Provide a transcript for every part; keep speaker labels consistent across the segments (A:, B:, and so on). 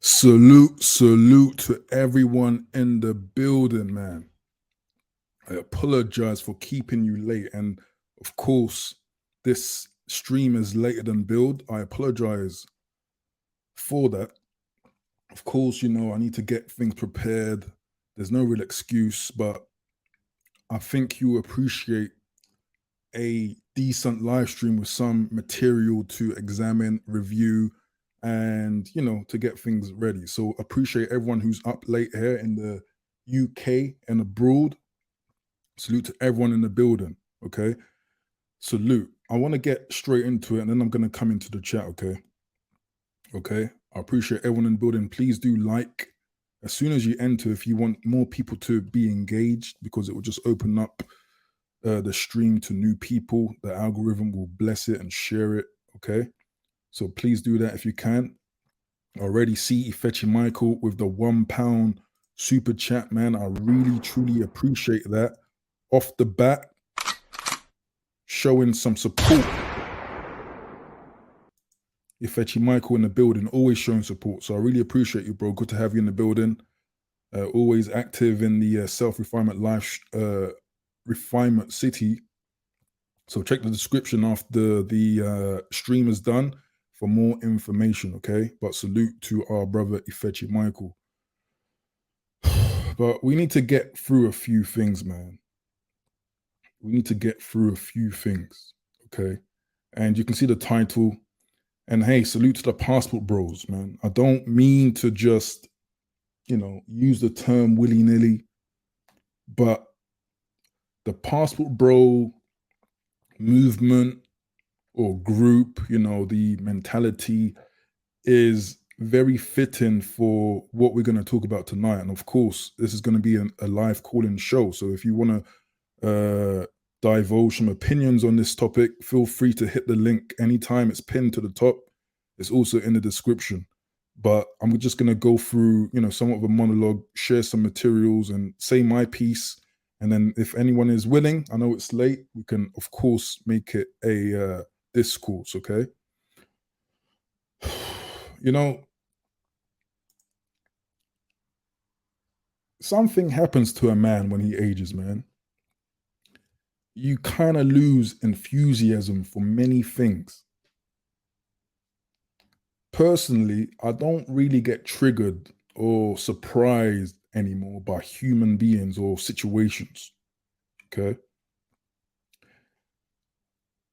A: Salute to everyone in the building, man. I apologize for keeping you late. And of course, this stream is later than build. I apologize for that. Of course, I need to get things prepared. There's no real excuse, but I think you appreciate a decent live stream with some material to examine, review, and to get things ready. So appreciate everyone who's up late here in the UK and abroad. Salute to everyone in the building. Okay. Salute. I want to get straight into it and then I'm gonna come into the chat, okay? Okay. I appreciate everyone in the building. Please do like as soon as you enter if you want more people to be engaged, because it will just open up the stream to new people. The algorithm will bless it and share it. Okay. So please do that if you can. I already see Ifechi Michael with the £1 super chat, man. I really, truly appreciate that. Off the bat, showing some support. Ifechi Michael in the building, always showing support. So I really appreciate you, bro. Good to have you in the building. Always active in the self-refinement life refinement city. So check the description after the stream is done for more information, okay? But salute to our brother Ifechi Michael. But we need to get through a few things, man. We need to get through a few things, okay? And you can see the title. And hey, salute to the passport bros, man. I don't mean to just, use the term willy-nilly, but the passport bro movement or group, the mentality is very fitting for what we're going to talk about tonight. And of course, this is going to be a live call-in show. So if you want to divulge some opinions on this topic, feel free to hit the link anytime. It's pinned to the top. It's also in the description. But I'm just going to go through, somewhat of a monologue, share some materials and say my piece. And then if anyone is willing, I know it's late, we can, of course, make it a discourse, okay? Something happens to a man when he ages, man. You kind of lose enthusiasm for many things. Personally, I don't really get triggered or surprised anymore by human beings or situations. Okay.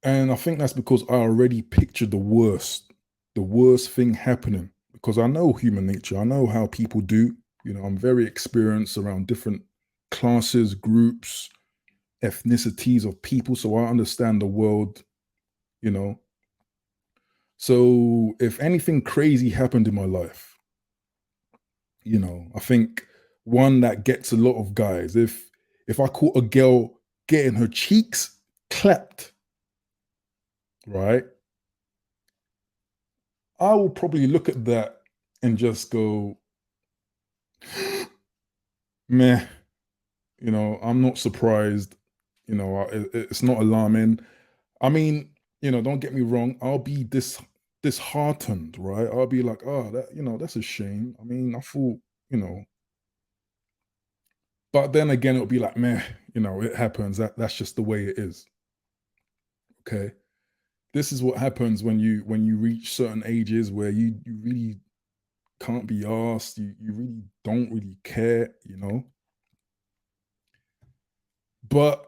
A: And I think that's because I already pictured the worst thing happening, because I know human nature. I know how people do. I'm very experienced around different classes, groups, ethnicities of people. So I understand the world, So if anything crazy happened in my life, I think one that gets a lot of guys, if I caught a girl getting her cheeks clapped, right? I will probably look at that and just go, meh, I'm not surprised. It's not alarming. I mean, don't get me wrong. I'll be disheartened, right? I'll be like, oh, that's a shame. I mean, I thought, but then again, it'll be like, meh, it happens. That's just the way it is. Okay. This is what happens when you reach certain ages where you really can't be asked, you really don't really care, But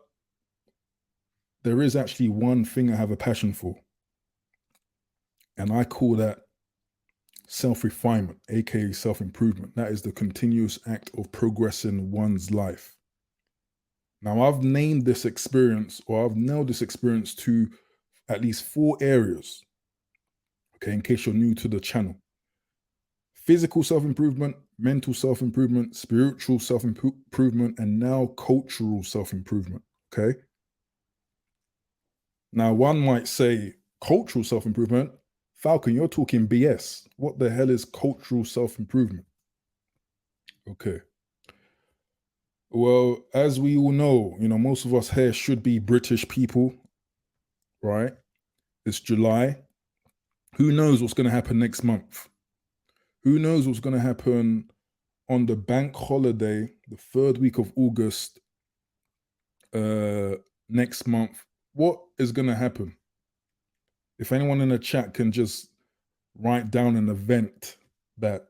A: there is actually one thing I have a passion for. And I call that self-refinement, aka self-improvement. That is the continuous act of progressing one's life. Now, I've named this experience, or I've nailed this experience to at least 4 areas. Okay, in case you're new to the channel: physical self-improvement, mental self-improvement, spiritual self-improvement, and now cultural self-improvement. Okay. Now, one might say, cultural self-improvement? Falcon, you're talking BS. What the hell is cultural self-improvement? Okay. Well, as we all know, most of us here should be British people, right? It's July. Who knows what's going to happen next month? Who knows what's going to happen on the bank holiday, the third week of August, next month? What is going to happen? If anyone in the chat can just write down an event that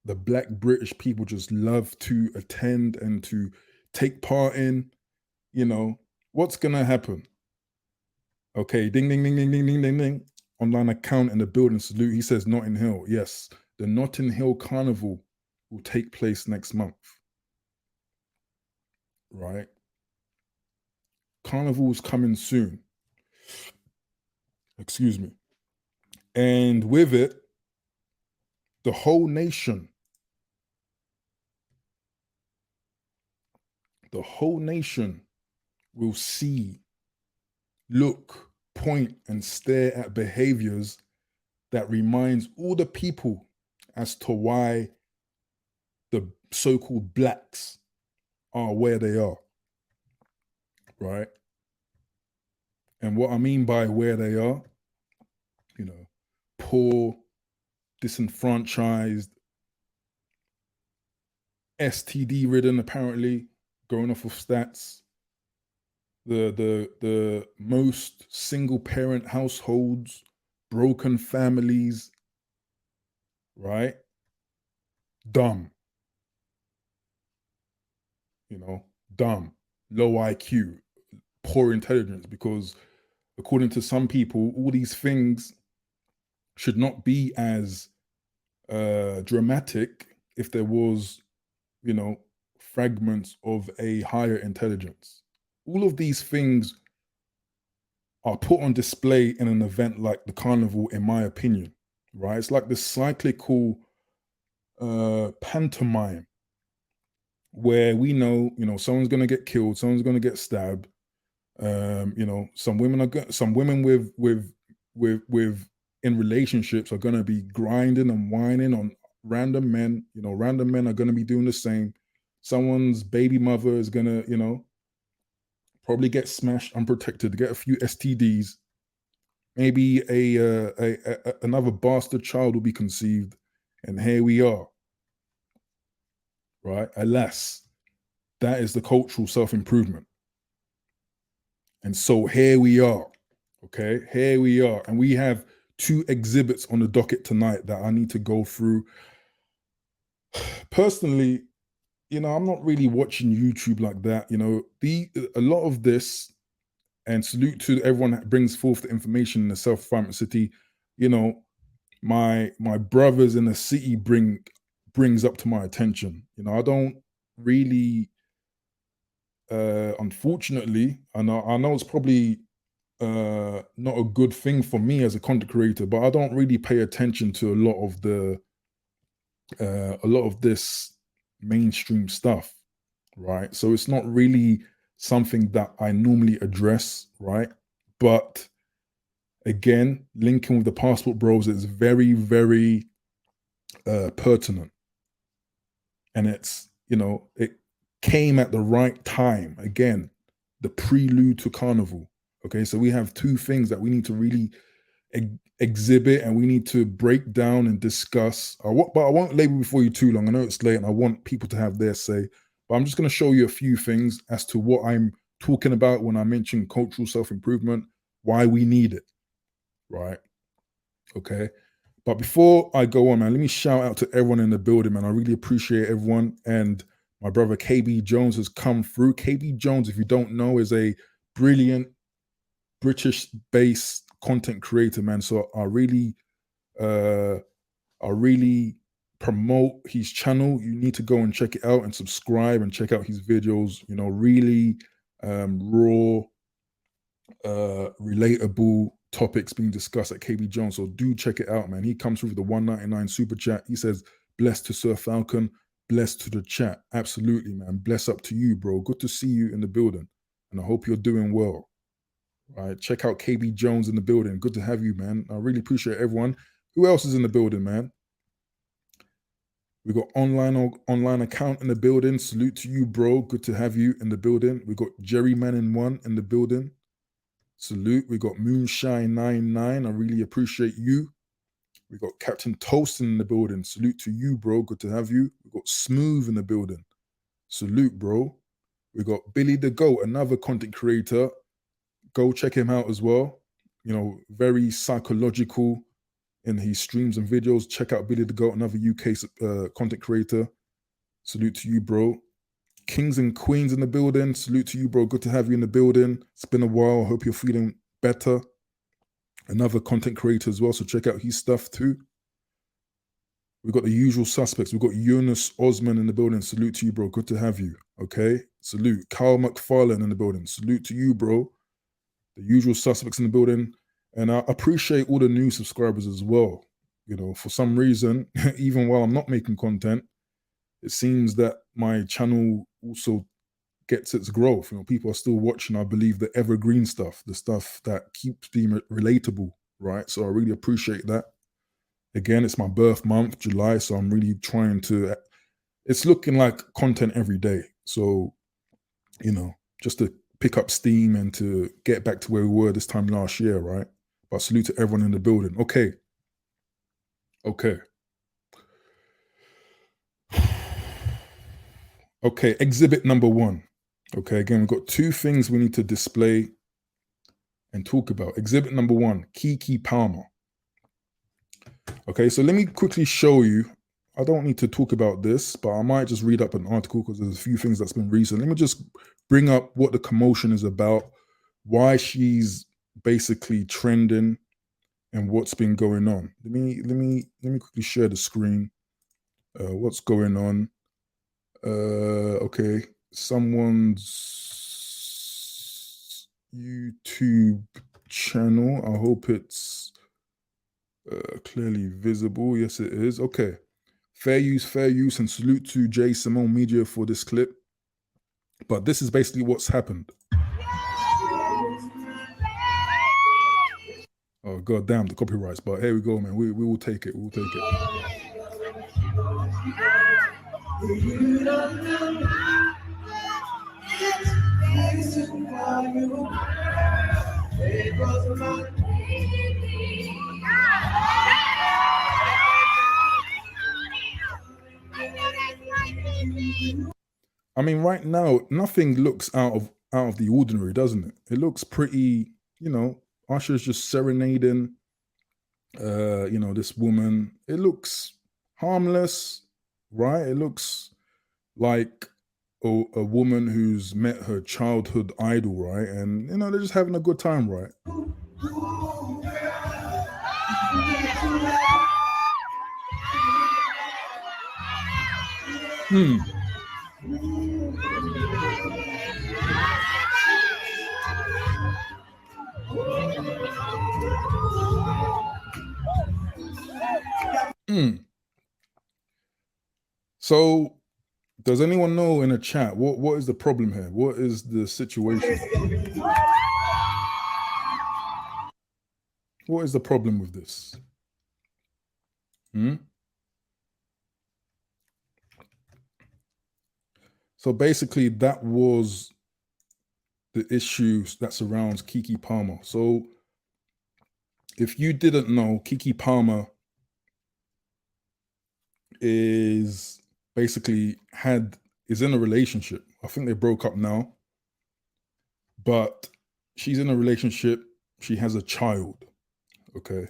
A: the Black British people just love to attend and to take part in, what's going to happen? Okay, ding, ding, ding, ding, ding, ding, ding, ding. Online account in the building, salute. He says Notting Hill. Yes, the Notting Hill Carnival will take place next month, right? Carnival's coming soon. Excuse me. And with it, the whole nation, will see, look, point, and stare at behaviors that reminds all the people as to why the so-called blacks are where they are, right? And what I mean by where they are, poor, disenfranchised, STD ridden, apparently, going off of stats. The most single parent households, broken families, right? Dumb. Dumb, low IQ, poor intelligence, because according to some people, all these things should not be as dramatic if there was, fragments of a higher intelligence. All of these things are put on display in an event like the carnival, in my opinion, right? It's like this cyclical pantomime where we know, someone's going to get killed, someone's going to get stabbed. Some women with in relationships are going to be grinding and whining on random men. Random men are going to be doing the same. Someone's baby mother is going to, probably get smashed unprotected, get a few STDs. Maybe another bastard child will be conceived, and here we are. Right? Alas, that is the cultural self-improvement. And so here we are. Okay, here we are. And we have 2 exhibits on the docket tonight that I need to go through. Personally, I'm not really watching YouTube like that. A lot of this, and salute to everyone that brings forth the information in the self-refinement city. My brothers in the city brings up to my attention. I don't really, unfortunately, I know it's probably not a good thing for me as a content creator, but I don't really pay attention to a lot of this mainstream stuff, right? So it's not really something that I normally address, right? But again, linking with the passport bros is very, very pertinent, and it's it came at the right time. Again, the prelude to carnival. Okay, so we have 2 things that we need to really exhibit, and we need to break down and discuss. But I won't label before you too long. I know it's late and I want people to have their say, but I'm just going to show you a few things as to what I'm talking about when I mention cultural self-improvement, why we need it, right? Okay. But before I go on, man, let me shout out to everyone in the building, man. I really appreciate everyone. And my brother KB Jones has come through. KB Jones, if you don't know, is a brilliant British-based content creator, man. So I really promote his channel. You need to go and check it out and subscribe and check out his videos. Really raw, relatable topics being discussed at KB Jones. So do check it out, man. He comes through with the 199 super chat. He says, blessed to Sir Falcon, blessed to the chat. Absolutely, man. Bless up to you, bro. Good to see you in the building. And I hope you're doing well. All right. Check out KB Jones in the building. Good to have you, man. I really appreciate everyone. Who else is in the building, man? We got online account in the building. Salute to you, bro. Good to have you in the building. We got Jerry Manning 1 in the building. Salute. We got Moonshine 99. I really appreciate you. We got Captain Toaston in the building. Salute to you, bro. Good to have you. We got Smooth in the building. Salute, bro. We got Billy the Goat, another content creator. Go check him out as well. You know, very psychological in his streams and videos. Check out Billy the Goat, another UK content creator. Salute to you, bro. Kings and Queens in the building. Salute to you, bro. Good to have you in the building. It's been a while. I hope you're feeling better. Another content creator as well, so check out his stuff too. We've got the usual suspects. We've got Eunice Osman in the building. Salute to you, bro. Good to have you. Okay. Salute. Carl McFarlane in the building. Salute to you, bro. The usual suspects in the building. And I appreciate all the new subscribers as well. You know, for some reason, even while I'm not making content, it seems that my channel also gets its growth. You know, people are still watching, I believe, the evergreen stuff, the stuff that keeps being relatable, right? So I really appreciate that. Again, it's my birth month, July, so I'm really trying to, it's looking like content every day. So, you know, just to pick up steam and to get back to where we were this time last year, right? But salute to everyone in the building. Okay. Okay, exhibit number 1. Okay, again, we've got 2 things we need to display and talk about. Exhibit number 1, Keke Palmer. Okay, so let me quickly show you. I don't need to talk about this, but I might just read up an article because there's a few things that's been recent. Let me just bring up what the commotion is about, why she's basically trending, and what's been going on. Let me quickly share the screen. What's going on? Okay, someone's YouTube channel. I hope it's clearly visible. Yes, it is. Okay. Fair use, and salute to J Simone Media for this clip. But this is basically what's happened. Oh, god damn, the copyrights. But here we go, man. We will take it. We'll take it. I mean, right now, nothing looks out of the ordinary, doesn't it? It looks pretty, you know, Usher's just serenading, you know, this woman. It looks harmless, right? It looks like a woman who's met her childhood idol, right? And, you know, they're just having a good time, right? So, does anyone know in the chat what is the problem here? What is the situation? What is the problem with this? So basically, that was the issue that surrounds Keke Palmer. So if you didn't know, Keke Palmer is basically is in a relationship. I think they broke up now, but she's in a relationship. She has a child. Okay.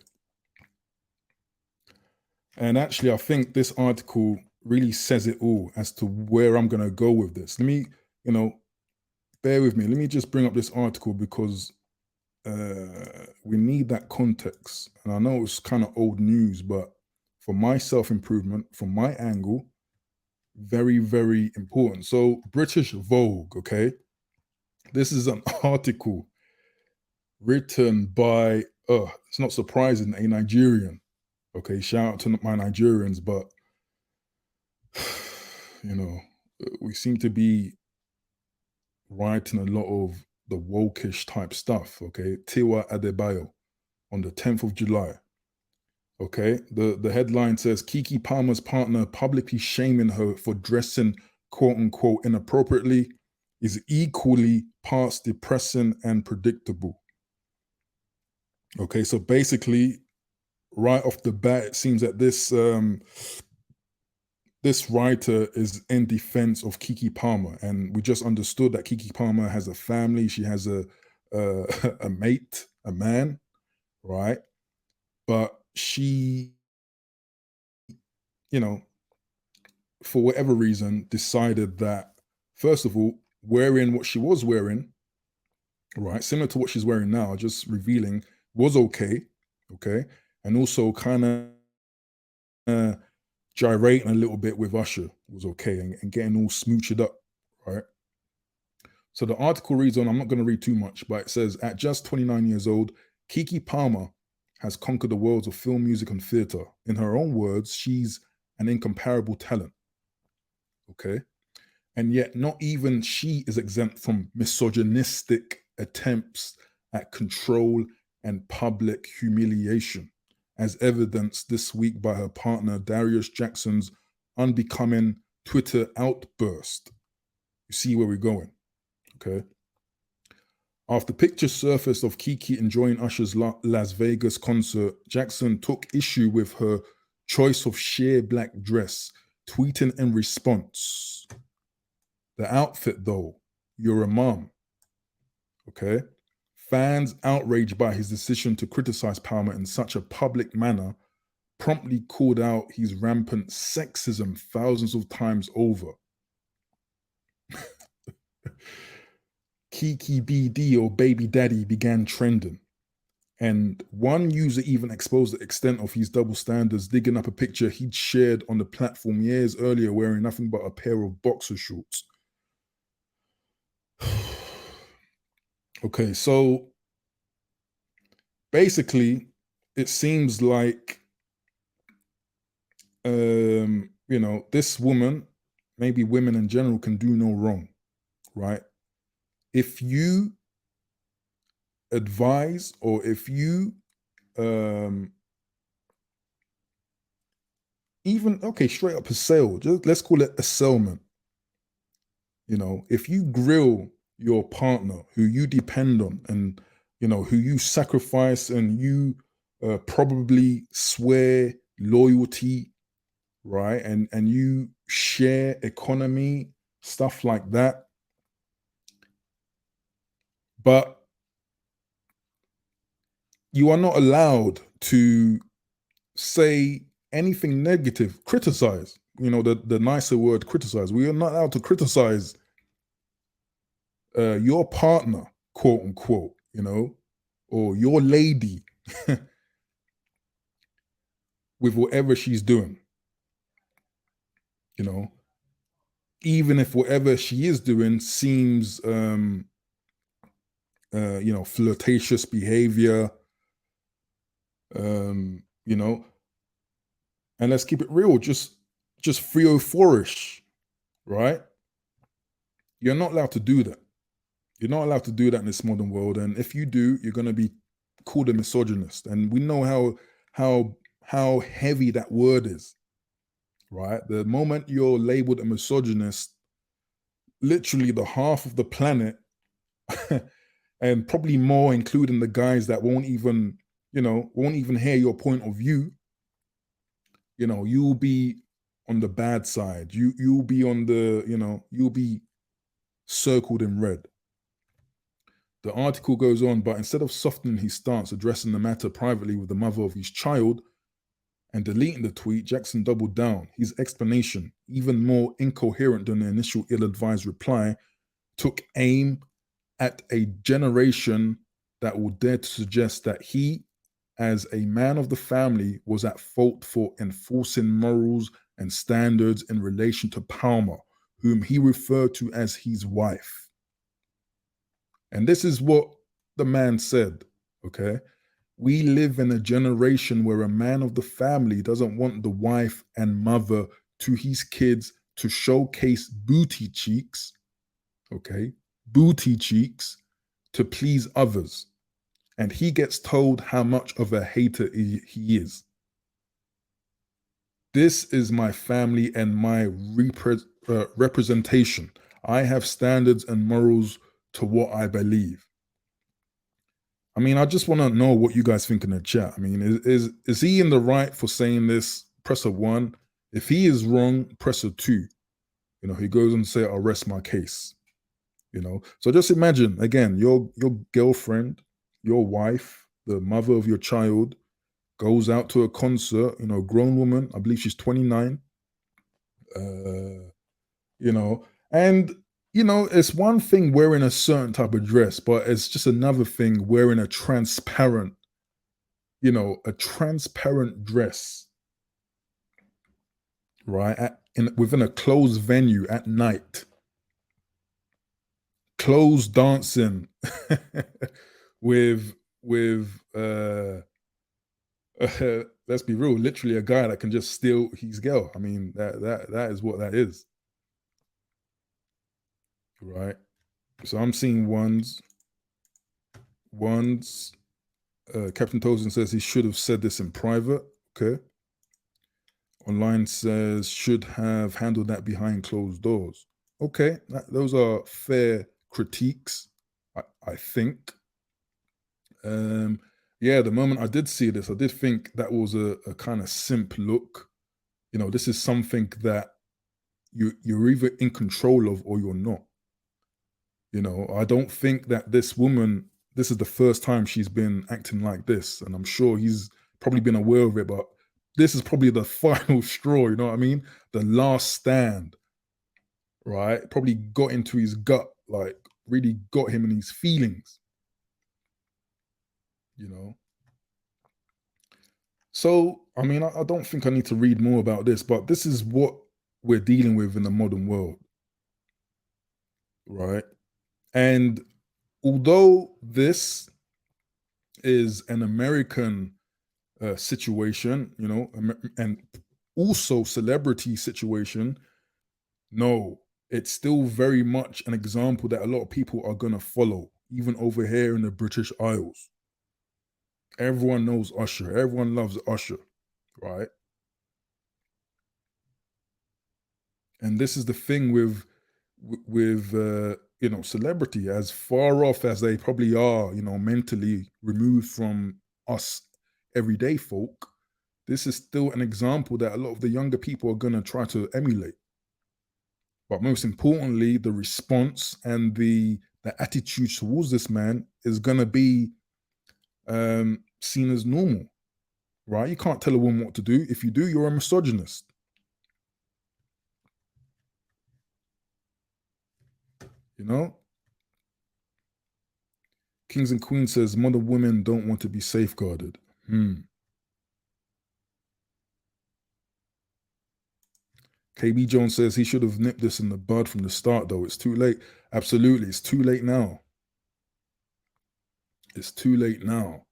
A: And actually, I think this article really says it all as to where I'm going to go with this. Let me, you know, bear with me. Let me just bring up this article because we need that context. And I know it's kind of old news, but for my self-improvement, from my angle, very, very important. So British Vogue, okay? This is an article written by, it's not surprising, a Nigerian. Okay, shout out to my Nigerians, but, you know, we seem to be writing a lot of the wokish type stuff, okay? Tiwa Adebayo on the 10th of July. Okay, the headline says Keke Palmer's partner publicly shaming her for dressing quote unquote inappropriately is equally past depressing and predictable. Okay, so basically, right off the bat, it seems that this writer is in defense of Kiki Palmer, and we just understood that Kiki Palmer has a family. She has a a mate, a man, right? But she, you know, for whatever reason, decided that first of all, wearing what she was wearing, right, similar to what she's wearing now, just revealing, was okay, okay, and also kind of uh, gyrating a little bit with Usher was okay, and getting all smooched up, right? So the article reads on, I'm not going to read too much, but it says, at just 29 years old, Kiki Palmer has conquered the worlds of film, music, and theater. In her own words, she's an incomparable talent, okay? And yet, not even she is exempt from misogynistic attempts at control and public humiliation, as evidenced this week by her partner Darius Jackson's unbecoming Twitter outburst. You see where we're going, okay? After pictures surfaced of Kiki enjoying Usher's Las Vegas concert, Jackson took issue with her choice of sheer black dress, tweeting in response, "The outfit, though, you're a mom." Okay. Fans outraged by his decision to criticize Palmer in such a public manner promptly called out his rampant sexism thousands of times over. Kiki BD, or Baby Daddy, began trending. And one user even exposed the extent of his double standards, digging up a picture he'd shared on the platform years earlier wearing nothing but a pair of boxer shorts. Okay, so basically, it seems like this woman, maybe women in general, can do no wrong, right? If you advise, or if you um even, okay, straight up a sale, just let's call it a salesman. If you grill your partner who you depend on, and who you sacrifice, and you probably swear loyalty, right, and you share economy, stuff like that, but you are not allowed to say anything negative, criticize, the nicer word, criticize. We are not allowed to criticize your partner, quote unquote, or your lady with whatever she's doing, you know, even if whatever she is doing seems, flirtatious behavior, um, you know, and let's keep it real, just 304ish, right? You're not allowed to do that. You're not allowed to do that in this modern world. And if you do, you're going to be called a misogynist. And we know how heavy that word is, right? The moment you're labeled a misogynist, literally the half of the planet, and probably more, including the guys that won't even hear your point of view, you'll be on the bad side. You'll be on the, you'll be circled in red. The article goes on, but instead of softening his stance, addressing the matter privately with the mother of his child, and deleting the tweet, Jackson doubled down. His explanation, even more incoherent than the initial ill advised reply, took aim at a generation that will dare to suggest that he, as a man of the family, was at fault for enforcing morals and standards in relation to Palmer, whom he referred to as his wife. And this is what the man said, okay? We live in a generation where a man of the family doesn't want the wife and mother to his kids to showcase booty cheeks, okay? Booty cheeks, to please others. And he gets told how much of a hater he is. This is my family and my representation. I have standards and morals to what I believe. I mean, I just want to know what you guys think in the chat. I mean, is he in the right for saying this? Press a one. If he is wrong, press a two. He goes and say, "I'll rest my case." So just imagine again, your girlfriend, your wife, the mother of your child, goes out to a concert. Grown woman. I believe she's 29. Uh, you know, and it's one thing wearing a certain type of dress, but it's just another thing wearing a transparent dress, right? Within a closed venue at night, closed dancing with let's be real, literally a guy that can just steal his girl. I mean, that is what that is, right? So I'm seeing ones. Captain Tozen says he should have said this in private. Okay. Online says should have handled that behind closed doors. Okay, those are fair critiques, I think. Yeah, the moment I did see this, I did think that was a kind of simp look. This is something that you're either in control of or you're not. I don't think that this woman, this is the first time she's been acting like this, and I'm sure he's probably been aware of it, but this is probably the final straw, you know what I mean? The last stand, right? Probably got into his gut, like really got him in his feelings, you know? So, I mean, I don't think I need to read more about this, but this is what we're dealing with in the modern world, right? And although this is an American situation, and also celebrity situation, no, it's still very much an example that a lot of people are going to follow, even over here in the British Isles. Everyone knows Usher. Everyone loves Usher, right? And this is the thing with celebrity, as far off as they probably are, mentally removed from us everyday folk. This is still an example that a lot of the younger people are going to try to emulate. But most importantly, the response and the attitude towards this man is going to be seen as normal, right? You can't tell a woman what to do. If you do, you're a misogynist. You know, Kings and Queens says modern women don't want to be safeguarded. KB Jones says he should have nipped this in the bud from the start, though. It's too late. Absolutely, it's too late now. It's too late now.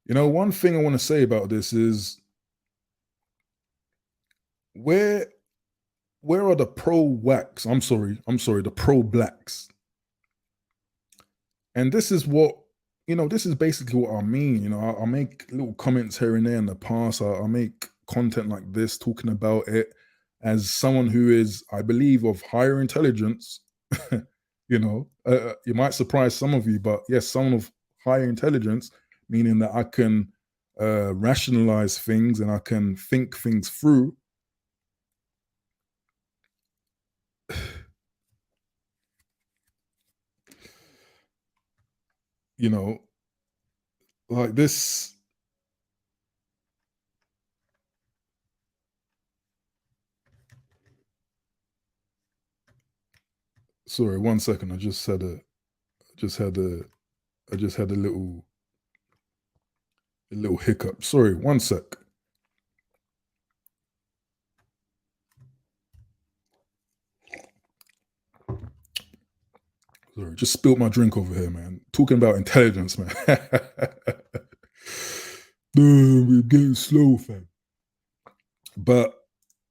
A: One thing I want to say about this is where are the pro wax? I'm sorry, the pro blacks. And this is this is basically what I mean. I make little comments here and there in the past. I make content like this talking about it as someone who is, I believe, of higher intelligence. You might surprise some of you, but yes, someone of higher intelligence, meaning that I can rationalize things and I can think things through. you know, like this. Sorry, 1 second. I just had a, I just had a little hiccup. Sorry, 1 sec. Sorry, just spilled my drink over here, man. Talking about intelligence, man. We're getting slow, fam. But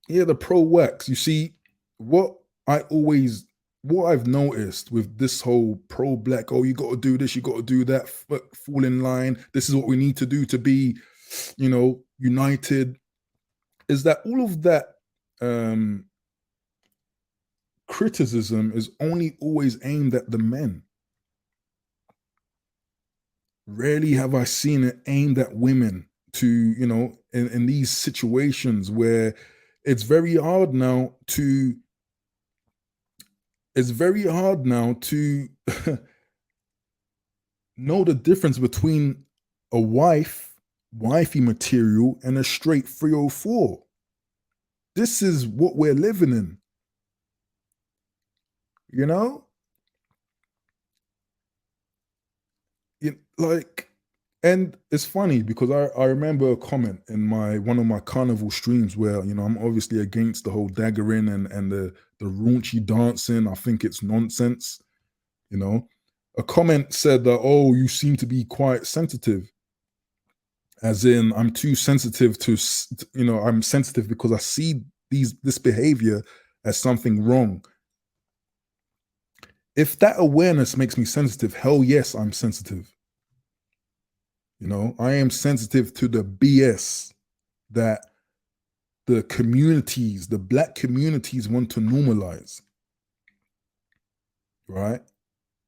A: yeah, the pro wax. You see, what I always, what I've noticed with this whole pro black, oh, you got to do this, you got to do that, fall in line. This is what we need to do to be, united. Is that all of that criticism is only always aimed at the men? rarely have I seen it aimed at women to, in these situations where it's very hard now to it's very hard now to know the difference between a wifey material, and a straight 304. This is what we're living in, you know? Like, and it's funny because I remember a comment in my one of my carnival streams where, I'm obviously against the whole daggering and the raunchy dancing. I think it's nonsense, you know. A comment said that, oh, you seem to be quite sensitive, as in I'm too sensitive I'm sensitive because I see this behavior as something wrong. If that awareness makes me sensitive, hell yes, I'm sensitive. I am sensitive to the BS that the black communities want to normalize, right?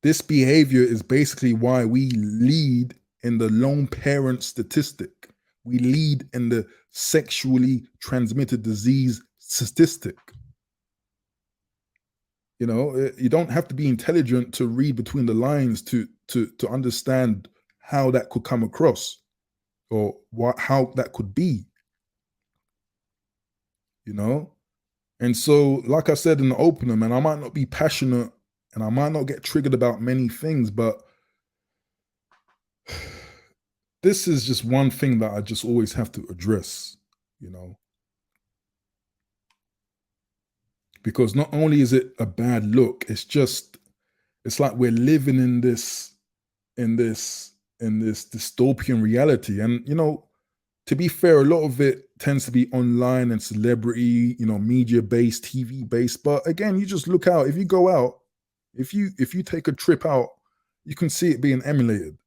A: This behavior is basically why we lead in the lone parent statistic. We lead in the sexually transmitted disease statistic. You don't have to be intelligent to read between the lines to understand how that could come across, or how that could be. you know and so, like I said in the opener, man, I might not be passionate and I might not get triggered about many things, but this is just one thing that I just always have to address, you know because not only is it a bad look, it's like we're living in this in this dystopian reality. And to be fair, a lot of it tends to be online and celebrity, media based, TV based. But again, you just look out. If you go out, if you take a trip out, you can see it being emulated.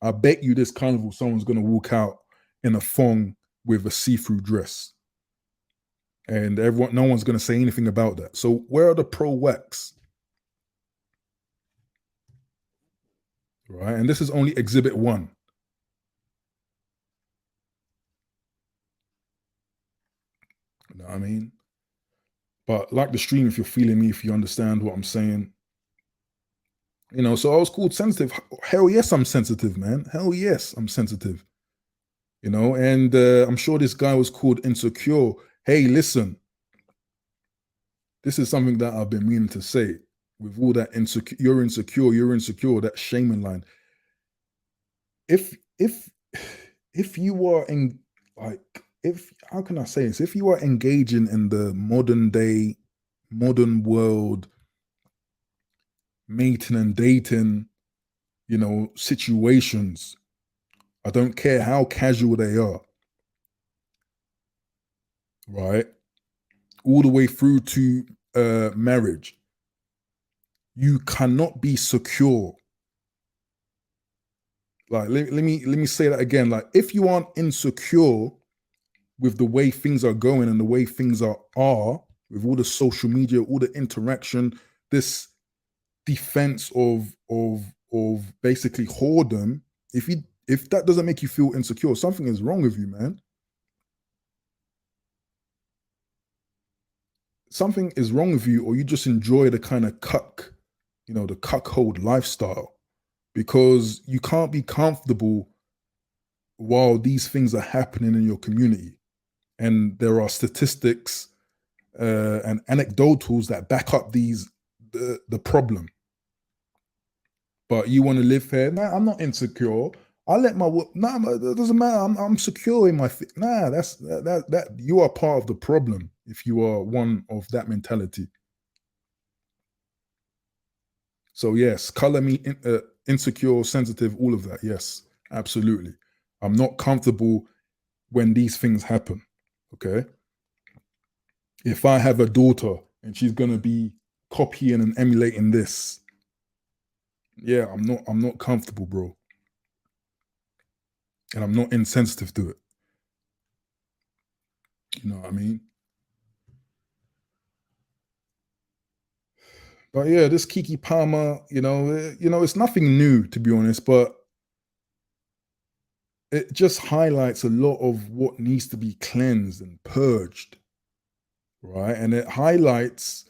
A: I bet you this carnival, someone's going to walk out in a thong with a see-through dress, and no one's going to say anything about that. So where are the pro wax, right? And this is only exhibit one. You know what I mean? But like the stream, if you're feeling me, if you understand what I'm saying, so I was called sensitive. Hell yes, I'm sensitive, man. Hell yes, I'm sensitive. And I'm sure this guy was called insecure. Hey, listen, this is something that I've been meaning to say. With all that insecure, you're insecure, that shaming line. If if you are in, like, if how can I say this? If you are engaging in the modern world, mating and dating, situations, I don't care how casual they are, right? All the way through to marriage, you cannot be secure. Like, let me say that again. Like, if you aren't insecure with the way things are going and the way things are with all the social media, all the interaction, this defense of basically whoredom, if that doesn't make you feel insecure, something is wrong with you, man. Something is wrong with you, or you just enjoy the kind of the cuckold lifestyle, because you can't be comfortable while these things are happening in your community. And there are statistics and anecdotals that back up the problem. But you want to live here? Nah, I'm not insecure. I let my nah, it doesn't matter. I'm secure in my nah. That you are part of the problem if you are one of that mentality. So yes, color me insecure, sensitive, all of that. Yes, absolutely. I'm not comfortable when these things happen. Okay. If I have a daughter and she's gonna be copying and emulating this, yeah, I'm not comfortable, bro. And I'm not insensitive to it. You know what I mean? But yeah, this Kiki Palmer, it's nothing new, to be honest. But it just highlights a lot of what needs to be cleansed and purged, right? And it highlights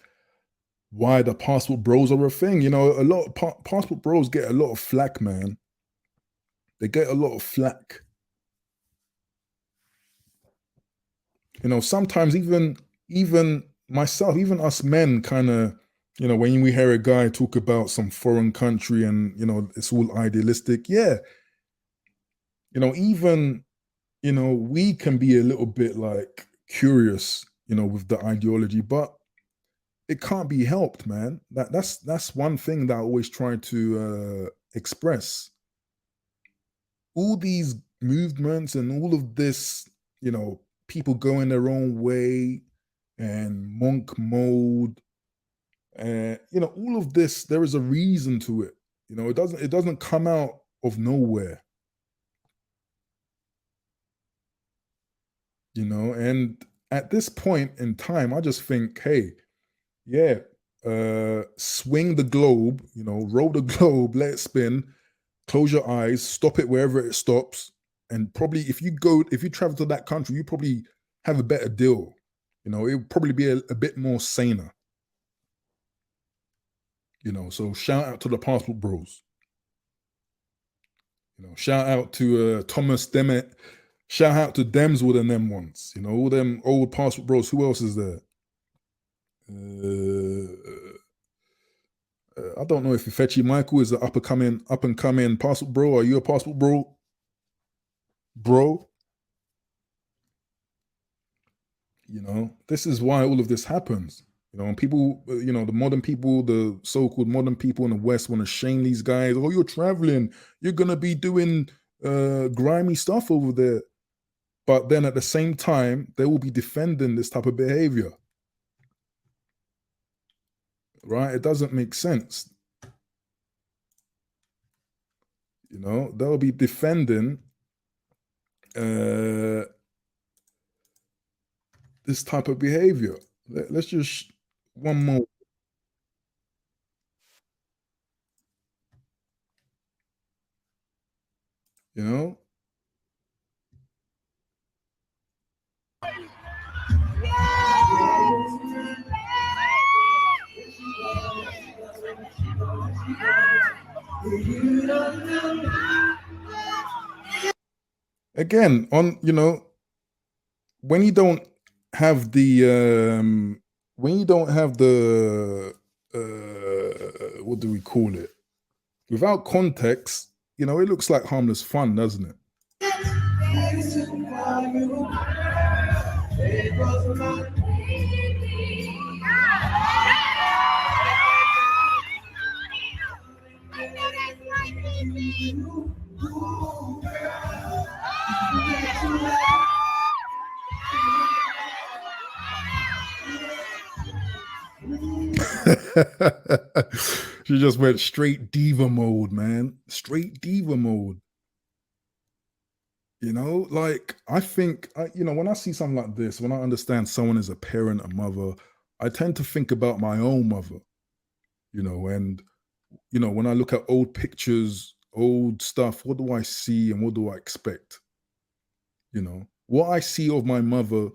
A: why the passport bros are a thing. A lot of passport bros get a lot of flack, man. They get a lot of flack. Sometimes even myself, even us men, kind of, when we hear a guy talk about some foreign country and it's all idealistic. Yeah, even we can be a little bit like curious, with the ideology, but it can't be helped, man. That's one thing that I always try to express. All these movements and all of this, people going their own way and monk mode, and all of this. There is a reason to it. It doesn't come out of nowhere. And at this point in time, I just think, hey, yeah, swing the globe, roll the globe, let it spin, close your eyes, stop it wherever it stops, and probably if you travel to that country, you probably have a better deal. It would probably be a bit more saner. So shout out to the passport bros. Shout out to Thomas Demet. Shout out to Demswood and them ones. All them old passport bros. Who else is there? I don't know if Fetchy Michael is an up and coming passport bro. Are you a passport bro? This is why all of this happens. And people, the modern people, the so-called modern people in the West want to shame these guys. Oh, you're traveling, you're gonna be doing grimy stuff over there. But then at the same time, they will be defending this type of behavior. Right? It doesn't make sense. They'll be defending this type of behavior. Let's just one more. You know, again, on when you don't have the what do we call it? Without context, it looks like harmless fun, doesn't it? She just went straight diva mode, man. Straight diva mode. Like I think, when I see something like this, when I understand someone is a parent, a mother, I tend to think about my own mother, and when I look at old pictures, old stuff, what do I see and what do I expect? What I see of my mother,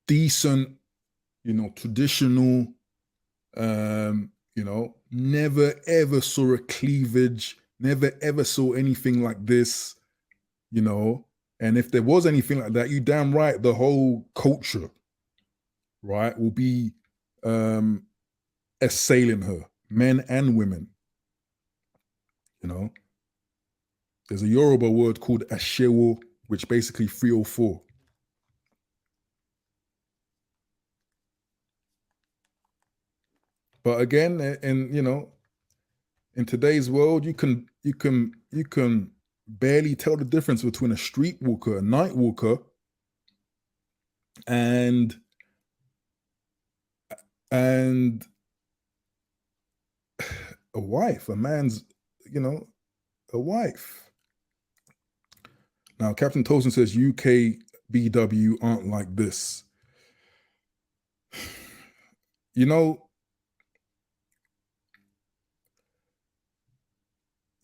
A: decent, traditional, never ever saw a cleavage, never ever saw anything like this, you know. And if there was anything like that, you damn right the whole culture, right, will be um assailing her, men and women, you know. There's a Yoruba word called ashewo, which basically 304. But again, and in today's world, you can barely tell the difference between a street walker, a night walker, and and a wife, a man's, a wife. Now, Captain Tosin says UK BW aren't like this. You know,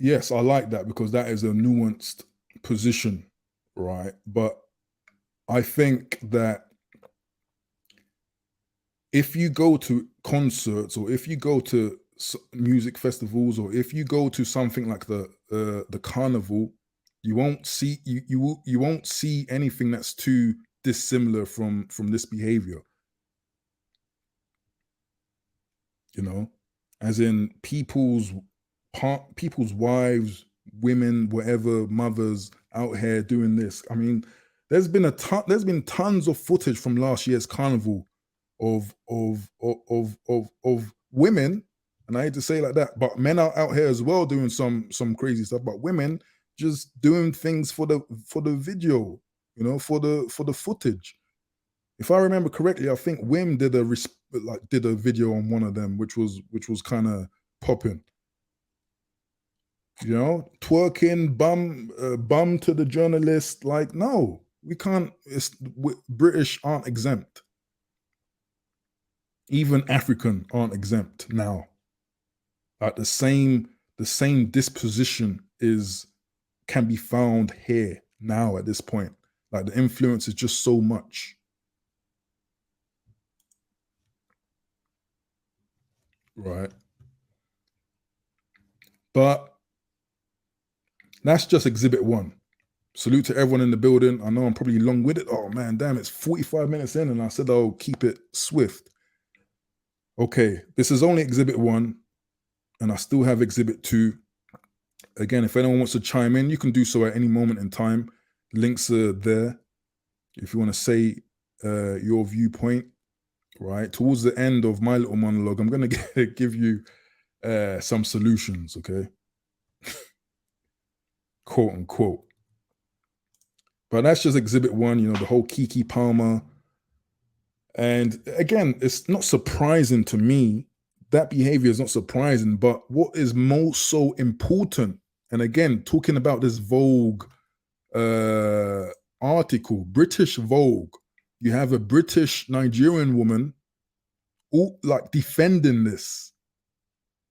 A: yes, I like that because that is a nuanced position, right? But I think that if you go to concerts or if you go to music festivals or if you go to something like the carnival, you won't see anything that's too dissimilar from this behavior. You know, as in people's wives, women, whatever, mothers out here doing this. I mean, there's been tons of footage from last year's carnival of women, and I hate to say it like that, but men are out here as well doing some crazy stuff, but women just doing things for the video, for the footage. If I remember correctly, I think Wim did a video on one of them, which was kind of popping. Twerking, bum to the journalist. Like, no, we can't. British aren't exempt. Even African aren't exempt now. Like the same disposition can be found here now at this point. Like the influence is just so much. Right. But that's just exhibit one. Salute to everyone in the building. I know I'm probably long with it. Oh man, damn, it's 45 minutes in, and I said I'll keep it swift. Okay, this is only exhibit one, and I still have exhibit two. Again, if anyone wants to chime in, you can do so at any moment in time. Links are there. If you want to say your viewpoint, right? Towards the end of my little monologue, I'm going to give you some solutions, okay? Quote unquote. But that's just exhibit one, the whole Kiki Palmer. And again, it's not surprising to me. That behavior is not surprising. But what is most so important, and again, talking about this Vogue article, British Vogue, you have a British Nigerian woman all like defending this,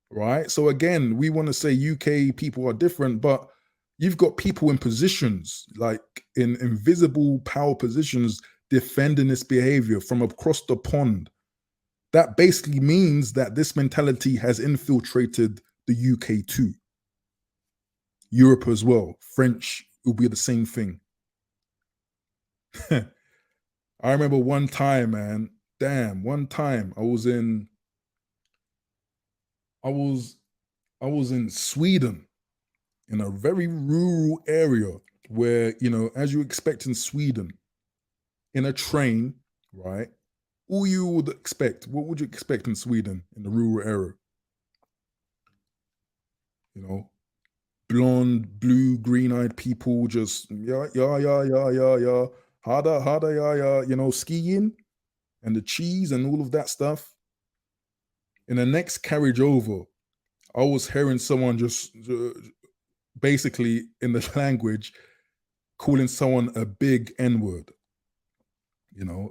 A: right? So again, we want to say UK people are different, but you've got people in positions, like in invisible power positions, defending this behavior from across the pond. That basically means that this mentality has infiltrated the UK too. Europe as well. French will be the same thing. I remember one time, man. Damn, one time I was I was in Sweden in a very rural area where, as you expect in Sweden, in a train, right? All you would expect, what would you expect in Sweden in the rural area? You know, blonde, blue, green-eyed people just yeah, yeah, yeah, yeah, yeah, yeah, harder, harder, yeah, yeah, skiing and the cheese and all of that stuff. In the next carriage over, I was hearing someone just basically in the language calling someone a big N word,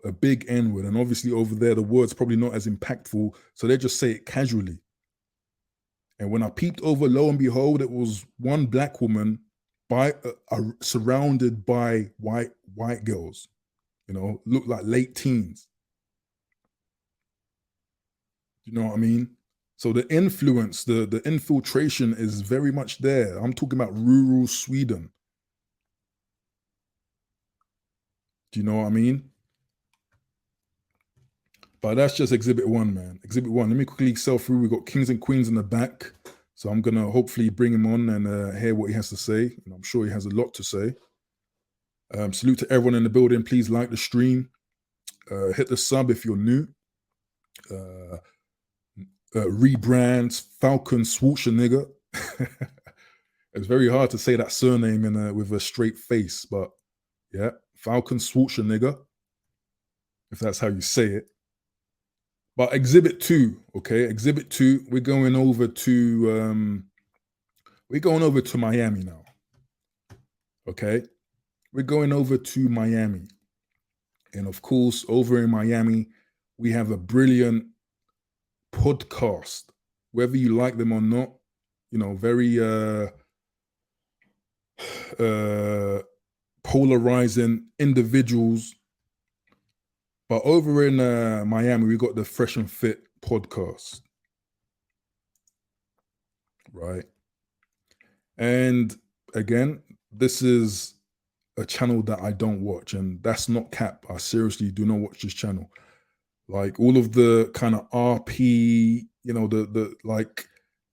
A: a big N word. And obviously over there, the word's probably not as impactful. So they just say it casually. And when I peeped over, lo and behold, it was one black woman surrounded by white girls, looked like late teens. You know what I mean? So the influence, the infiltration is very much there. I'm talking about rural Sweden. Do you know what I mean? But that's just exhibit one, man. Exhibit one. Let me quickly sell through. We've got Kings and Queens in the back. So I'm going to hopefully bring him on and hear what he has to say. And I'm sure he has a lot to say. Salute to everyone in the building. Please like the stream. Hit the sub if you're new. Rebrands, Falcon Swoosher nigga. It's very hard to say that surname with a straight face, but yeah, Falcon Swoosher nigga, if that's how you say it. But exhibit two, okay, exhibit two, we're going over to Miami now. Okay, we're going over to Miami, and of course, over in Miami, we have a brilliant podcast. Whether you like them or not, very polarizing individuals. But over in Miami, we got the Fresh and Fit podcast, right? And again, this is a channel that I don't watch, and that's not cap. I seriously do not watch this channel. Like all of the kind of RP, the like.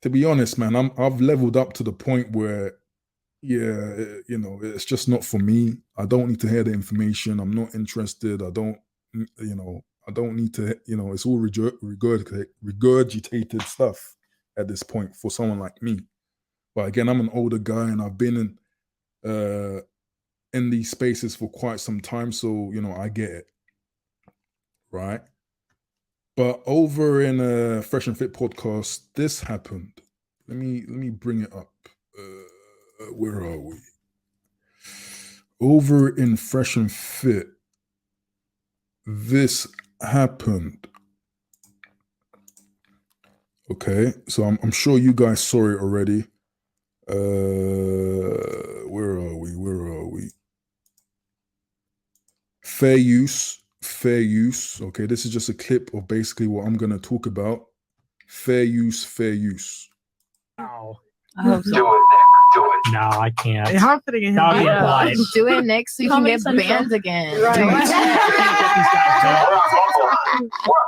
A: To be honest, man, I've leveled up to the point where, it's just not for me. I don't need to hear the information. I'm not interested. I don't need to. It's all regurgitated stuff at this point for someone like me. But again, I'm an older guy, and I've been in these spaces for quite some time, so I get it, right? But over in a Fresh and Fit podcast, this happened. Let me bring it up. Where are we? Over in Fresh and Fit, this happened. Okay, so I'm sure you guys saw it already. Where are we? Fair use. Okay, this is just a clip of basically what I'm going to talk about. Fair use.
B: Wow.
C: I hope so.
D: Do it.
B: No, I can't.
C: How am I putting it?
B: That would be
C: Yeah.
B: implied.
E: Do it next so you can get banned again.
C: Right.
D: We're on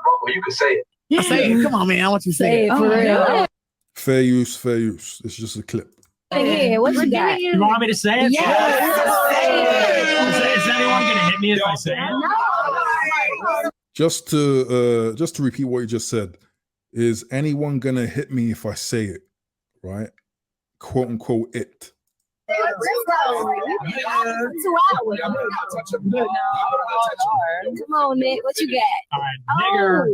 D: Rumble. You can say it.
C: Yeah. Say it. Come on, man. I want you to say it.
E: Oh,
C: For
E: my
C: real.
E: God.
A: Fair use. It's just a clip.
E: Hey, what you got?
B: You want me to say it?
E: Yes.
B: Is anyone going to hit me if I say it?
A: Just to repeat what you just said, is anyone gonna hit me if I say it? Right? Quote unquote it.
E: 2 hours. Come on, Nick. What you got?
B: All right, nigger.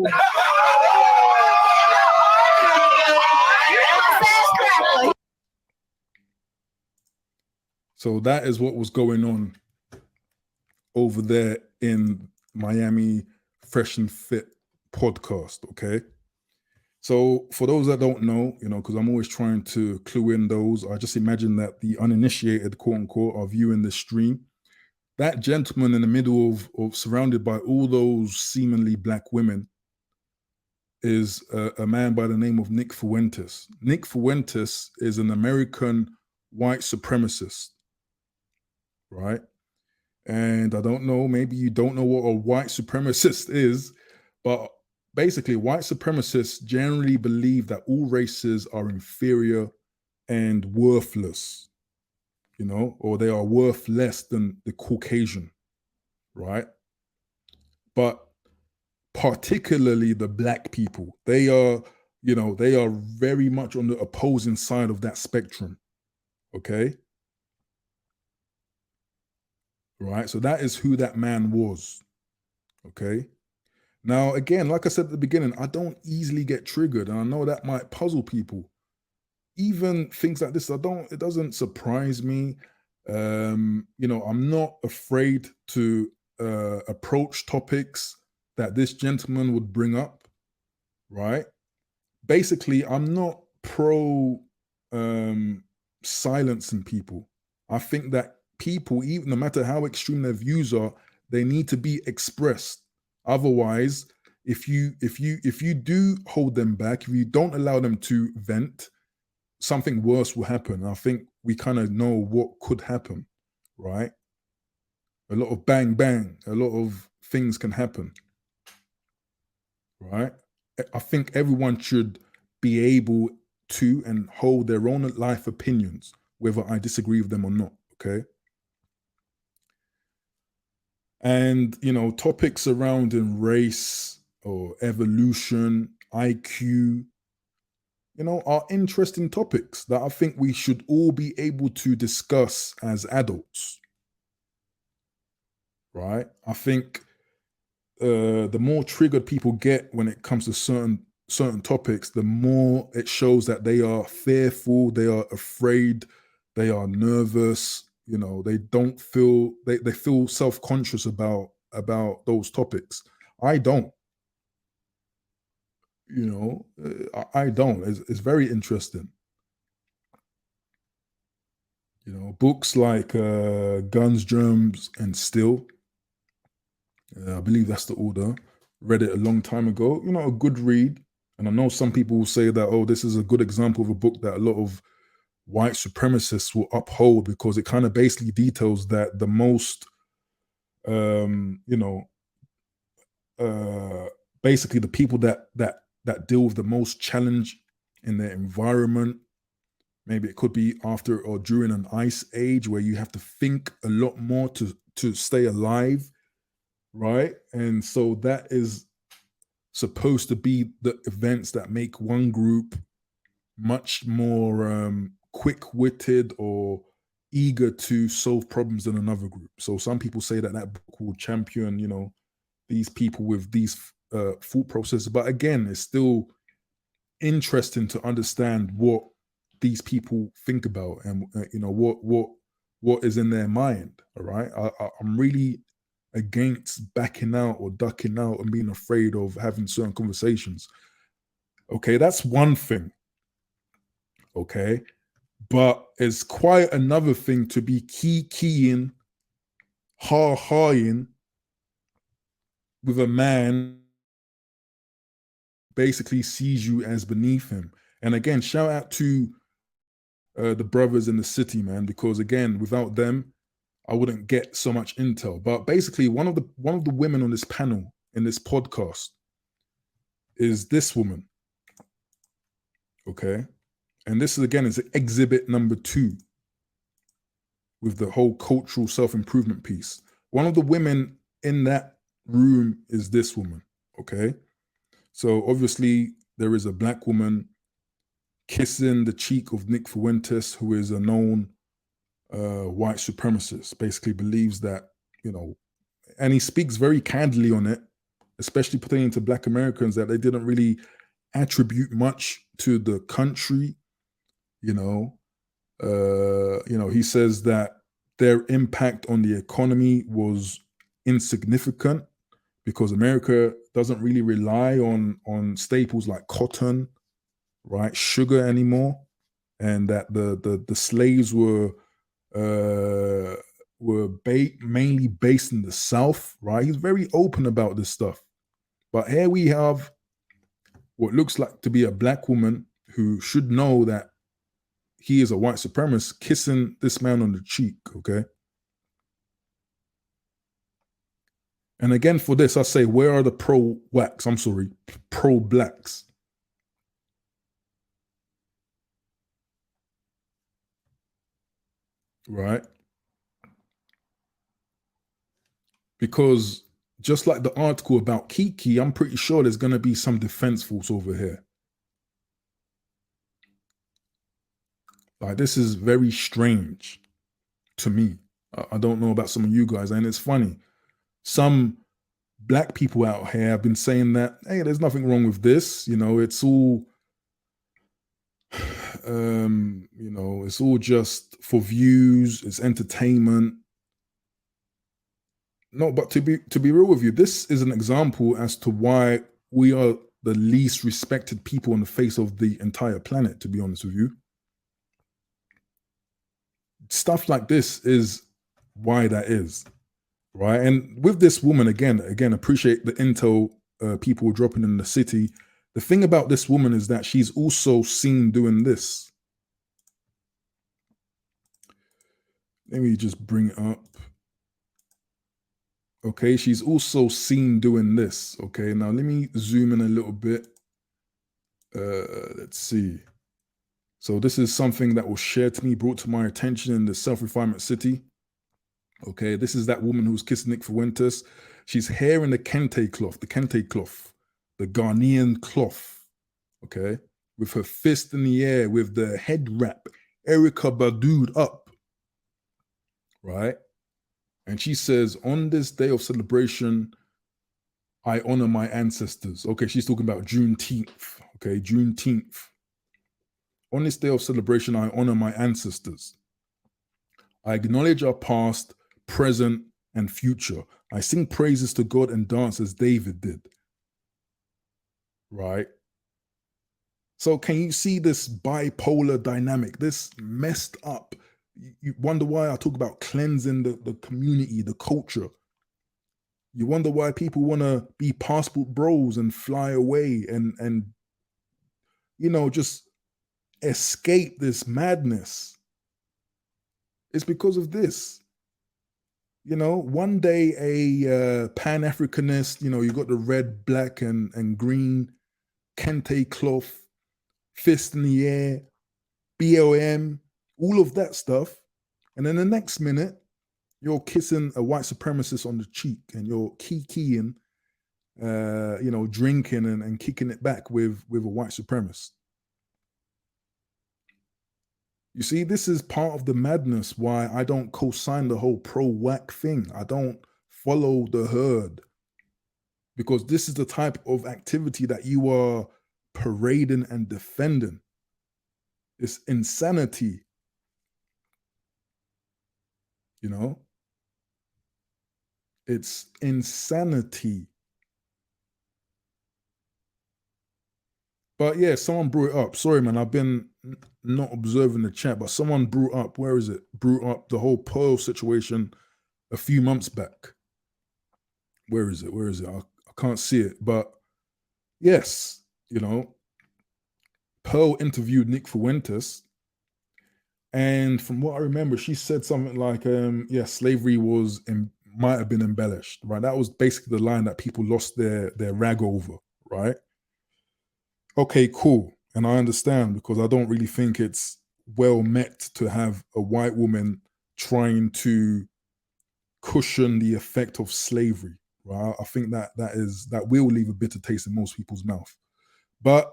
A: So that is what was going on over there in Miami Fresh and Fit podcast, okay? So for those that don't know, because I'm always trying to clue in those, I just imagine that the uninitiated, quote unquote, are viewing this stream. That gentleman in the middle of surrounded by all those seemingly black women is a man by the name of Nick Fuentes. Nick Fuentes is an American white supremacist, right? And I don't know, maybe you don't know what a white supremacist is, but basically white supremacists generally believe that all races are inferior and worthless, or they are worth less than the Caucasian, right? But particularly the black people, they are very much on the opposing side of that spectrum, okay? Right, so that is who that man was, okay? Now, again, like I said at the beginning, I don't easily get triggered, and I know that might puzzle people. Even things like this, it doesn't surprise me. I'm not afraid to approach topics that this gentleman would bring up, right? Basically, I'm not pro silencing people. I think that people, even no matter how extreme their views are, they need to be expressed. Otherwise, if you do hold them back, if you don't allow them to vent, something worse will happen. I think we kind of know what could happen, right? A lot of bang bang, a lot of things can happen, right? I think everyone should be able to and hold their own life opinions, whether I disagree with them or not, okay? And, topics surrounding race or evolution, IQ, are interesting topics that I think we should all be able to discuss as adults, right? I think the more triggered people get when it comes to certain topics, the more it shows that they are fearful, they are afraid, they are nervous. They don't feel they feel self-conscious about those topics. I don't. I don't. It's very interesting. You know, books like Guns, Germs, and Steel. I believe that's the order. Read it a long time ago. You know, a good read. And I know some people will say that, oh, this is a good example of a book that a lot of white supremacists will uphold because it kind of basically details that the most, basically the people that deal with the most challenge in their environment. Maybe it could be after or during an ice age where you have to think a lot more to stay alive, right? And so that is supposed to be the events that make one group much more quick-witted or eager to solve problems than another group. So some people say that that book will champion, you know, these people with these thought processes. But again, it's still interesting to understand what these people think about and you know what is in their mind. All right, I'm really against backing out or ducking out and being afraid of having certain conversations. Okay, that's one thing. Okay, but it's quite another thing to be keying, ha-haing with a man basically sees you as beneath him. And again, shout out to the brothers in the city, man, because again, without them, I wouldn't get so much intel. But basically, one of the women on this panel in this podcast is this woman. Okay. And this is again is exhibit number 2 with the whole cultural self-improvement piece. One of the women in that room is this woman. Okay. So obviously there is a black woman kissing the cheek of Nick Fuentes, who is a known white supremacist, basically believes that, you know, and he speaks very candidly on it, especially pertaining to black Americans, that they didn't really attribute much to the country. You know, he says that their impact on the economy was insignificant because America doesn't really rely on staples like cotton, right, sugar anymore, and that the slaves were mainly based in the South, right? He's very open about this stuff. But here we have what looks like to be a black woman who should know that he is a white supremacist kissing this man on the cheek, okay? And again, for this, I say, where are the pro-blacks? Right? Because just like the article about Kiki, I'm pretty sure there's going to be some defense force over here. Like, this is very strange to me. I don't know about some of you guys, and it's funny. Some black people out here have been saying that, hey, there's nothing wrong with this. You know, it's all, you know, it's all just for views, it's entertainment. No, but to be real with you, this is an example as to why we are the least respected people on the face of the entire planet, to be honest with you. Stuff like this is why that is, right? And with this woman, again, appreciate the intel people dropping in the city. The thing about this woman is that she's also seen doing this. Let me just bring it up. Okay, she's also seen doing this. Okay, now let me zoom in a little bit. Let's see. So this is something that was shared to me, brought to my attention in the Self-Refinement City. Okay, this is that woman who's kissing Nick Fuentes. She's hair in the kente cloth, the Ghanaian cloth. Okay, with her fist in the air, with the head wrap, Erykah Badu'd up. Right? And she says, on this day of celebration, I honor my ancestors. Okay, she's talking about Juneteenth. Okay, Juneteenth. On this day of celebration, I honor my ancestors. I acknowledge our past, present, and future. I sing praises to God and dance as David did. Right? So can you see this bipolar dynamic, this messed up You wonder why I talk about cleansing the community, the culture. You wonder why people want to be passport bros and fly away and just escape this madness. It's because of this. One day a Pan-Africanist, you got the red, black, and green kente cloth, fist in the air, BLM, all of that stuff. And then the next minute, you're kissing a white supremacist on the cheek and you're kikiing, drinking and kicking it back with a white supremacist. You see, this is part of the madness why I don't co-sign the whole pro-whack thing. I don't follow the herd, because this is the type of activity that you are parading and defending. It's insanity. It's insanity. But yeah, someone brought it up. Sorry, man, I've been not observing the chat, but someone brought up, brought up the whole Pearl situation a few months back. Where is it? I can't see it. But yes, Pearl interviewed Nick Fuentes. And from what I remember, she said something like, slavery might have been embellished, right? That was basically the line that people lost their rag over, right? Okay, cool. And I understand, because I don't really think it's well met to have a white woman trying to cushion the effect of slavery, right? I think that will leave a bitter taste in most people's mouth. But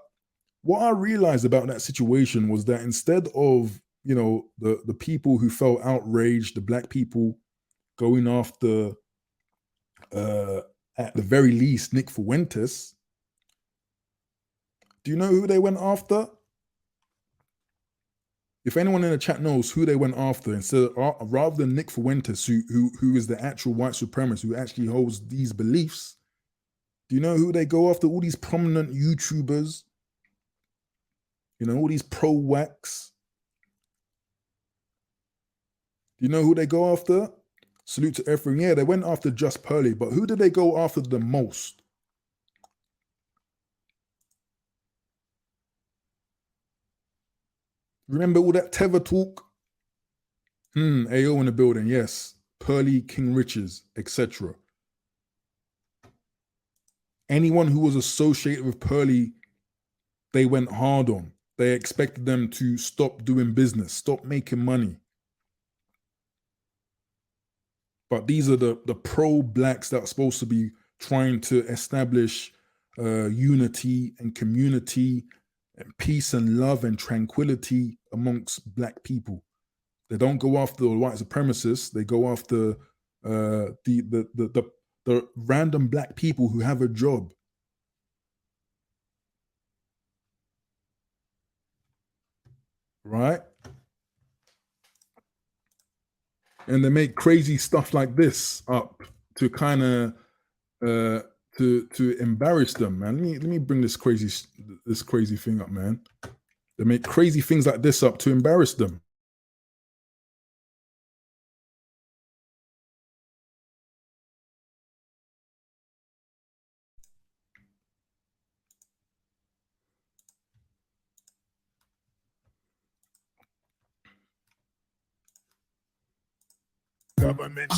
A: what I realized about that situation was that instead of, the people who felt outraged, the black people going after, at the very least, Nick Fuentes, do you know who they went after? If anyone in the chat knows who they went after, instead of, rather than Nick Fuentes, who is the actual white supremacist who actually holds these beliefs, do you know who they go after? All these prominent YouTubers, all these pro-whacks. Do you know who they go after? Salute to Ephraim. Yeah, they went after Just Pearly, but who did they go after the most? Remember all that Tether talk? AO in the building, yes. Pearly, King Riches, etc. Anyone who was associated with Pearly, they went hard on. They expected them to stop doing business, stop making money. But these are the pro-blacks that are supposed to be trying to establish unity and community and peace and love and tranquility amongst black people. They don't go after the white supremacists. They go after the random black people who have a job. Right? And they make crazy stuff like this up to kind of to embarrass them, man. Let me bring this crazy thing up, man. They make crazy things like this up to embarrass them.
F: Government.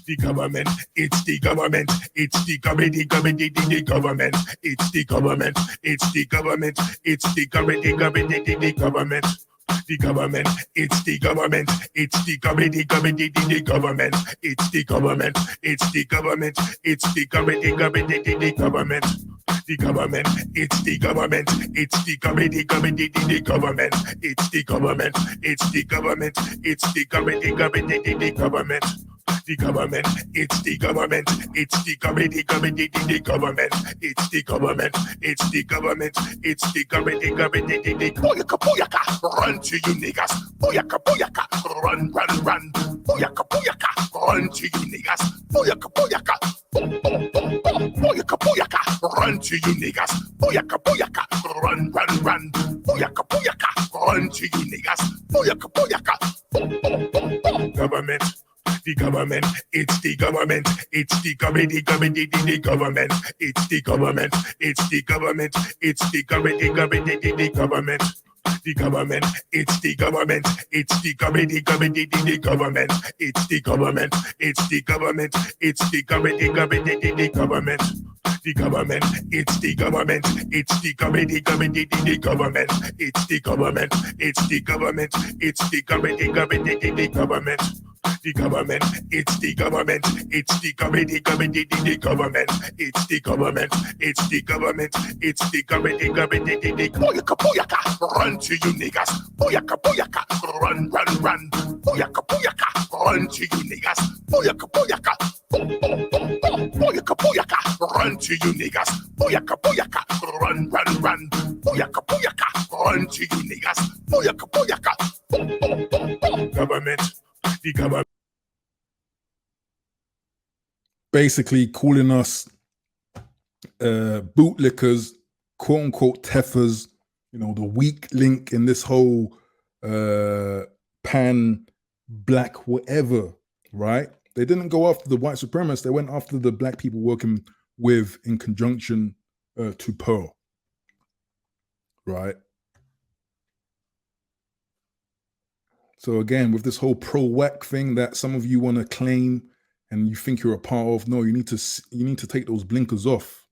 F: The government, it's the government, it's the government, the government, it's the government, it's the government, it's the government, the government, the government. The government, it's the government, it's the government, the government, the government, it's the government, it's the government, it's the government, the government. The government, it's the government, it's the government, the government, the government, it's the government, it's the government, it's the government, the government. The government, it's the government, it's the government, the government, the government, it's the government, it's the government, it's the government, the government, the booyaka, booyaka, run to you niggas, booyaka, booyaka, run, booyaka, booyaka, run to you niggas, booyaka, booyaka, boom, boom, boom, boom, booyaka, booyaka, run to you niggas, booyaka, booyaka, run, booyaka, booyaka, run to you niggas, booyaka, booyaka, boom, boom, the government, it's the government, it's the government, the government, it's the government, it's the government, it's the government, the government, the government. The government, it's the government, it's the government, the government, the government, it's the government, it's the government, it's the government, the government, the government. The government, it's the government, it's the government, the government, the government, it's the government, it's the government, it's the government, the government, the government. The government, it's the government, it's the government, the government, the government, it's the government, it's the government, it's the government, the government, the booyaka, booyaka, run to you niggas, booyaka, booyaka, run, run, run, booyaka, booyaka, run to you niggas, booyaka, booyaka, boom, boom, boom, boom, booyaka, booyaka, run to you niggas, booyaka, booyaka, run, run, run, booyaka, booyaka, run to you niggas, booyaka, booyaka, boom, boom, boom, boom, government, the government.
A: Basically calling us bootlickers, quote unquote teffers, you know, the weak link in this whole pan black whatever, right? They didn't go after the white supremacists, they went after the black people working with in conjunction to Pearl, right? So again, with this whole pro-whack thing that some of you want to claim and you think you're a part of, no, you need to take those blinkers off.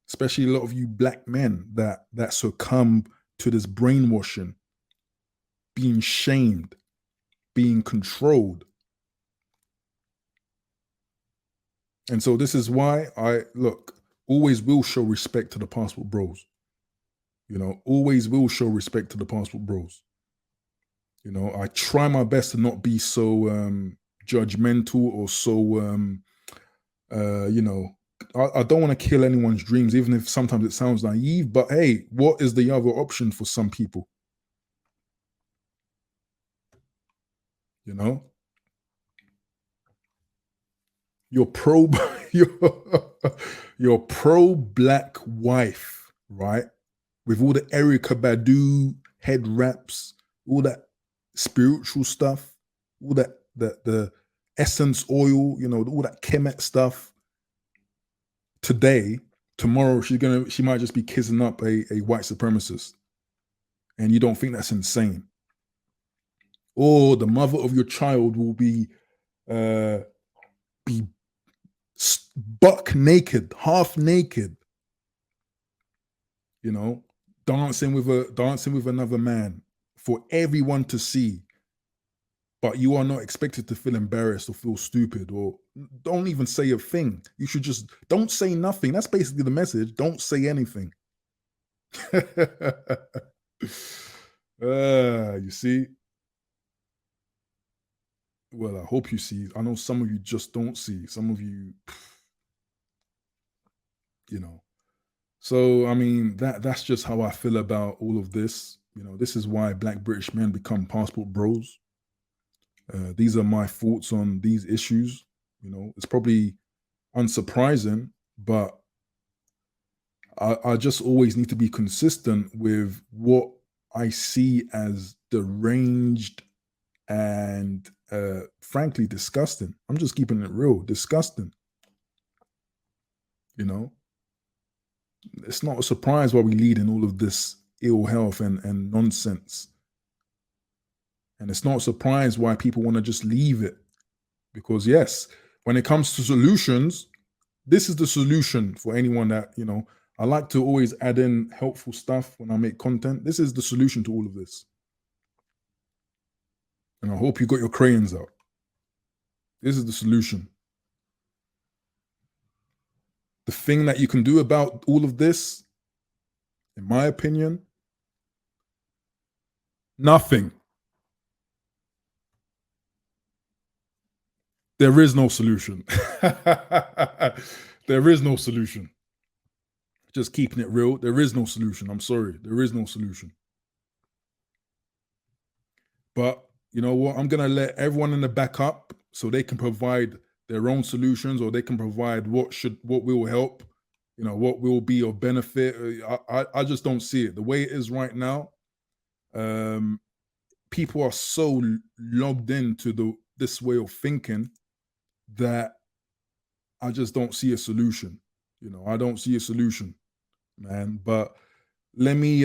A: Especially a lot of you black men that succumb to this brainwashing, being shamed, being controlled. And so this is why I always will show respect to the passport bros. You know, always will show respect to the passport bros. You know, I try my best to not be so judgmental or so, you know, I don't want to kill anyone's dreams, even if sometimes it sounds naive, but hey, what is the other option for some people? You know? Your pro-black wife, right? With all the Erykah Badu head wraps, all that spiritual stuff, all that the essence oil, you know, all that Kemet stuff. Today, tomorrow, she might just be kissing up a white supremacist. And you don't think that's insane. Or the mother of your child will be buck naked, half naked, you know, dancing with another man for everyone to see. But you are not expected to feel embarrassed or feel stupid, or don't even say a thing. You should just don't say nothing. That's basically the message. Don't say anything. You see? Well, I hope you see. I know some of you just don't see. Some of you, you know. So, I mean, that's just how I feel about all of this. You know, this is why Black British men become passport bros. These are my thoughts on these issues. You know, it's probably unsurprising, but I just always need to be consistent with what I see as deranged and frankly disgusting. I'm just keeping it real, disgusting. You know, it's not a surprise why we lead in all of this ill health and nonsense. And it's not a surprise why people want to just leave it. Because yes, when it comes to solutions, this is the solution for anyone that, you know, I like to always add in helpful stuff when I make content. This is the solution to all of this. And I hope you got your crayons out. This is the solution. The thing that you can do about all of this, in my opinion, nothing. There is no solution. There is no solution. Just keeping it real. There is no solution. I'm sorry. There is no solution. But you know what? I'm going to let everyone in the back up so they can provide their own solutions, or they can provide what will help, you know, what will be of benefit. I just don't see it. The way it is right now, people are so logged into this way of thinking that I just don't see a solution. You know, I don't see a solution, man. But let me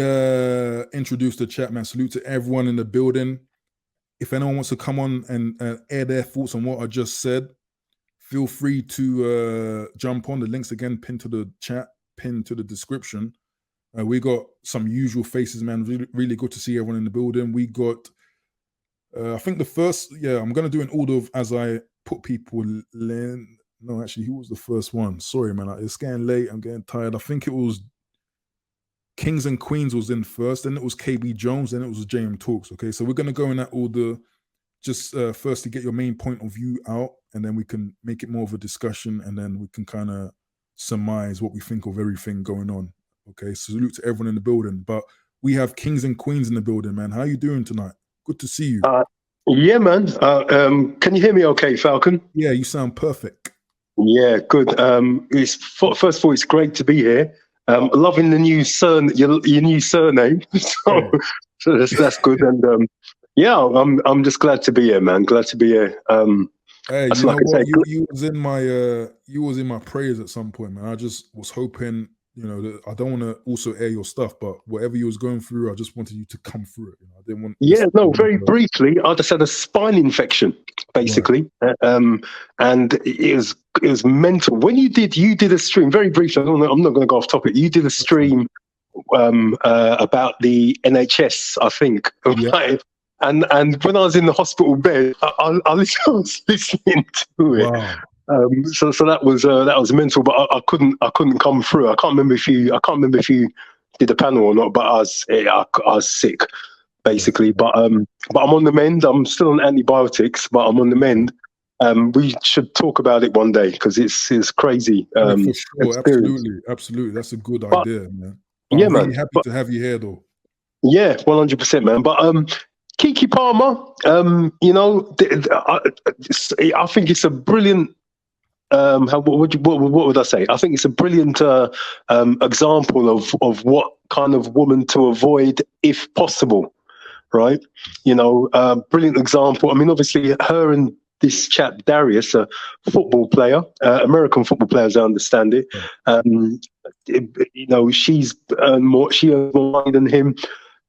A: introduce the chat, man. Salute to everyone in the building. If anyone wants to come on and air their thoughts on what I just said, feel free to jump on. The links again pinned to the chat, pinned to the description. We got some usual faces, man. Really, really good to see everyone in the building. We got, I think the first, I'm going to do an order of as I put people in. No, actually, who was the first one? Sorry, man. It's getting late. I'm getting tired. I think it was Kings and Queens was in first, then it was KB Jones, then it was JM Talks. Okay, so we're going to go in that order. Just first to get your main point of view out, and then we can make it more of a discussion, and then we can kind of surmise what we think of everything going on. Okay, so salute to everyone in the building. But we have Kings and Queens in the building, man. How you doing tonight? Good to see you.
G: Yeah, man. Can you hear me okay, Falcon?
A: Yeah, you sound perfect.
G: Yeah, good. First of all, it's great to be here. Loving the new your new surname, so that's good. And I'm just glad to be here, man. Glad to be here.
A: Hey, you know what? You was in my prayers at some point, man. I just was hoping, you know, that I don't want to also air your stuff, but whatever you was going through, I just wanted you to come through it. You know, I didn't want.
G: Yeah, no. Very briefly, I just had a spine infection, basically, right. And it was mental. When you did a stream, very briefly. I'm not going to go off topic. You did a stream about the NHS, I think, right? And when I was in the hospital bed, I was listening to it. Wow. So that was mental, but I couldn't come through. I can't remember if you did a panel or not, but I was sick, basically. But I'm on the mend. I'm still on antibiotics, but I'm on the mend. We should talk about it one day because it's crazy.
A: For sure, absolutely. That's a good idea, man. But I'm really happy to have you here, though.
G: Yeah, 100%, man. But Kiki Palmer, you know, I think it's a brilliant. What would I say? I think it's a brilliant example of what kind of woman to avoid if possible, right? You know, brilliant example. I mean, obviously, her and this chap Darius, a football player, American football player, as I understand it. You know, she earns more money than him.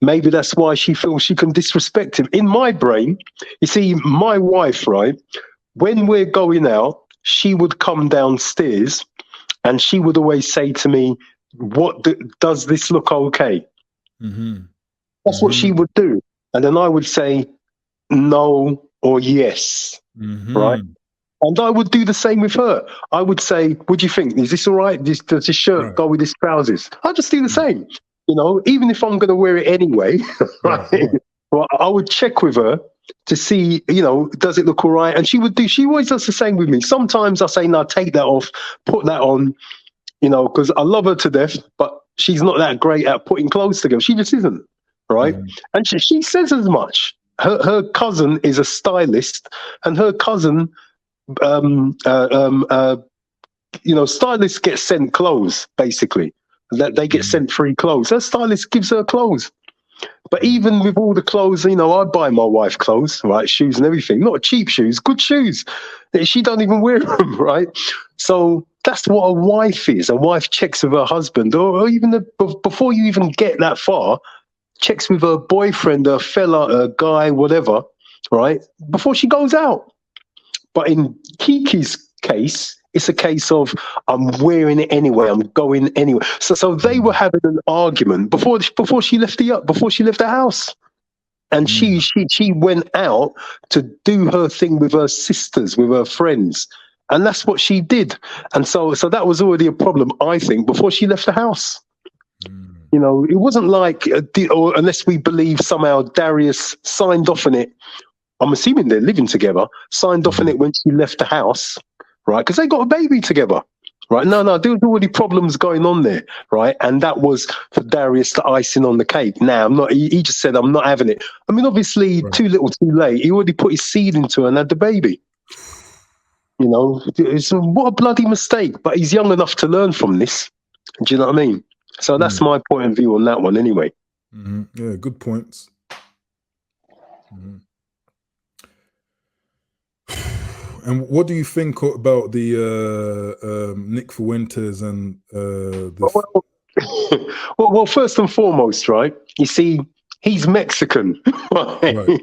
G: Maybe that's why she feels she can disrespect him. In my brain, you see, my wife, right? When we're going out, she would come downstairs and she would always say to me, does this look okay? Mm-hmm. That's what she would do. And then I would say no or yes, right? And I would do the same with her. I would say, what do you think? Is this all right? Does this shirt go with his trousers? I'll just do the same. You know, even if I'm going to wear it anyway, right? Well, I would check with her to see, you know, does it look all right? And she always does the same with me. Sometimes I say, no, take that off, put that on, you know, because I love her to death, but she's not that great at putting clothes together. She just isn't, right? And she says as much. Her cousin is a stylist, and her cousin, you know, stylists get sent clothes, basically. That they get sent free clothes. Her stylist gives her clothes. But even with all the clothes, you know, I buy my wife clothes, right? Shoes and everything. Not cheap shoes, good shoes. She don't even wear them, right? So that's what a wife is. A wife checks with her husband, or even before you even get that far, checks with her boyfriend, her fella, her guy, whatever, right? Before she goes out. But in Kiki's case, it's a case of I'm wearing it anyway. I'm going anyway. So they were having an argument before she left the house, and she went out to do her thing with her sisters, with her friends, and that's what she did. And so that was already a problem, I think, before she left the house. You know, it wasn't like, or unless we believe somehow Darius signed off on it. I'm assuming they're living together. Signed off on it when she left the house. Right, because they got a baby together, right? No, there was already problems going on there, right? And that was for Darius the icing on the cake. Now, I'm not. He just said, "I'm not having it." I mean, obviously, too little, too late. He already put his seed into her and had the baby. You know, what a bloody mistake. But he's young enough to learn from this. Do you know what I mean? So that's my point of view on that one, anyway.
A: Yeah, good points. And what do you think about the Nick Fuentes and
G: Well, first and foremost, right? You see, he's Mexican. Right?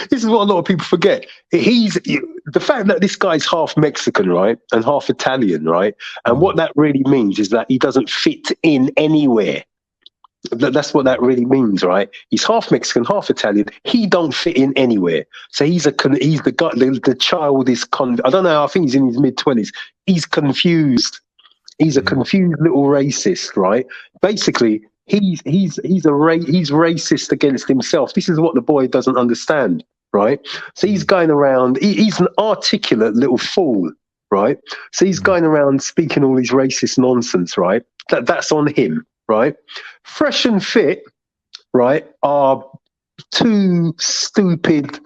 G: This is what a lot of people forget. The fact that this guy's half Mexican, right, and half Italian, right, and what that really means is that he doesn't fit in anywhere. That's what that really means, right? He's half Mexican, half Italian. He don't fit in anywhere. So he's the guy. The child is I don't know. I think he's in his mid-20s. He's confused. He's a confused little racist, right? Basically, he's racist against himself. This is what the boy doesn't understand, right? So he's going around. He's an articulate little fool, right? So he's going around speaking all these racist nonsense, right? That's on him, right? Fresh and Fit, right, are two stupid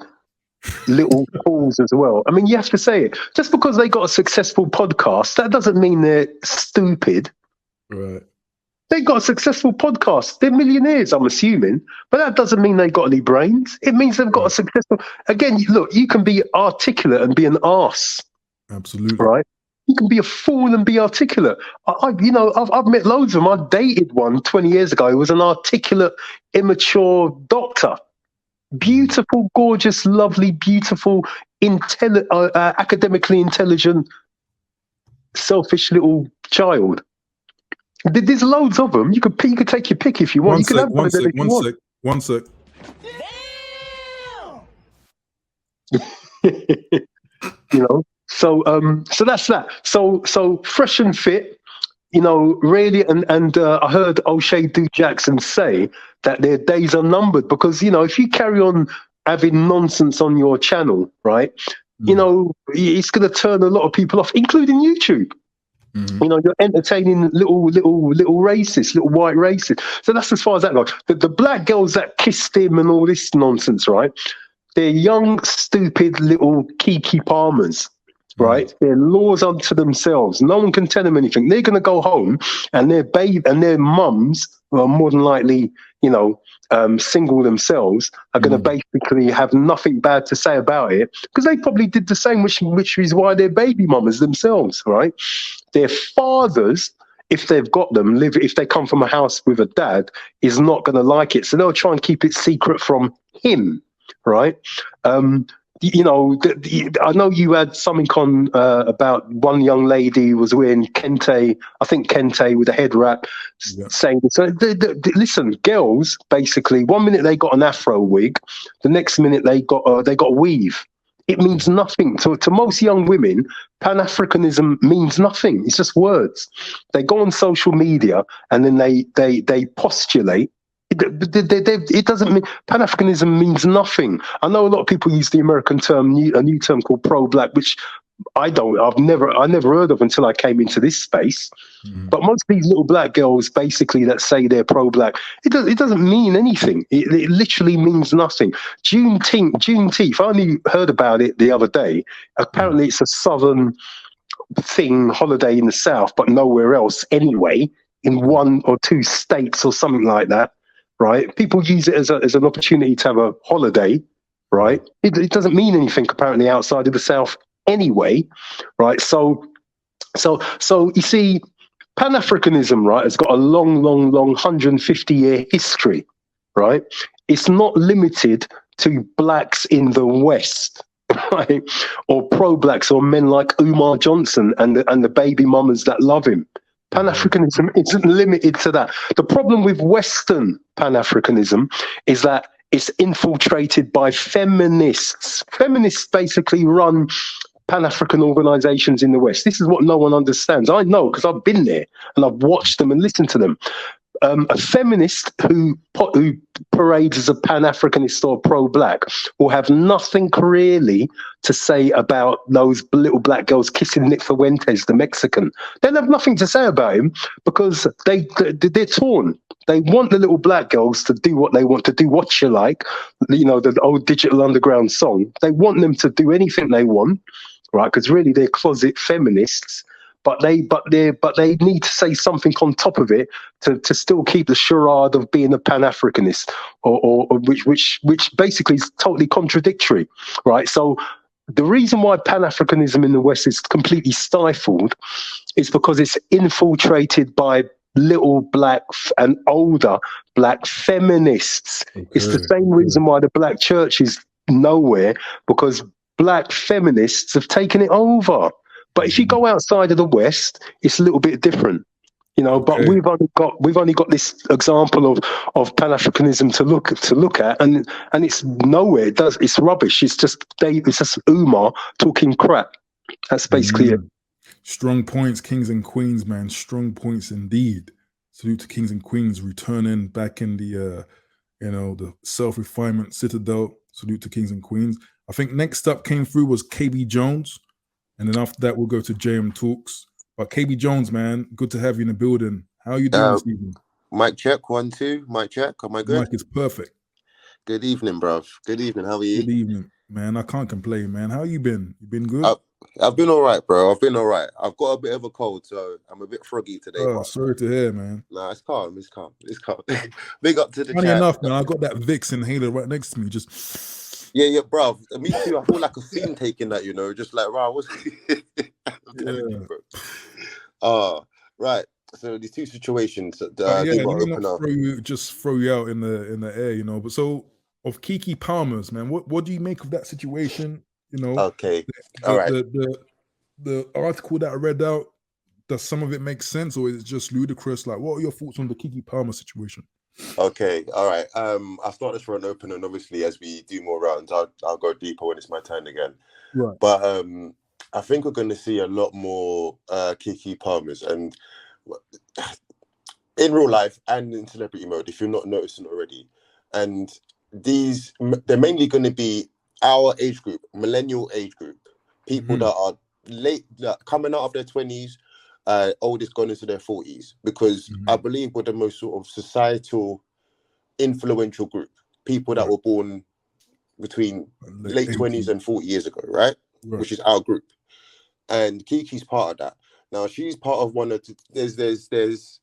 G: little fools as well. I mean, you have to say it. Just because they got a successful podcast, that doesn't mean they're stupid.
A: Right.
G: They got a successful podcast. They're millionaires, I'm assuming, but that doesn't mean they got any brains. It means they've got a successful. Again, look, you can be articulate and be an arse.
A: Absolutely.
G: Right. You can be a fool and be articulate. I've met loads of them. I dated one 20 years ago who was an articulate, immature doctor. Beautiful, gorgeous, lovely, beautiful, academically intelligent, selfish little child. There's loads of them. You could take your pick if you want.
A: One sec.
G: You know. So that's that. So Fresh and Fit, you know, really, and I heard O'Shea Do Jackson say that their days are numbered because, you know, if you carry on having nonsense on your channel, right, you know, it's going to turn a lot of people off, including YouTube. You know, you're entertaining little racists, little white racists. So that's as far as that goes. The black girls that kissed him and all this nonsense, right? They're young, stupid little Kiki Palmers. Right, they're laws unto themselves. No one can tell them anything. They're going to go home, and their mums, who are more than likely, you know, single themselves, are going to basically have nothing bad to say about it because they probably did the same, which is why they're baby mamas themselves. Right, their fathers, if they've got them, if they come from a house with a dad, is not going to like it, so they'll try and keep it secret from him. Right. You know, I know you had something on about one young lady who was wearing kente, I think kente with a head wrap, saying, so listen, girls, basically, one minute they got an afro wig, the next minute they got a weave. It means nothing. To most young women, Pan-Africanism means nothing. It's just words. They go on social media and then they postulate. It doesn't mean Pan-Africanism means nothing. I know a lot of people use the American term, a new term called pro-black, which I never heard of until I came into this space. But most of these little black girls, basically, that say they're pro-black, it doesn't mean anything. It literally means nothing. Juneteenth. I only heard about it the other day. Apparently, it's a southern thing, holiday in the south, but nowhere else anyway. In one or two states or something like that. Right, people use it as an opportunity to have a holiday, right? It doesn't mean anything apparently outside of the South anyway, right? So you see, Pan-Africanism, right, has got a long 150-year history, right? It's not limited to blacks in the West, right, or pro-blacks or men like Umar Johnson and the baby mamas that love him. Pan-Africanism isn't limited to that. The problem with Western Pan-Africanism is that it's infiltrated by feminists. Feminists basically run Pan-African organizations in the West. This is what no one understands. I know because I've been there and I've watched them and listened to them. A feminist who parades as a Pan-Africanist or pro-black will have nothing really to say about those little black girls kissing Nick Fuentes, the Mexican. They'll have nothing to say about him because they're torn. They want the little black girls to do what they want to do, what you like, you know, the old Digital Underground song. They want them to do anything they want, right? Because really they're closet feminists. But they need to say something on top of it to still keep the charade of being a Pan-Africanist, or which basically is totally contradictory, right? So the reason why Pan-Africanism in the West is completely stifled is because it's infiltrated by little black and older black feminists. It's the same reason why the black church is nowhere, because black feminists have taken it over. But if you go outside of the West, it's a little bit different. But we've only got this example of Pan-Africanism to look at, and it's nowhere. It's rubbish. It's just Umar talking crap. That's basically it.
A: Strong points, kings and queens, man. Strong points indeed. Salute to kings and queens returning back in the the self-refinement citadel. Salute to kings and queens. I think next up came through was KB Jones, and then after that we'll go to JM Talks. But KB Jones, man, good to have you in the building. How are you doing this evening?
H: Mic check, 1, 2. Mic check. Am I good?
A: Mic is perfect.
H: Good evening, bruv. Good evening. How are you?
A: Good evening, man. I can't complain, man. How you been? You been good?
H: I've been all right, bro. I've been all right. I've got a bit of a cold, so I'm a bit froggy today.
A: Oh, sorry to hear, man.
H: Nah, it's calm. It's calm. It's calm. Big up to the
A: Funny
H: chat.
A: enough, man, I got that Vicks inhaler right next to me. Just
H: yeah, bruv. Me too. I feel like a fiend taking that, just like, wow, what's right. So these two situations that
A: just throw you out in the air, But so of Keke Palmer's, man, what do you make of that situation?
H: Okay. All right.
A: The article that I read out, does some of it make sense, or is it just ludicrous? Like, what are your thoughts on the Keke Palmer situation?
H: Okay, all right. I'll start this for an open, and obviously as we do more rounds, I'll go deeper when it's my turn again.
A: Right.
H: But I think we're going to see a lot more Keke Palmers, and in real life and in celebrity mode, if you're not noticing already. And they're mainly going to be our age group, millennial age group, people that are late, coming out of their 20s, oldest gone into their 40s, because I believe we're the most sort of societal influential group, people that were born between late 20s and 40 years ago, right? Which is our group. And Kiki's part of that. Now she's part of one of there's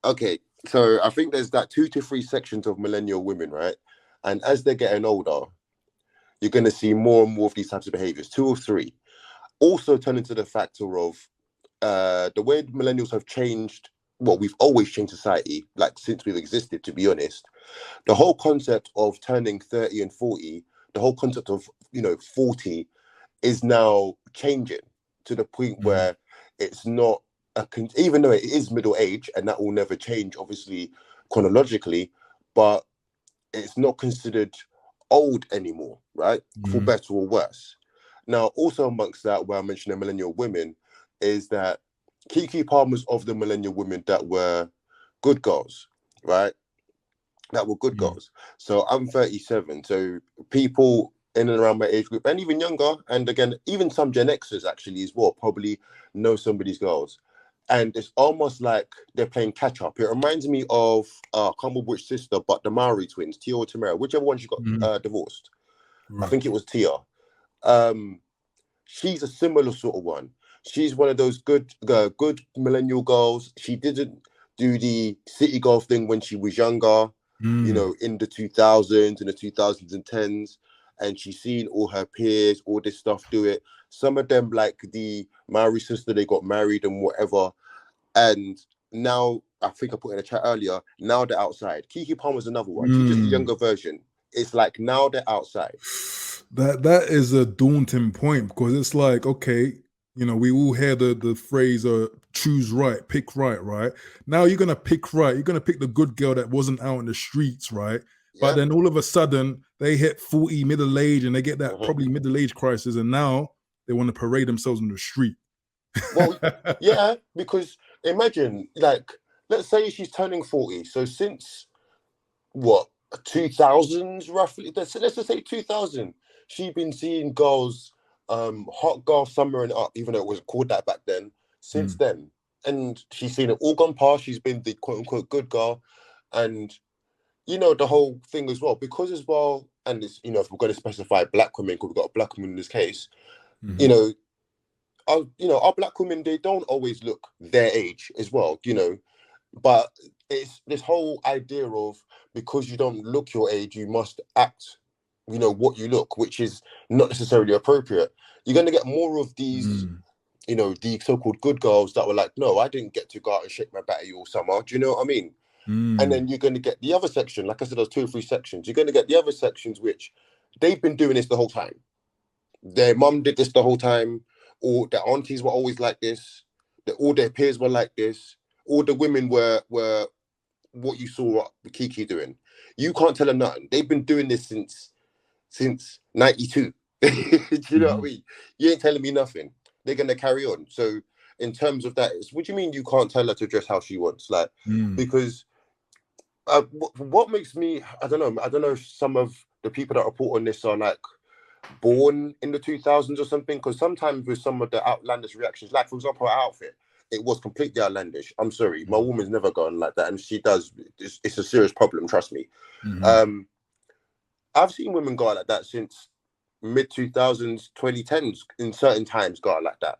H: okay, so I think there's that 2 to 3 sections of millennial women, right? And as they're getting older, you're going to see more and more of these types of behaviors, 2 or 3. Also turning to the factor of the way millennials have changed. Well, we've always changed society, like since we've existed, to be honest. The whole concept of turning 30 and 40, the whole concept of 40 is now changing to the point where it's not even though it is middle age, and that will never change, obviously, chronologically, but it's not considered old anymore, right? For better or worse. Now, also amongst that, where I mentioned the millennial women, is that Keke Palmer's of the millennial women that were good girls, right? That were good girls. So I'm 37. So people in and around my age group, and even younger, and again, even some Gen Xers actually as well, probably know some of these girls. And it's almost like they're playing catch up. It reminds me of, I can't remember which sister, but the Maori twins, Tia or Tamara, whichever one she got divorced. I think it was Tia. She's a similar sort of one. She's one of those good millennial girls. She didn't do the city girl thing when she was younger, in the 2000s, in the 2010s. And she's seen all her peers, all this stuff do it. Some of them, like the Maori sister, they got married and whatever. And now, I think I put in a chat earlier, now they're outside. Keke Palmer's another one. She's just a younger version. It's like now they're outside.
A: That is a daunting point, because it's like, okay, we all hear the phrase choose right, pick right? Now you're going to pick right. You're going to pick the good girl that wasn't out in the streets, right? But then all of a sudden they hit 40, middle age, and they get that probably middle age crisis, and now they want to parade themselves on the street.
H: Well, yeah, because imagine, like, let's say she's turning 40. So since what, 2000s roughly? Let's just say 2000. She's been seeing girls, hot girl summer and up, even though it wasn't called that back then. Since then, and she's seen it all gone past. She's been the quote unquote good girl, and the whole thing as well, because as well, and it's, if we're going to specify black women, because we've got a black woman in this case, our black women, they don't always look their age as well, but it's this whole idea of, because you don't look your age, you must act you know, what you look, which is not necessarily appropriate. You're going to get more of these, you know, the so-called good girls that were like, no, I didn't get to go out and shake my batty all summer. Do you know what I mean? And then you're going to get the other section. Like I said, there's 2 or 3 sections. You're going to get the other sections, which they've been doing this the whole time. Their mum did this the whole time, or their aunties were always like this. All their peers were like this. All the women were what you saw Kiki doing. You can't tell them nothing. They've been doing this since 92. Do you know what I mean? You ain't telling me nothing. They're gonna carry on. So in terms of that, what do you mean you can't tell her to dress how she wants? Like, because what makes me, I don't know if some of the people that report on this are like born in the 2000s or something, because sometimes with some of the outlandish reactions, like for example her outfit, it was completely outlandish. I'm sorry, my woman's never gone like that, and she does. It's a serious problem, trust me. I've seen women go out like that since mid 2000s, 2010s in certain times go out like that.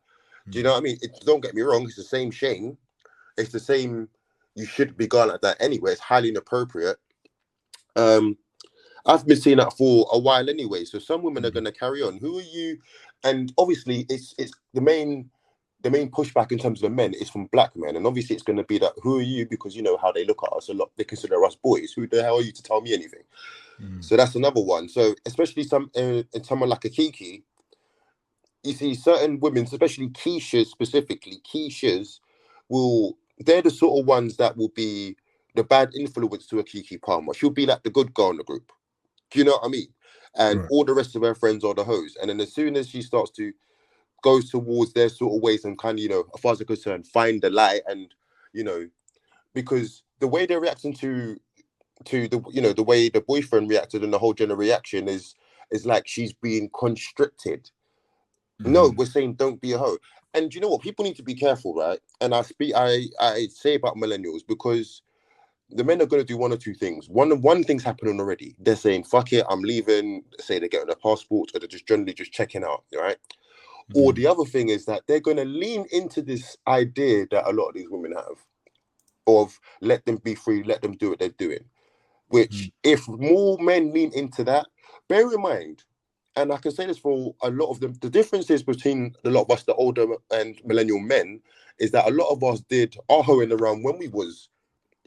H: Do you know what I mean? Don't get me wrong, it's the same shame. It's the same, you should be going like that anyway. It's highly inappropriate. I've been seeing that for a while anyway. So some women are going to carry on. Who are you? And obviously it's the main pushback in terms of the men is from black men. And obviously it's going to be that, who are you? Because you know how they look at us a lot. They consider us boys. Who the hell are you to tell me anything? So that's another one. So especially in someone like a Kiki, you see certain women, especially Keishas specifically, they're the sort of ones that will be the bad influence to a Kiki Palmer. She'll be like the good girl in the group. Do you know what I mean? And all the rest of her friends are the hoes. And then as soon as she starts to go towards their sort of ways and kind of, you know, as far as they're concerned, find the light, and, you know, because the way they're reacting to the, you know, the way the boyfriend reacted and the whole general reaction is like she's being constricted. No, we're saying don't be a hoe. And you know what? People need to be careful, right? And I say about millennials, because the men are going to do one or two things. One thing's happening already. They're saying, fuck it, I'm leaving. Say they're getting their passports, or they're just generally just checking out, right? Or the other thing is that they're going to lean into this idea that a lot of these women have of let them be free, let them do what they're doing. Which, if more men lean into that, bear in mind, and I can say this for a lot of them, the differences between a lot of us, the older and millennial men, is that a lot of us did our hoeing around when we was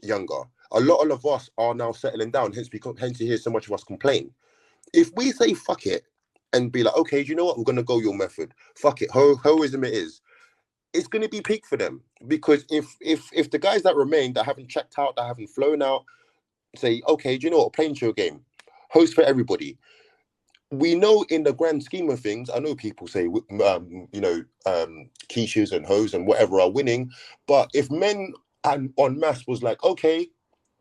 H: younger. A lot of us are now settling down, hence you hear so much of us complain. If we say fuck it and be like, okay, you know what, we're gonna go your method, fuck it, hoism it is, it's gonna be peak for them. Because if the guys that remain, that haven't checked out, that haven't flown out, say, okay, do you know what, playing your game, host for everybody. We know in the grand scheme of things, I know people say, quiches and hoes and whatever are winning, but if men and en masse was like, okay,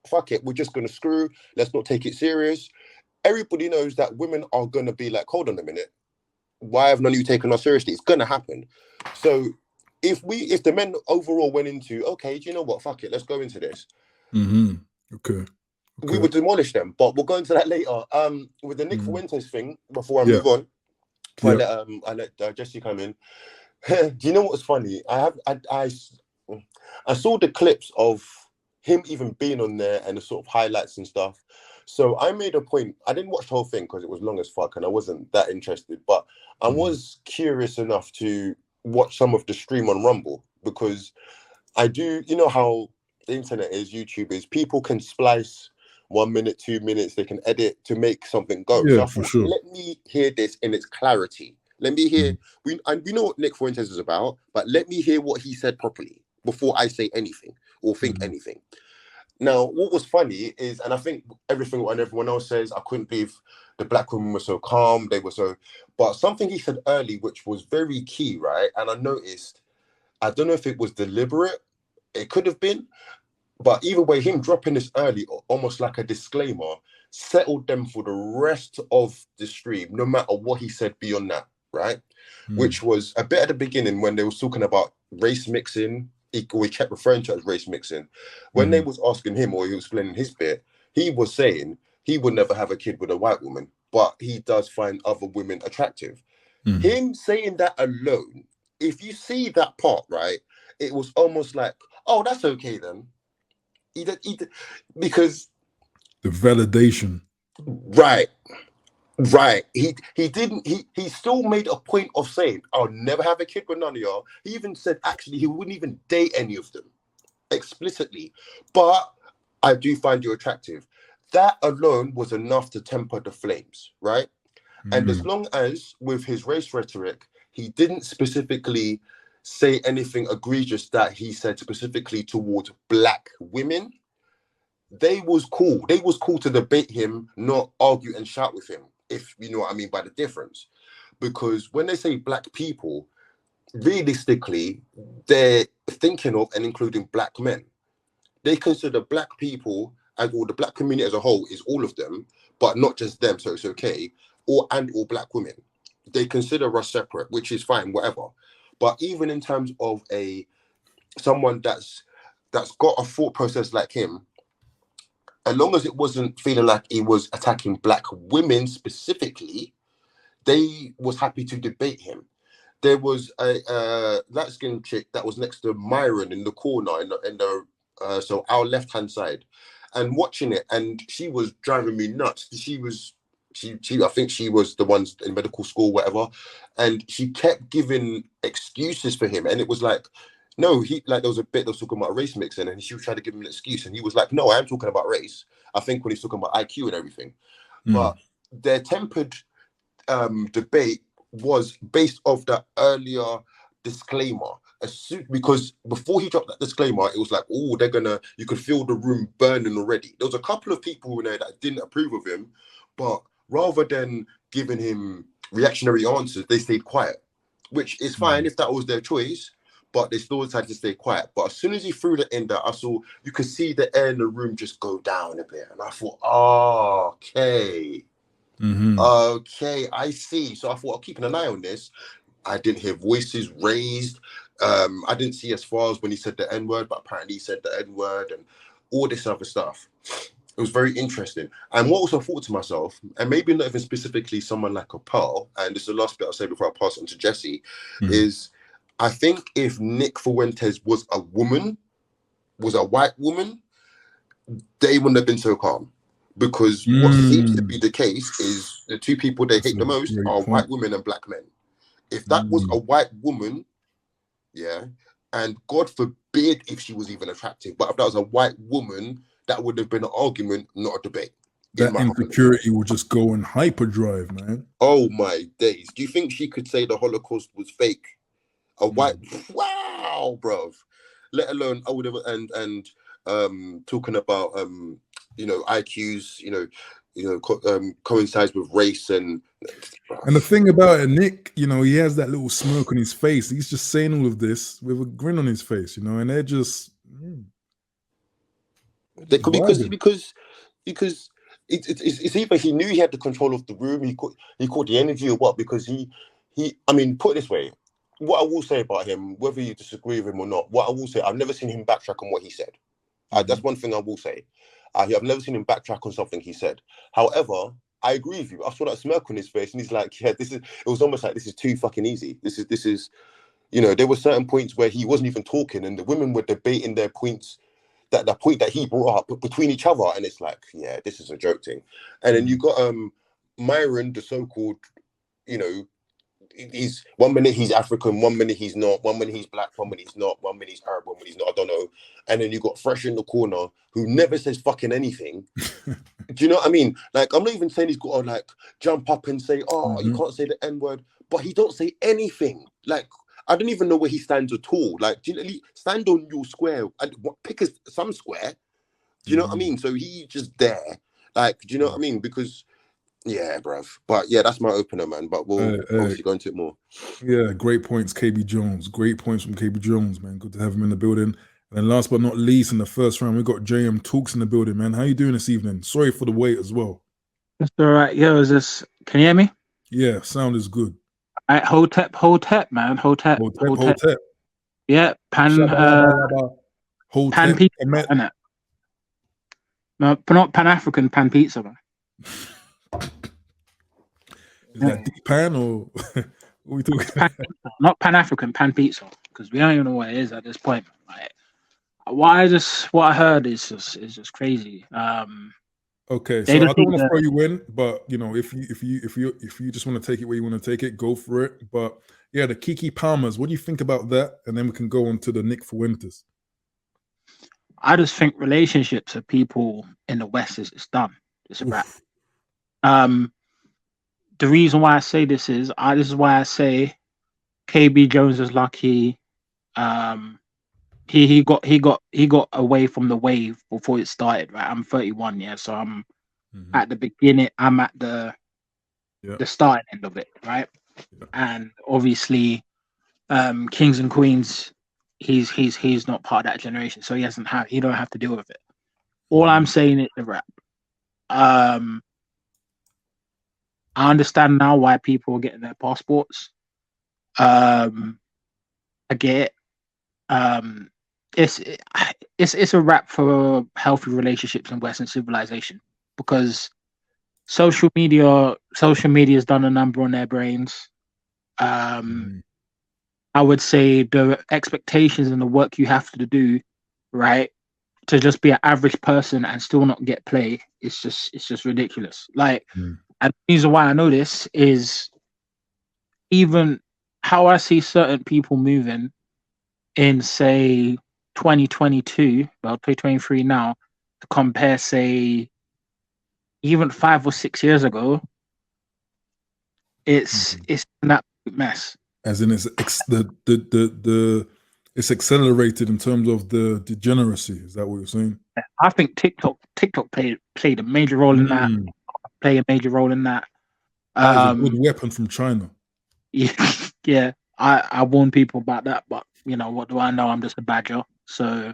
H: fuck it, we're just going to screw, let's not take it serious, everybody knows that women are going to be like, hold on a minute, why have none of you taken us seriously? It's going to happen. So if the men overall went into, okay, do you know what, fuck it, let's go into this.
A: Okay.
H: We would demolish them, but we'll go into that later. With the Nick Fuentes thing, before I move on, I let Jesse come in. Do you know what's funny? I saw the clips of him even being on there and the sort of highlights and stuff. So I made a point. I didn't watch the whole thing because it was long as fuck and I wasn't that interested. But I was curious enough to watch some of the stream on Rumble, because I do. You know how the internet is, YouTube is. People can splice 1 minute, 2 minutes, they can edit to make something go.
A: Yeah,
H: so I
A: for
H: thought,
A: sure.
H: let me hear this in its clarity. Let me hear, we know what Nick Fuentes is about, but let me hear what he said properly before I say anything or think anything. Now, what was funny is, and I think everything and everyone else says, I couldn't believe the black women were so calm, they were so, but something he said early, which was very key, right? And I noticed, I don't know if it was deliberate, it could have been, but either way, him dropping this early, almost like a disclaimer, settled them for the rest of the stream, no matter what he said beyond that, right? Which was a bit at the beginning when they were talking about race mixing. We kept referring to it as race mixing. When they was asking him, or he was explaining his bit, he was saying he would never have a kid with a white woman, but he does find other women attractive. Him saying that alone, if you see that part, right, it was almost like, oh, that's okay then. Because
A: the validation,
H: right, Right. He didn't he still made a point of saying, I'll never have a kid with none of y'all. He even said actually he wouldn't even date any of them explicitly. But I do find you attractive. That alone was enough to temper the flames, right? And as long as with his race rhetoric, he didn't specifically say anything egregious that he said specifically towards black women, they was cool. They was cool to debate him, not argue and shout with him, if you know what I mean by the difference. Because when they say black people, realistically, they're thinking of and including black men. They consider black people and or the black community as a whole is all of them, but not just them, so it's okay, or black women. They consider us separate, which is fine, whatever. But even in terms of someone that's got a thought process like him, as long as it wasn't feeling like he was attacking black women specifically, they was happy to debate him. There was a light-skinned chick that was next to Myron in the corner in the so our left-hand side, and watching it, and she was driving me nuts. She I think she was the ones in medical school, whatever, and she kept giving excuses for him, and it was like, no, there was a bit that was talking about race mixing, and she was trying to give him an excuse, and he was like, no, I am talking about race. I think when he's talking about IQ and everything, but their tempered debate was based off the earlier disclaimer. Because before he dropped that disclaimer, it was like, oh, you could feel the room burning already. There was a couple of people in there that didn't approve of him, but rather than giving him reactionary answers, they stayed quiet, which is fine if that was their choice, but they still decided to stay quiet. But as soon as he threw that in there, you could see the air in the room just go down a bit. And I thought, oh, okay. Okay, I see. So I thought, I'm keeping an eye on this. I didn't hear voices raised. I didn't see as far as when he said the N-word, but apparently he said the N-word and all this other stuff. It was very interesting. And what also thought to myself, and maybe not even specifically someone like a Pearl, and this is the last bit I'll say before I pass on to Jesse, is I think if Nick Fuentes was a white woman, they wouldn't have been so calm. Because what seems to be the case is the two people they hate the most are white women and black men. If that was a white woman, yeah, and God forbid if she was even attractive, but if that was a white woman, that would have been an argument, not a debate.
A: That insecurity will just go in hyperdrive, man.
H: Oh my days. Do you think she could say the Holocaust was fake? A white, wow, bruv. Let alone, I would have, and talking about, IQs, coincides with race and
A: the thing about it, Nick, he has that little smirk on his face. He's just saying all of this with a grin on his face, and they're just
H: because it's either he knew he had the control of the room, he caught the energy, or what, because he I mean, put it this way, what I will say about him, whether you disagree with him or not, what I will say, I've never seen him backtrack on what he said. That's one thing I will say. I've never seen him backtrack on something he said. However, I agree with you. I saw that smirk on his face, and he's like, "Yeah, it was almost like this is too fucking easy. This is, there were certain points where he wasn't even talking, and the women were debating their points, that the point that he brought up between each other, and it's like, yeah, this is a joke thing." And then you got Myron, the so-called, he's 1 minute he's African, 1 minute he's not, 1 minute he's black, 1 minute he's not, 1 minute he's Arab, 1 minute he's not, I don't know. And then you got Fresh in the corner who never says fucking anything. Do you know what I mean? Like, I'm not even saying he's got to jump up and say, you can't say the N-word, but he don't say anything. Like, I don't even know where he stands at all. Like, do you stand on your square and pick some square? Do you know what I mean? So he's just there. Like, do you know what I mean? Because yeah, bruv. But yeah, that's my opener, man. But we'll obviously go into it more.
A: Yeah, great points, KB Jones. Great points from KB Jones, man. Good to have him in the building. And last but not least, in the first round, we got JM Talks in the building, man. How you doing this evening? Sorry for the wait as well.
I: That's all right. Yo, can you hear me?
A: Yeah, sound is good.
I: Hotep, man. Hotep. Yeah, pan pizza, isn't it? No, not Pan-African, pan pizza, man.
A: Is that deep pan or what are we talking?
I: Not Pan-African, pan pizza, because we don't even know what it is at this point. Like, what I heard is just crazy.
A: Okay,
I: They
A: so I
I: just
A: don't
I: need
A: want to
I: to.
A: throw you in, but you know, if you just want to take it where you want to take it, go for it. But yeah, the Kiki Palmers, what do you think about that? And then we can go on to the Nick Fuentes.
I: I just think relationships of people in the West is it's done. It's a wrap.
A: Oof.
I: The reason why I say this is why I say KB Jones is lucky. He got away from the wave before it started. Right, I'm 31. Yeah, so I'm at the beginning. I'm at the starting end of it. Right, and obviously, Kings and Queens. He's not part of that generation, so he don't have to deal with it. All I'm saying is the rap. I understand now why people are getting their passports. I get it. It's a wrap for healthy relationships in Western civilization because social media has done a number on their brains. I would say the expectations and the work you have to do, right, to just be an average person and still not get play, it's just ridiculous. Like, and the reason why I know this is even how I see certain people moving in, say, 2022, well, 2023 now, to compare, say, even 5 or 6 years ago, it's an absolute mess.
A: As in, it's it's accelerated in terms of the degeneracy. Is that what you're saying?
I: I think TikTok played a major role in that. Play a major role in that.
A: That is a good weapon from China.
I: Yeah. I warn people about that, but you know what do I know? I'm just a badger. So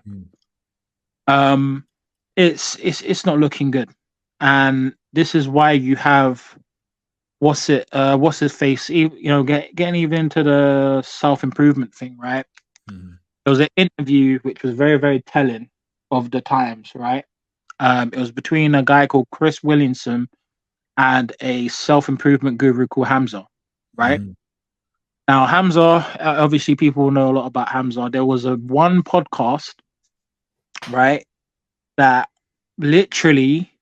I: it's not looking good. And this is why you have what's his face, you know, getting even into the self-improvement thing, right? There was an interview which was very, very telling of the times, right? It was between a guy called Chris Williamson and a self-improvement guru called Hamza, right? Now, Hamza, obviously people know a lot about Hamza. There was one podcast, right, that literally,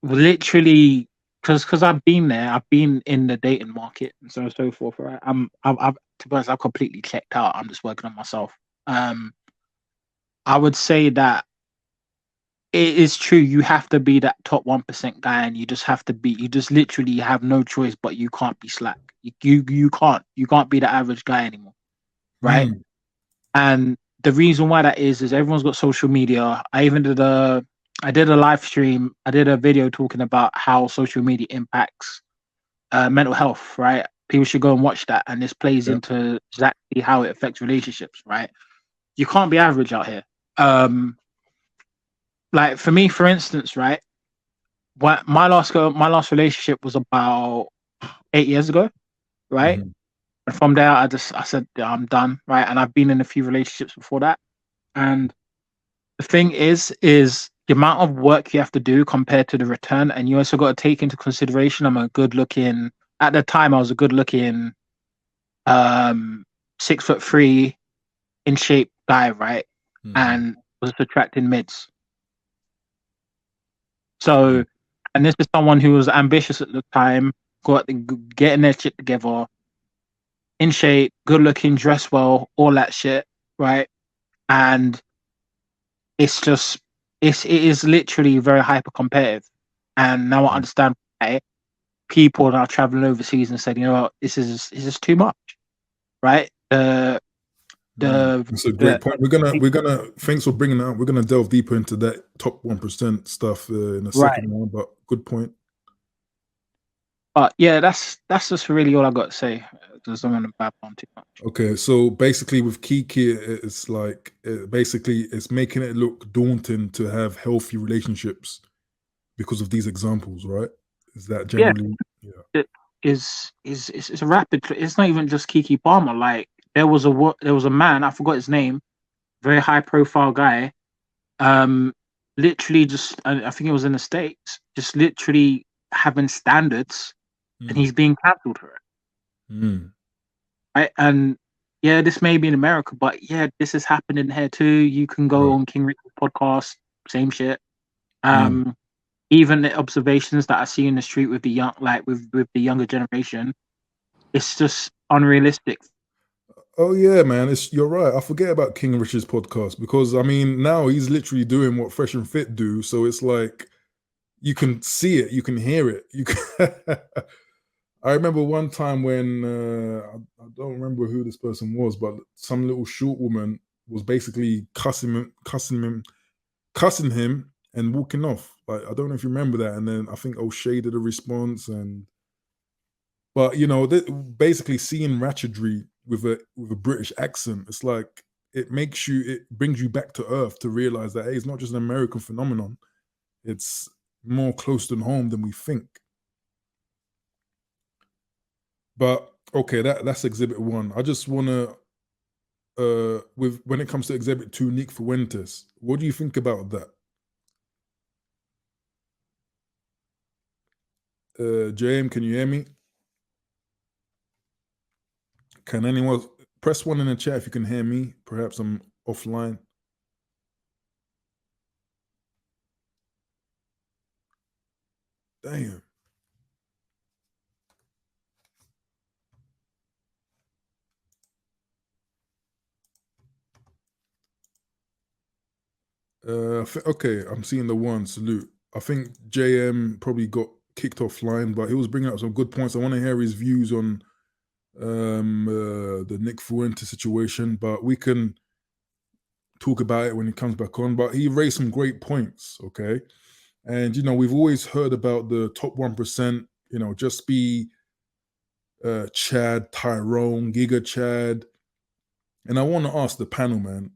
I: because I've been there, I've been in the dating market and so on and so forth, right? I've to be honest, I've completely checked out. I'm just working on myself. I would say that it is true. You have to be that top 1% guy, and you just literally have no choice, but you can't be slack. You can't be the average guy anymore, right? And the reason why that is everyone's got social media. I did a live stream. I did a video talking about how social media impacts mental health, right? People should go and watch that. And this plays into exactly how it affects relationships, right? You can't be average out here. Like for me, for instance, right? My last relationship was about 8 years ago, right? And from there, I said, yeah, I'm done, right? And I've been in a few relationships before that. And the thing is the amount of work you have to do compared to the return. And you also got to take into consideration, at the time, I was a good looking 6'3" in shape guy, right? And was attracting mids. So, and this is someone who was ambitious at the time, getting their shit together, in shape, good looking, dressed well, all that shit, right? And it is literally very hyper competitive. And now I understand why people are now traveling overseas and saying, you know what, this is too much, right?
A: That's a great point. We're gonna thanks for bringing that up. We're gonna delve deeper into that top 1% stuff in a second now, but good point.
G: But yeah, that's just really all I got to say. Because I don't want to babble on too much.
A: Okay, so basically with Kiki, it's like it's making it look daunting to have healthy relationships because of these examples, right? Is that generally? Yeah.
G: It's a rapid. It's not even just Kiki Palmer. Like there was a man, I forgot his name, very high profile guy. Literally just I think it was in the States, just literally having standards, and he's being cancelled for it. Right, and yeah, this may be in America, but yeah, this is happening here too. You can go on King Richard's podcast, same shit.
I: even the observations that I see in the street with the young, like with the younger generation, it's just unrealistic.
A: Oh yeah, man, you're right. I forget about King Richard's podcast because I mean now he's literally doing what Fresh and Fit do. So it's like you can see it, you can hear it. You can I remember one time when I don't remember who this person was, but some little short woman was basically cussing him and walking off. Like I don't know if you remember that. And then I think O'Shea did a response, but you know, basically seeing ratchetry with a British accent, it's like it brings you back to earth to realize that hey, it's not just an American phenomenon. It's more close to home than we think. But okay, that's exhibit 1. I just wanna when it comes to exhibit 2, Nick Fuentes, what do you think about that? JM, can you hear me? Can anyone press 1 in the chat if you can hear me? Perhaps I'm offline. Damn. Okay, I'm seeing the 1. Salute. I think JM probably got kicked offline, but he was bringing up some good points. I want to hear his views on the Nick Fuentes situation, but we can talk about it when he comes back on. But he raised some great points, okay? And, you know, we've always heard about the top 1%, you know, just be Chad, Tyrone, Giga Chad. And I want to ask the panel, man,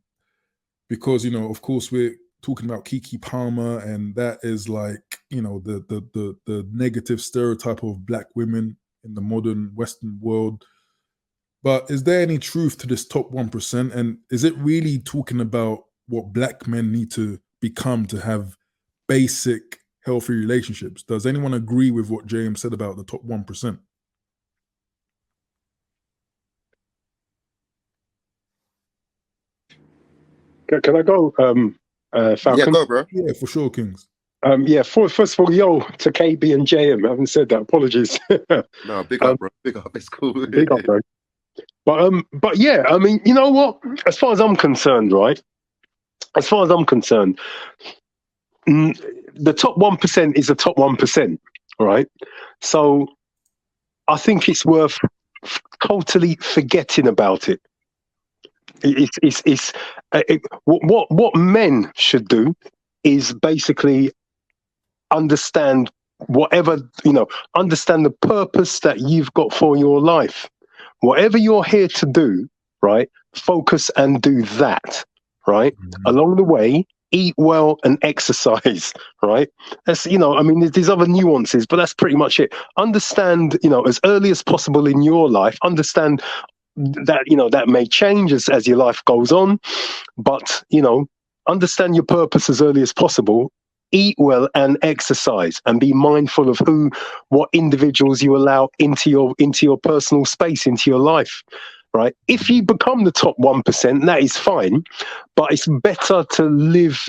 A: because, you know, of course, we're talking about Keke Palmer, and that is like, you know, the negative stereotype of Black women in the modern Western world. But is there any truth to this top 1%? And is it really talking about what Black men need to become to have basic healthy relationships? Does anyone agree with what James said about the top 1%?
G: Can I go, Falcon?
H: Yeah, go, bro.
A: Yeah, for sure, Kings.
G: First of all, yo, to KB and JM, I haven't said that. Apologies.
H: No, big up, bro. Big up. It's cool.
G: Big up, bro. But yeah, I mean, you know what? As far as I'm concerned, right? As far as I'm concerned, the top 1% is the top 1%, right? So I think it's worth totally forgetting about it. What men should do is basically understand whatever, you know, understand the purpose that you've got for your life. Whatever you're here to do, right? Focus and do that, right? Mm-hmm. Along the way, eat well and exercise, right? That's, you know, I mean, there's other nuances, but that's pretty much it. Understand, you know, as early as possible in your life, understand that, you know, that may change as your life goes on, but, you know, understand your purpose as early as possible. Eat well and exercise, and be mindful of what individuals you allow into your personal space, into your life, right? If you become the top 1%, that is fine, but it's better to live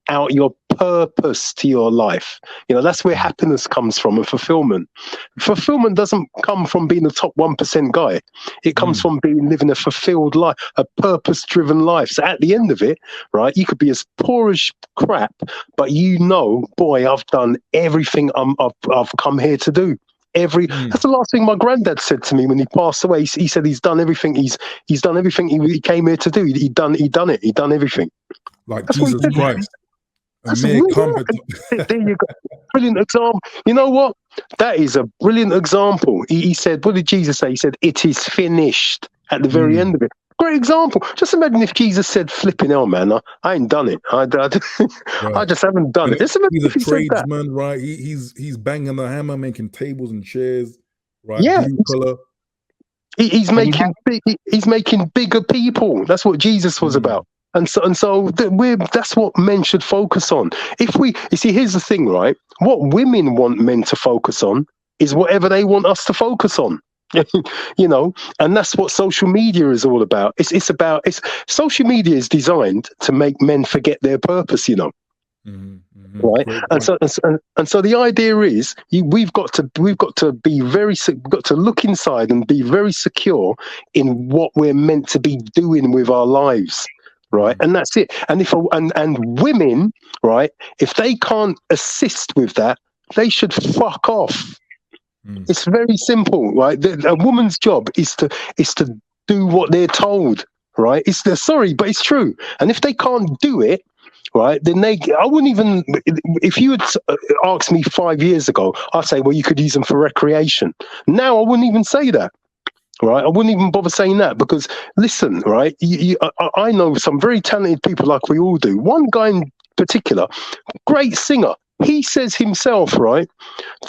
G: out your purpose to your life. You know, that's where happiness comes from, and fulfillment. Fulfillment doesn't come from being the top 1% guy. It comes from living a fulfilled life, a purpose-driven life. So at the end of it, right, you could be as poor as crap, but you know, boy, I've done everything I've come here to do. That's the last thing my granddad said to me when he passed away. He said he's done everything. He's done everything he came here to do. He done everything.
A: Like that's Jesus Christ.
G: There you go. Brilliant example. You know what? That is a brilliant example. He said, what did Jesus say? He said, "It is finished" at the very end of it. Great example. Just imagine if Jesus said, "Flipping hell, man, I ain't done it. I just haven't done it."
A: He's a tradesman, right? He's banging the hammer, making tables and chairs, right?
G: Yeah.
A: Blue color.
G: He's making bigger people. That's what Jesus was about. And so that's what men should focus on. You see, here's the thing, right? What women want men to focus on is whatever they want us to focus on. You know, and that's what social media is all about. Social media is designed to make men forget their purpose, you know. Right,
A: Great
G: and
A: point.
G: so the idea is we've got to look inside and be very secure in what we're meant to be doing with our lives, right? And that's it. And and women, right, if they can't assist with that, they should fuck off. It's very simple, right? A woman's job is to do what they're told, right? Sorry, but it's true. And if they can't do it, right, then I wouldn't even, if you had asked me 5 years ago, I'd say, well, you could use them for recreation. Now I wouldn't even say that, right? I wouldn't even bother saying that because, listen, right, I know some very talented people like we all do. One guy in particular, great singer, he says himself, right,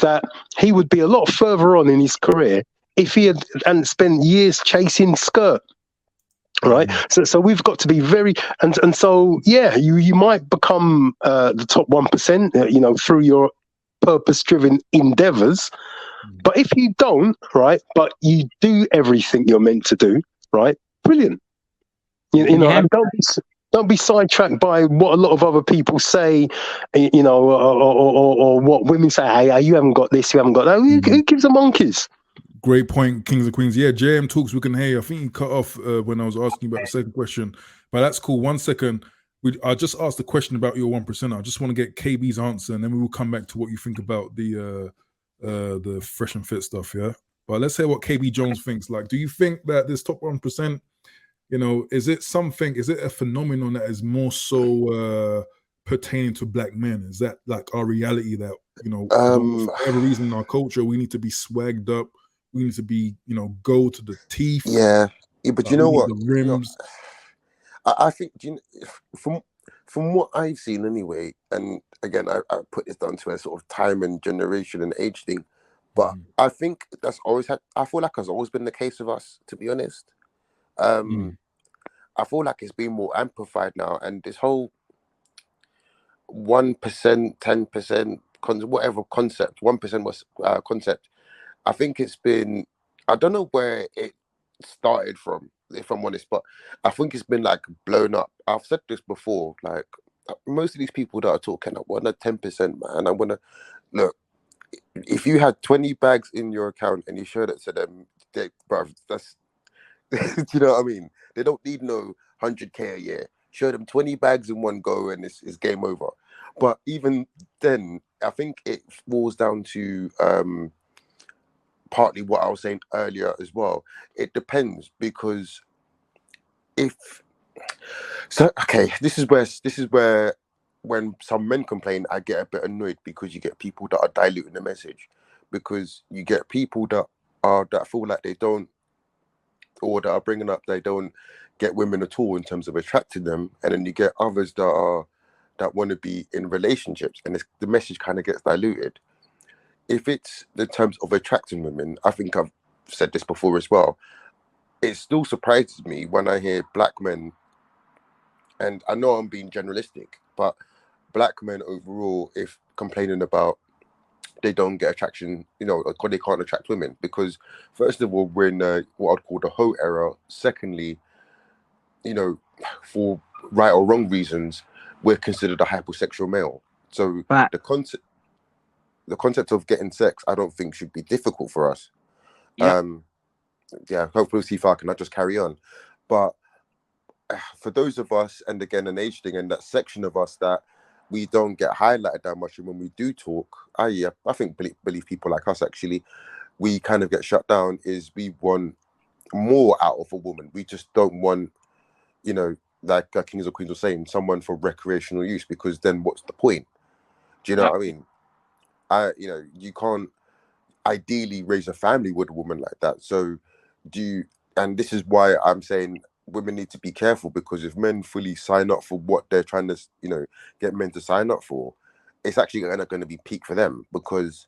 G: that he would be a lot further on in his career if he hadn't spent years chasing skirt. Right, so we've got to be very, and so yeah, you might become the top 1%, through your purpose-driven endeavors. But if you don't, right, but you do everything you're meant to do, right, brilliant. And don't be sidetracked by what a lot of other people say, or what women say. Hey, you haven't got this, you haven't got that. Who gives a monkeys?
A: Great point, Kings and Queens. Yeah, JM Talks, we can hear you. I think you cut off when I was asking about the second question, but that's cool. 1 second. I just asked a question about your 1%. I just want to get KB's answer, and then we will come back to what you think about the fresh and fit stuff, yeah? But let's hear what KB Jones thinks. Like, do you think that this top 1%, is it a phenomenon that is more so pertaining to black men? Is that like our reality that, for whatever reason in our culture, we need to be swagged up? We need to be, go to the teeth.
H: Yeah, but you know what?
A: The rims.
H: I think from what I've seen anyway, and again, I put this down to a sort of time and generation and age thing, but I think I feel like has always been the case with us, to be honest. I feel like it's been more amplified now, and this whole 1%, 10%, whatever concept, 1% was concept. I think it's been, I don't know where it started from, if I'm honest, but I think it's been like blown up. I've said this before, like most of these people that are talking, I want a 10%, man. I want to, look, if you had 20 bags in your account and you showed it to them, bruv, that's, you know what I mean? They don't need no 100K a year. Show them 20 bags in one go and it's game over. But even then, I think it falls down to partly what I was saying earlier as well. It depends, because this is where when some men complain, I get a bit annoyed, because you get people that are diluting the message, because you get people that feel like they don't, or that are bringing up they don't get women at all in terms of attracting them, and then you get others that want to be in relationships, and the message kind of gets diluted. If it's the terms of attracting women, I think I've said this before as well, it still surprises me when I hear black men, and I know I'm being generalistic, but black men overall, if complaining about they don't get attraction, or they can't attract women, because first of all, we're in what I'd call the hoe era. Secondly, for right or wrong reasons, we're considered a hypersexual male. So the concept of getting sex, I don't think should be difficult for us. Yeah, hopefully we'll see if I can just carry on. But for those of us, and again, an age thing, and that section of us that we don't get highlighted that much, and when we do talk, I think believe people like us, actually, we kind of get shut down, is we want more out of a woman. We just don't want, like Kings or Queens were saying, someone for recreational use, because then what's the point? Do you know what I mean? You can't ideally raise a family with a woman like that. So and this is why I'm saying women need to be careful, because if men fully sign up for what they're trying to, get men to sign up for, it's actually going to be peak for them. Because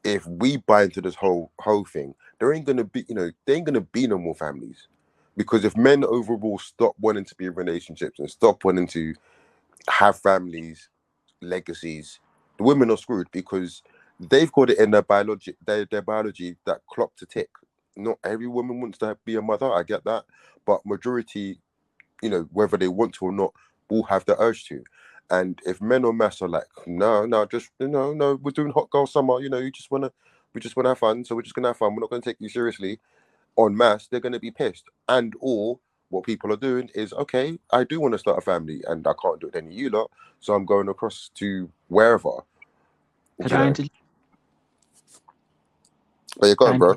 H: if we buy into this whole thing, there ain't going to be, there ain't going to be no more families. Because if men overall stop wanting to be in relationships and stop wanting to have families, legacies, the women are screwed, because they've got it in their biology that clock to tick. Not every woman wants to be a mother, I get that, but majority, whether they want to or not, will have the urge to. And if men or mass are like, no, just no, we're doing hot girl summer. You know, we just wanna have fun, so we're just gonna have fun. We're not gonna take you seriously. En masse, they're gonna be pissed. And or what people are doing is, okay, I do want to start a family, and I can't do it any of you lot, so I'm going across to wherever.
I: Could I
H: But you got it, bro.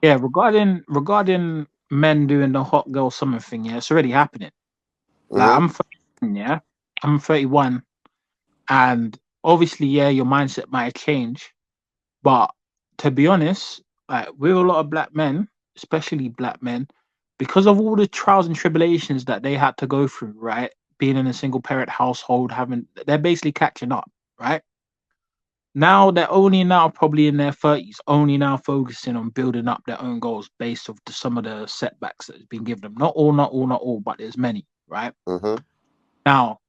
I: Yeah, regarding men doing the hot girl summer thing, yeah, it's already happening. Like I'm 31, yeah, I'm 31, and obviously, yeah, your mindset might change, but to be honest, like with a lot of black men, especially black men, because of all the trials and tribulations that they had to go through, right? Being in a single parent household, they're basically catching up, right? Now they're only now probably in their 30s, only now focusing on building up their own goals based off some of the setbacks that has been given them. Not all, but there's many, right? Now,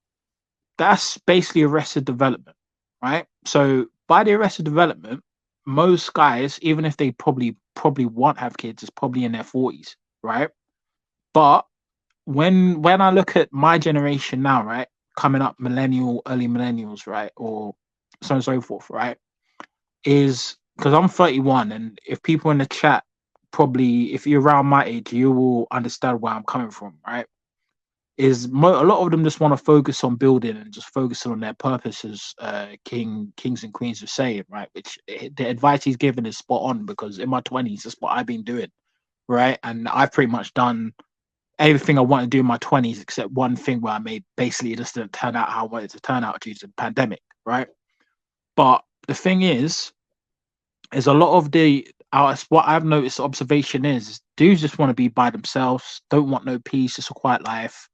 I: that's basically arrested development, right? So by the arrested development, most guys, even if they probably won't have kids, is probably in their 40s, right? But when I look at my generation now, right, coming up early millennials, right, or so on and so forth, right, is because I'm 31, and if people in the chat probably, if you're around my age, you will understand where I'm coming from, right? Is a lot of them just want to focus on building and just focusing on their purposes, kings and queens are saying, right? Which the advice he's given is spot on, because in my 20s, that's what I've been doing, right? And I've pretty much done everything I wanted to do in my 20s, except one thing where I made basically it just didn't turn out how I wanted to turn out due to the pandemic, right? But the thing is a lot of what I've noticed, observation is dudes just want to be by themselves, don't want no peace, just a quiet life,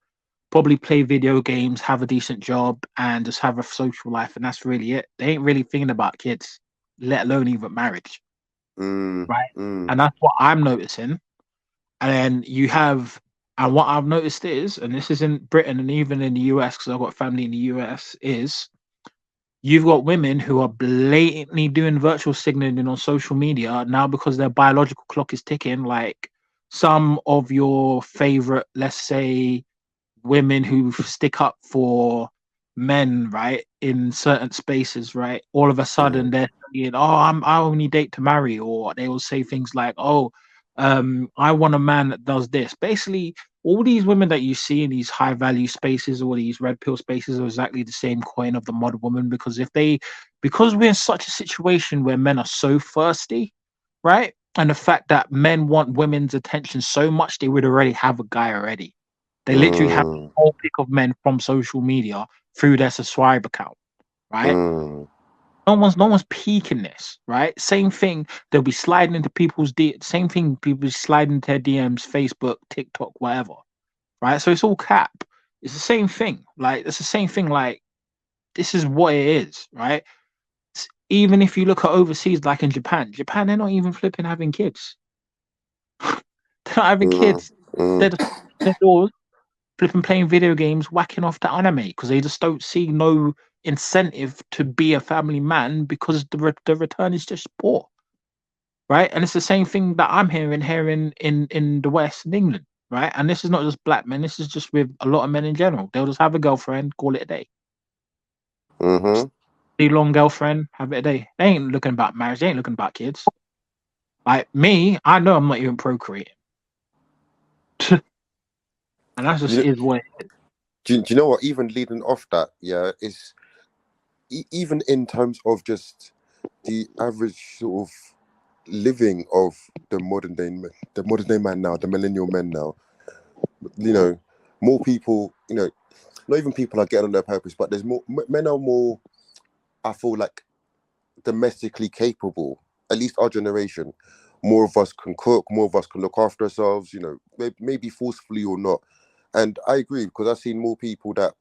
I: probably play video games, have a decent job, and just have a social life, and that's really it. They ain't really thinking about kids, let alone even marriage, right? And that's what I'm noticing. And then and what I've noticed is, and this is in Britain and even in the US, because I've got family in the US, is you've got women who are blatantly doing virtual signaling on social media now because their biological clock is ticking. Like some of your favorite, let's say, women who stick up for men, right, in certain spaces, right, all of a sudden they're saying, oh, I only date to marry, or they will say things like, oh, I want a man that does this. Basically, all these women that you see in these high value spaces or these red pill spaces are exactly the same coin of the modern woman, because because we're in such a situation where men are so thirsty, right, and the fact that men want women's attention so much, they would already have a guy already. They literally have a whole pick of men from social media through their subscribe account, right? No one's peeking this, right? Same thing. They'll be sliding into same thing. People sliding into their DMs, Facebook, TikTok, whatever, right? So it's all cap. It's the same thing. Like it's the same thing. Like this is what it is, right? Even if you look at overseas, like in Japan, they're not even flipping having kids. They're not having kids. They're just indoors, flipping playing video games, whacking off the anime, because they just don't see no incentive to be a family man, because the return is just poor, right? And it's the same thing that I'm hearing here in the West, in England, right? And this is not just black men, this is just with a lot of men in general. They'll just have a girlfriend, call it a day. Long girlfriend, have it a day. They ain't looking about marriage, they ain't looking about kids. Like me, I know I'm not even procreating. And that's just is what it is.
H: Do you know what? Even leading off that, yeah, is even in terms of just the average sort of living of the modern day man now, the millennial men now. You know, more people. You know, not even people are getting on their purpose, but there's more men are more. I feel like domestically capable. At least our generation, more of us can cook, more of us can look after ourselves. You know, maybe forcefully or not. And I agree, because I've seen more people that,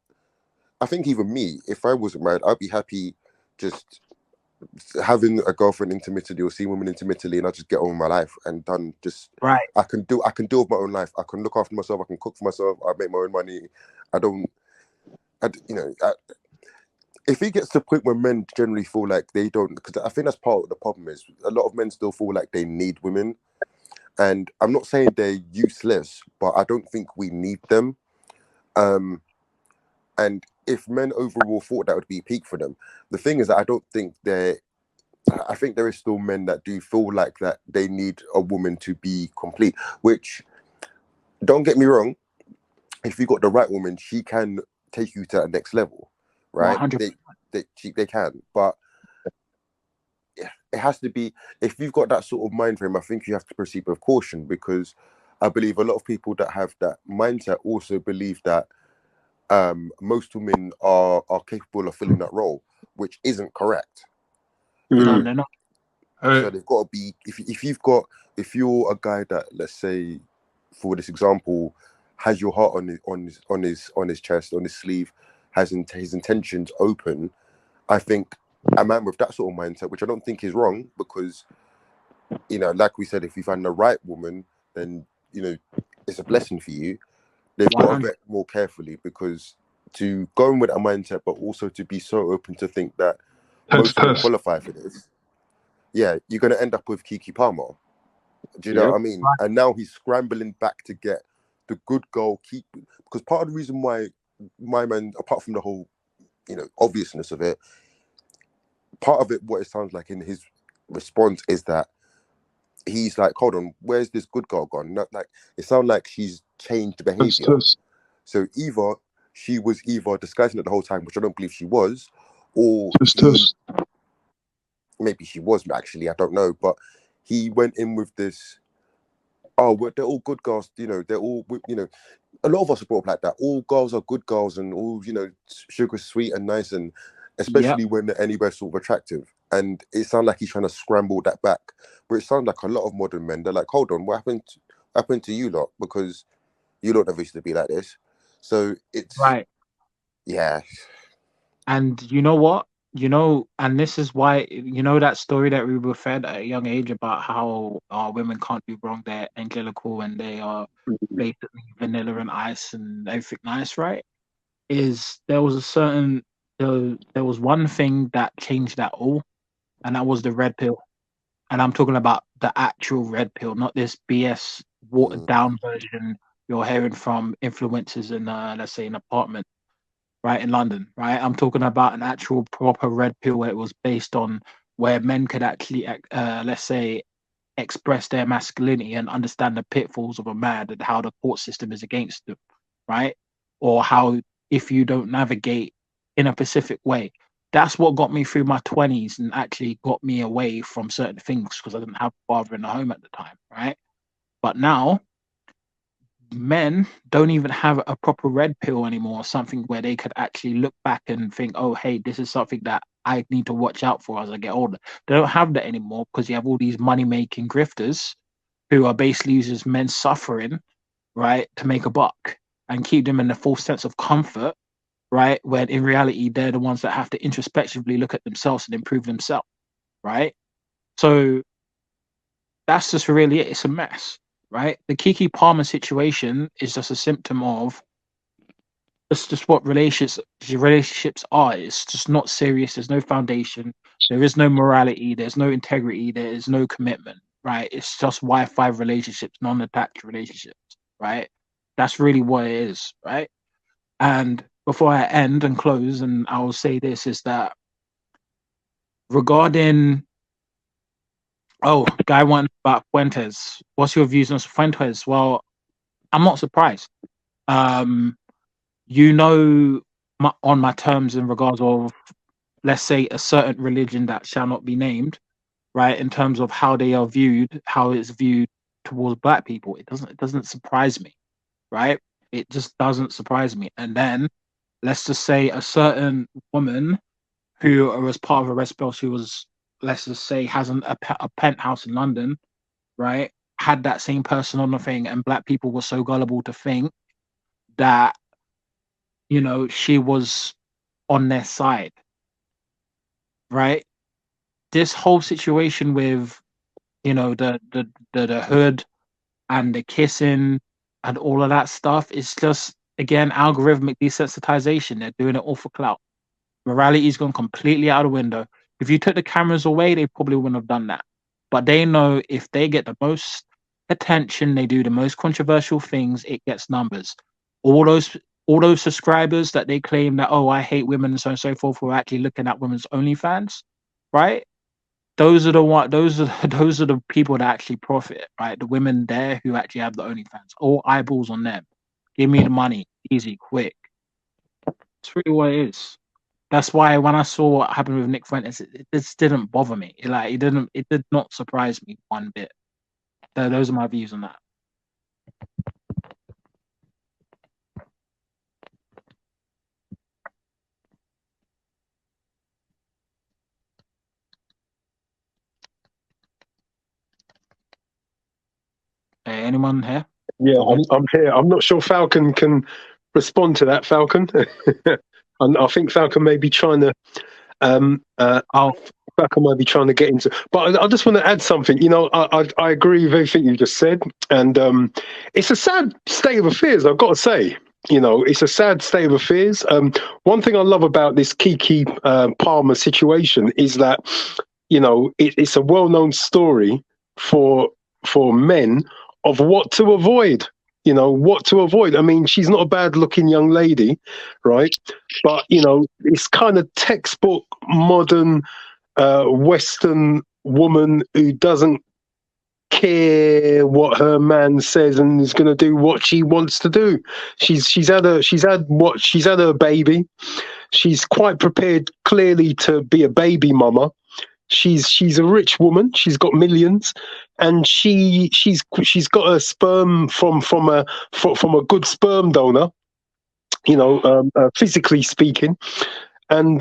H: I think even me, if I wasn't married, I'd be happy just having a girlfriend intermittently or seeing women intermittently, and I just get on with my life and done. Just
I: right.
H: I can deal with my own life. I can look after myself. I can cook for myself. I make my own money. If it gets to the point where men generally feel like they don't, because I think that's part of the problem is a lot of men still feel like they need women. And I'm not saying they're useless, but I don't think we need them. And if men overall thought that would be peak for them. The thing is that I don't think I think there is still men that do feel like that they need a woman to be complete, which, don't get me wrong, if you got the right woman, she can take you to that next level, right?
I: 100%.
H: They can, but it has to be, if you've got that sort of mind frame, I think you have to proceed with caution, because I believe a lot of people that have that mindset also believe that most women are capable of filling that role, which isn't correct.
I: No, they're not.
H: So they've got to be, if you're a guy that, let's say, for this example, has your heart on his chest, on his sleeve, has his intentions open, I think a man with that sort of mindset, which I don't think is wrong, because, you know, like we said, if you find the right woman, then, you know, it's a blessing for you. They've got to vet more carefully, because to go in with a mindset, but also to be so open to think that most don't qualify for this, yeah, you're going to end up with Keke Palmer. Do you know what I mean? And now he's scrambling back to get the good girl because part of the reason why my man, apart from the whole, you know, obviousness of it, part of it, what it sounds like in his response is that he's like, hold on, where's this good girl gone? Not like, it sounds like she's changed behavior. So either she was disguising it the whole time, which I don't believe she was, or maybe she was actually, I don't know, but he went in with this, oh, they're all good girls, you know, they're all, you know, a lot of us are brought up like that. All girls are good girls, and all, you know, sugar sweet and nice, and especially when they're anywhere sort of attractive. And it sounds like he's trying to scramble that back. But it sounds like a lot of modern men, they're like, hold on, what happened to you lot? Because you lot never used to be like this. So it's yeah.
I: And you know what? You know, and this is why, you know, that story that we were fed at a young age about how women can't do wrong, they're angelical and they are basically vanilla and ice and everything nice, right? There was one thing that changed that all, and that was the red pill. And I'm talking about the actual red pill, not this BS watered down version you're hearing from influencers in, let's say, an apartment, right, in London, right? I'm talking about an actual proper red pill where it was based on where men could actually, let's say, express their masculinity and understand the pitfalls of a man and how the court system is against them, right? Or how if you don't navigate in a specific way. That's what got me through my 20s and actually got me away from certain things because I didn't have a father in the home at the time, right? But now, men don't even have a proper red pill anymore, something where they could actually look back and think, oh, hey, this is something that I need to watch out for as I get older. They don't have that anymore because you have all these money-making grifters who are basically using men's suffering, right, to make a buck and keep them in a false sense of comfort, right, when in reality, they're the ones that have to introspectively look at themselves and improve themselves, right? So that's just really it. It's a mess. Right, the Keke Palmer situation is just a symptom of just what relationships are. It's just not serious. There's no foundation. There is no morality. There's no integrity. There is no commitment. Right, it's just Wi-Fi relationships, non-attached relationships. Right, that's really what it is. Right, and before I end and close, and I will say this is that regarding. Oh, guy went about Fuentes. What's your views on Fuentes? Well, I'm not surprised. You know, on my terms in regards of, let's say, a certain religion that shall not be named, right? In terms of how they are viewed, how it's viewed towards Black people, it doesn't surprise me, right? It just doesn't surprise me. And then let's just say a certain woman who was part of a Red Spell, who was, let's just say, has a penthouse in London, right? Had that same person on the thing, and Black people were so gullible to think that, you know, she was on their side, right? This whole situation with, you know, the hood and the kissing and all of that stuff is just, again, algorithmic desensitization. They're doing it all for clout. Morality's gone completely out of the window. If you took the cameras away, they probably wouldn't have done that. But they know if they get the most attention, they do the most controversial things, it gets numbers. All those all those subscribers that they claim that, oh, I hate women and so on and so forth, who are actually looking at women's OnlyFans, right? Those are the people that actually profit, right? The women there who actually have the OnlyFans, all eyeballs on them. Give me the money, easy, quick. It's really what it is. That's why when I saw what happened with Nick Fuentes, it just didn't bother me. It did not surprise me one bit. Those are my views on that. Hey, anyone here?
G: Yeah, I'm here. I'm not sure Falcon can respond to that, Falcon. And I think Falcon may be trying to Falcon might be trying to get into, but I just want to add something. You know, I agree with everything you just said, and it's a sad state of affairs. I've got to say, you know, it's a sad state of affairs. One thing I love about this Kiki Palmer situation is that, you know, it's a well-known story for men of what to avoid. You know, what to avoid. I mean, she's not a bad-looking young lady, right? But, you know, it's kind of textbook modern Western woman who doesn't care what her man says and is going to do what she wants to do. She's had her baby. She's quite prepared, clearly, to be a baby mama. She's a rich woman. She's got millions, and she's got her sperm from a good sperm donor. You know, physically speaking, and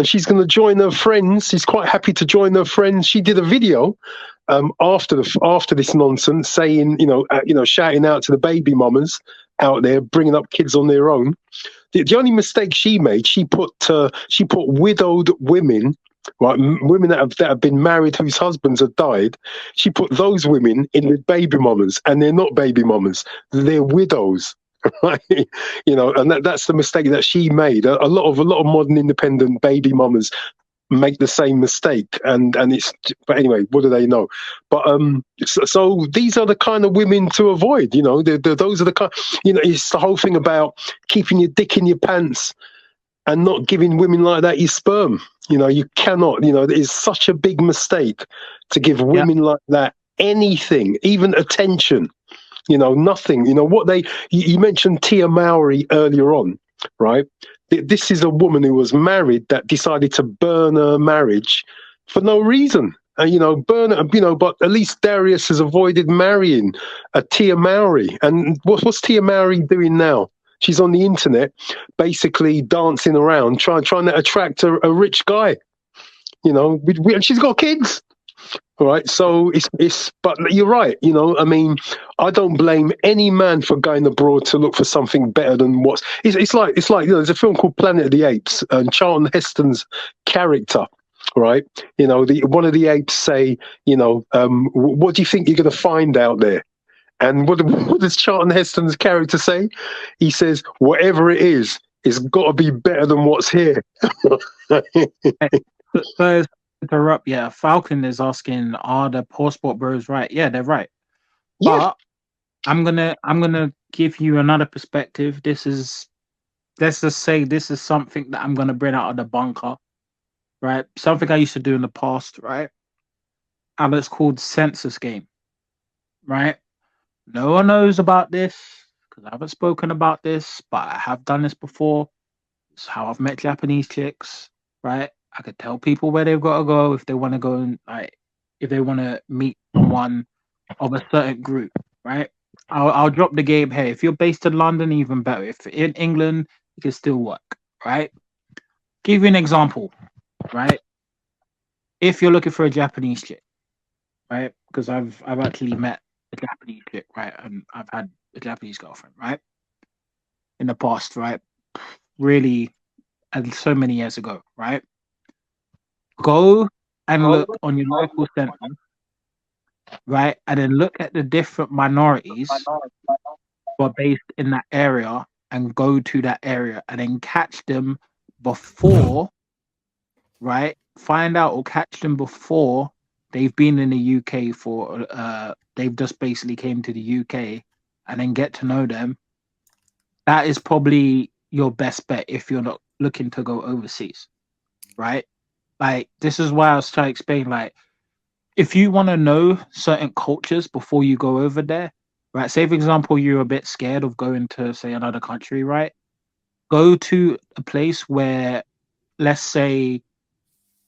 G: she's going to join her friends. She's quite happy to join her friends. She did a video after this nonsense, saying, shouting out to the baby mamas out there, bringing up kids on their own. The only mistake she made, she put widowed women. Right, women that have been married whose husbands have died, she put those women in with baby mamas, and they're not baby mamas; they're widows, right? You know, and that's the mistake that she made. A lot of modern independent baby mamas make the same mistake, and it's. But anyway, what do they know? But so these are the kind of women to avoid. You know, those are the kind. You know, it's the whole thing about keeping your dick in your pants and not giving women like that your sperm. You know, you cannot, you know, it is such a big mistake to give women like that anything, even attention, you know, nothing. You know, you mentioned Tia Mowry earlier on, right? This is a woman who was married that decided to burn her marriage for no reason. Burn it, but at least Darius has avoided marrying a Tia Mowry. And what's Tia Mowry doing now? She's on the internet, basically dancing around, trying to attract a rich guy, you know. And she's got kids, all right. So but you're right, you know. I mean, I don't blame any man for going abroad to look for something better than what's. It's like you know, there's a film called Planet of the Apes, and Charlton Heston's character, right? You know, one of the apes say, you know, what do you think you're going to find out there? And what does Charlton Heston's character say? He says, whatever it is, it's got to be better than what's here.
I: So interrupt, yeah. Falcon is asking, are the poor sport bros right? Yeah, they're right. Yeah. But I'm gonna give you another perspective. Let's just say this is something that I'm gonna bring out of the bunker, right? Something I used to do in the past, right? And it's called census game, right? No one knows about this because I haven't spoken about this, but I have done this before. It's how I've met Japanese chicks, right? I could tell people where they've got to go if they want to go and if they want to meet someone of a certain group, right? I'll drop the game here. If you're based in London, even better. If in England, it can still work, right? Give you an example, right? If you're looking for a Japanese chick, right? Because I've actually met a Japanese chick, right? And I've had a Japanese girlfriend, right? In the past, right? Really, and so many years ago, right? Go and look on your local center, right? And then look at the different minorities who are based in that area and go to that area and then catch them before, right? Find out or catch them before they've been in the UK they've just basically came to the UK, and then get to know them. that is probably your best bet if you're not looking to go overseas, right? Like, this is why I was trying to explain, like, if you want to know certain cultures before you go over there, right? Say, for example, you're a bit scared of going to, say, another country, right? Go to a place where, let's say,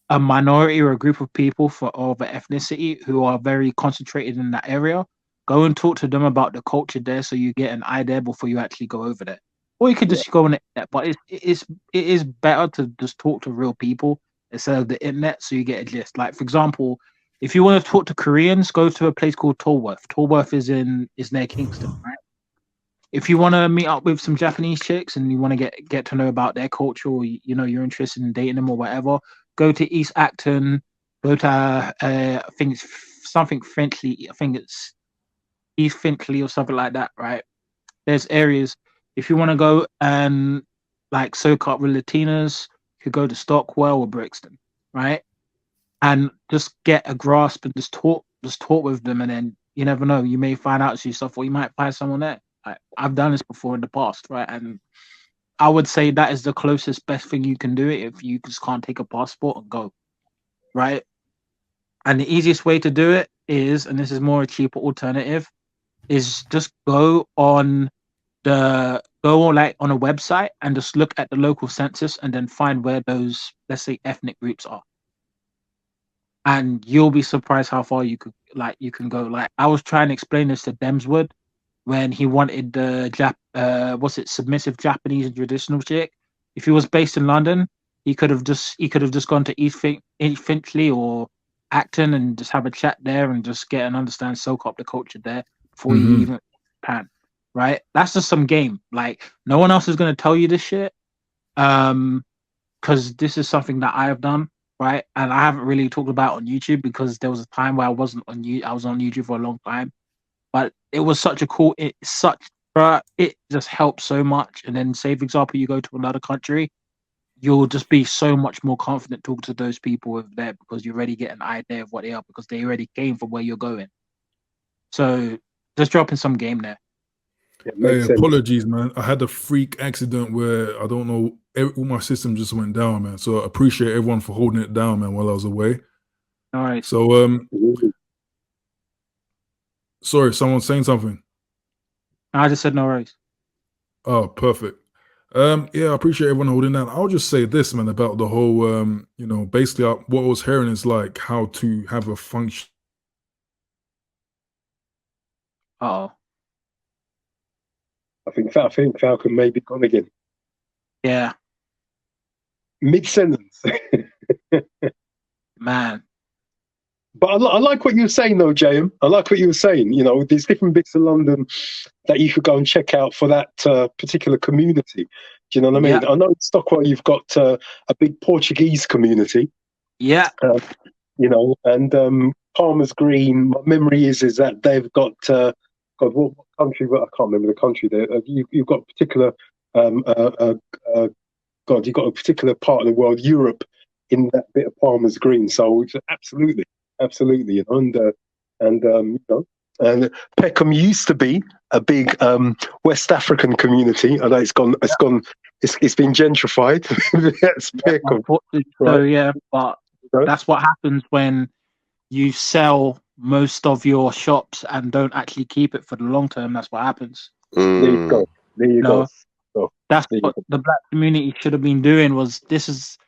I: a minority or a group of people of an ethnicity who are very concentrated in that area. Go and talk to them about the culture there, so you get an idea before you actually go over there. Or you could just go on the internet, but it is better to just talk to real people instead of the internet, so you get a gist. Like, for example, if you want to talk to Koreans, go to a place called Tolworth. Tolworth is near Kingston, right? If you want to meet up with some Japanese chicks and you want to get to know about their culture, or you're interested in dating them or whatever, go to East Acton. Go to I think it's something Finchley. I think it's East Finchley or something like that, right? There's areas. If you want to go and like soak up with Latinas, you could go to Stockwell or Brixton, right? And just get a grasp and just talk with them, and then you never know, you may find out some stuff, or you might find someone there. I've done this before in the past, right? And I would say that is the closest best thing you can do it if you just can't take a passport and go, right? And the easiest way to do it is, and this is more a cheaper alternative, is just go on a website and just look at the local census and then find where those, let's say, ethnic groups are. And you'll be surprised how far you can go. Like, I was trying to explain this to Demswood when he wanted the submissive Japanese and traditional chick. If he was based in London, he could have just gone to East Finchley or Acton and just have a chat there and just get and understand, soak up the culture there before you even Japan, right? That's just some game. Like, no one else is going to tell you this shit, because this is something that I have done, right? And I haven't really talked about on YouTube because there was a time where I wasn't on YouTube. I was on YouTube for a long time, but it was such a cool. It just helps so much. And then, say for example, you go to another country, you'll just be so much more confident talking to those people over there because you already get an idea of what they are, because they already came from where you're going. So just dropping some game there.
A: Hey, apologies, man. I had a freak accident where I don't know, all my system just went down, man. So I appreciate everyone for holding it down, man, while I was away.
I: All right.
A: So, sorry, someone's saying something.
I: I just said no worries.
A: Oh, perfect. Yeah, I appreciate everyone holding that. I'll just say this, man, about the whole, basically what I was hearing is like how to have a function.
I: Oh,
G: I think Falcon may be gone again.
I: yeah,
G: Mid-sentence.
I: man.
G: But I like what you were saying, though, JM. I like what you were saying. There's different bits of London that you could go and check out for that particular community. Do you know what I mean?
I: Yeah.
G: I know in Stockwell you've got a big Portuguese community.
I: Yeah.
G: And Palmer's Green. My memory is that they've got God, what country? I can't remember the country. There, you've got a particular you've got a particular part of the world, Europe, in that bit of Palmer's Green. So absolutely, and Peckham used to be a big West African community. I know it's been gentrified. That's Peckham.
I: So yeah, but that's what happens when you sell most of your shops and don't actually keep it for the long term. That's what happens.
G: There you go.
I: That's what the black community should have been doing. This is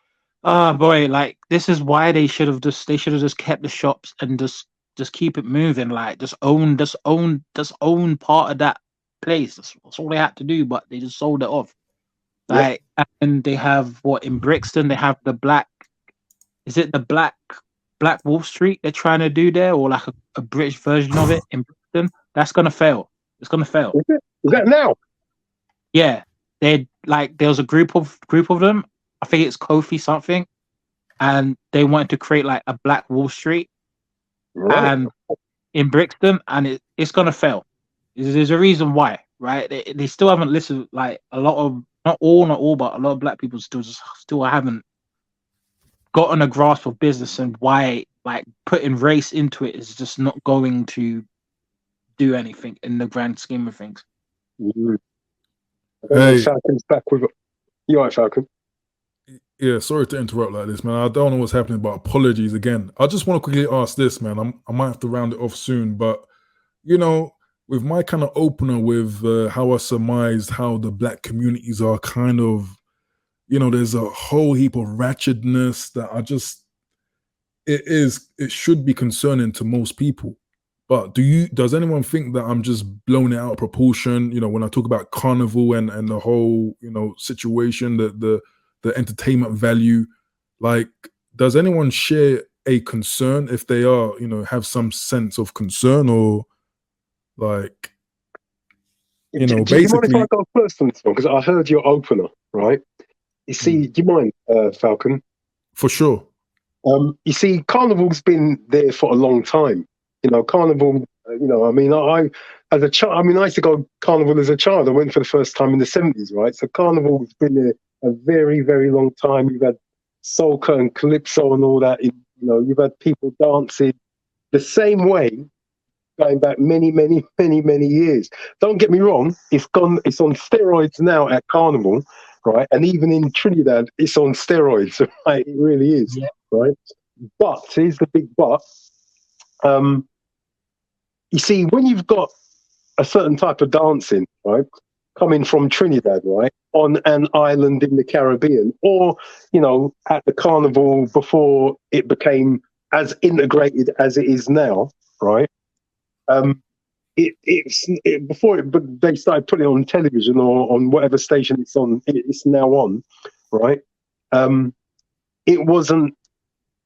I: why they should have just kept the shops and just keep it moving. Like, just own part of that place. That's all they had to do, but they just sold it off. Like, and they have in Brixton, they have the black Wall Street they're trying to do there, or like a British version of it in Brixton. That's gonna fail. It's gonna fail.
G: Is that now?
I: Yeah, there was a group of them. I think it's Kofi something, and they wanted to create like a Black Wall Street, and in Brixton, and it's gonna fail. There's a reason why, right? They still haven't listened. Like, a lot of not all, but a lot of black people still haven't gotten a grasp of business and why, like, putting race into it is just not going to do anything in the grand scheme of things.
A: Hey.
G: Falcon's back with it. You all right, Falcon?
A: Yeah, sorry to interrupt like this, man. I don't know what's happening, but apologies again. I just want to quickly ask this, man. I might have to round it off soon, but you know, with my kind of opener with how I surmised how the black communities are kind of, you know, there's a whole heap of ratchetness that it should be concerning to most people. But does anyone think that I'm just blowing it out of proportion? You know, when I talk about carnival and the whole, you know, situation, the entertainment value, like, does anyone share a concern if they are, you know, have some sense of concern or like, you know,
G: do you mind if
A: basically.
G: I go first on this one? Because I heard your opener, right? You see, do you mind, Falcon?
A: For sure.
G: You see, Carnival's been there for a long time. You know, Carnival, you know, I mean, as a child, I mean, I used to go Carnival as a child. I went for the first time in the 70s, right? So Carnival's been there a very, very long time. You've had soca and calypso and all that. You know, you've had people dancing the same way going back many, many, many, many years. Don't get me wrong, it's on steroids now at Carnival, right? And even in Trinidad, it's on steroids, right? It really is, right? But here's the big but. You see, when you've got a certain type of dancing, right, coming from Trinidad, right, on an island in the Caribbean, or, you know, at the Carnival before it became as integrated as it is now, right? Before they started putting it on television or on whatever station it's now on, right? It wasn't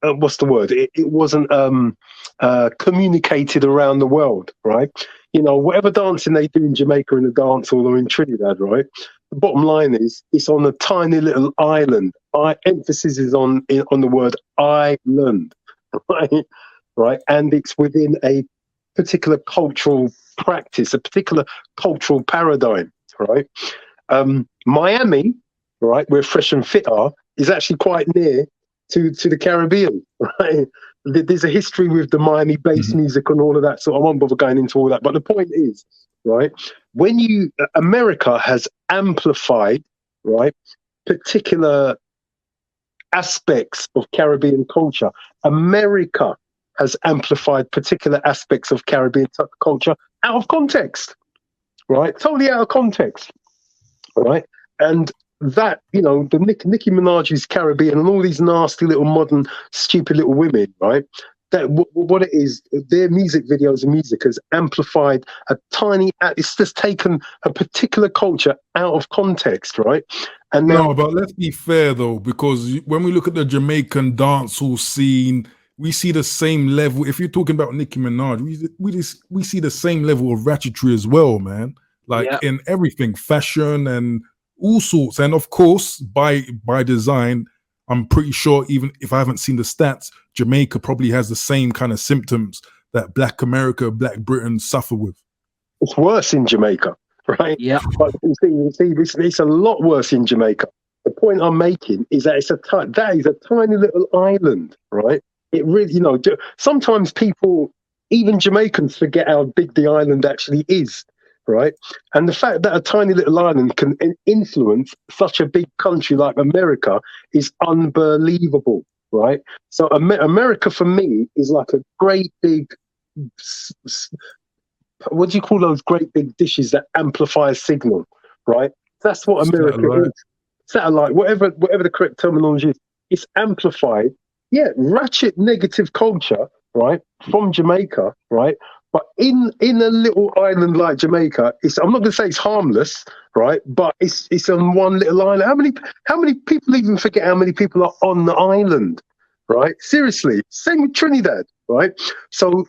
G: what's the word? It wasn't communicated around the world, right? You know, whatever dancing they do in Jamaica in the dance hall or in Trinidad, right? The bottom line is it's on a tiny little island. Emphasis is on the word island, right? Right, and it's within a particular cultural practice, a particular cultural paradigm, right? Miami, right, where Fresh and Fit are, is actually quite near to the Caribbean, right? There's a history with the Miami bass music and all of that, so I won't bother going into all that. But the point is, right, when America has amplified, right, particular aspects of Caribbean culture, America has amplified particular aspects of Caribbean culture out of context, right? Totally out of context, right? And that, you know, the Nicki Minaj's Caribbean and all these nasty little modern, stupid little women, right? That what it is, their music videos and music has amplified it's just taken a particular culture out of context, right? And now,
A: No, but let's be fair though, because when we look at the Jamaican dancehall scene, we see the same level. If you're talking about Nicki Minaj, we see the same level of ratchetry as well, man. Like in everything, fashion and all sorts. And of course, by design, I'm pretty sure, even if I haven't seen the stats, Jamaica probably has the same kind of symptoms that Black America, Black Britain suffer with.
G: It's worse in Jamaica, right?
I: Yeah.
G: But you see, it's a lot worse in Jamaica. The point I'm making is that that is a tiny little island, right? It really, you know, sometimes people, even Jamaicans, forget how big the island actually is, right? And the fact that a tiny little island can influence such a big country like America is unbelievable, right? So America for me is like a great big, what do you call those great big dishes that amplify a signal, right? That's what America is. Satellite, whatever the correct terminology is, it's amplified. Yeah, ratchet negative culture, right, from Jamaica, right? But in a little island like Jamaica, I'm not going to say it's harmless, right? But it's on one little island. How many people even forget how many people are on the island, right? Seriously, same with Trinidad, right? So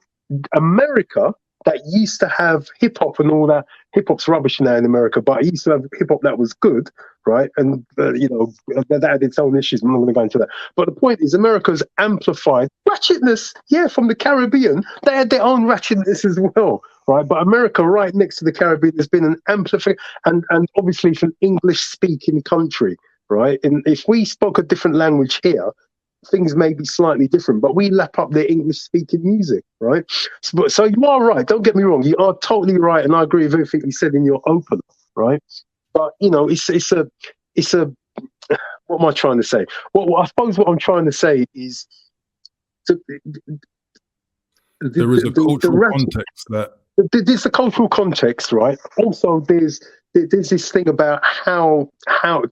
G: America, that used to have hip hop and all that. Hip hop's rubbish now in America, but it used to have hip hop that was good, right? And you know, that had its own issues. I'm not going to go into that. But the point is, America's amplified ratchetness. Yeah, from the Caribbean, they had their own ratchetness as well, right? But America, right next to the Caribbean, has been an amplifier, and obviously it's an English-speaking country, right? And if we spoke a different language here, things may be slightly different, but we lap up their English-speaking music, right? So you are right. Don't get me wrong. You are totally right, and I agree with everything you said in your opener, right? But you know, it's a what am I trying to say? What I suppose what I'm trying to say is
A: there is a cultural context that
G: there's the cultural context, right? Also, there's this thing about how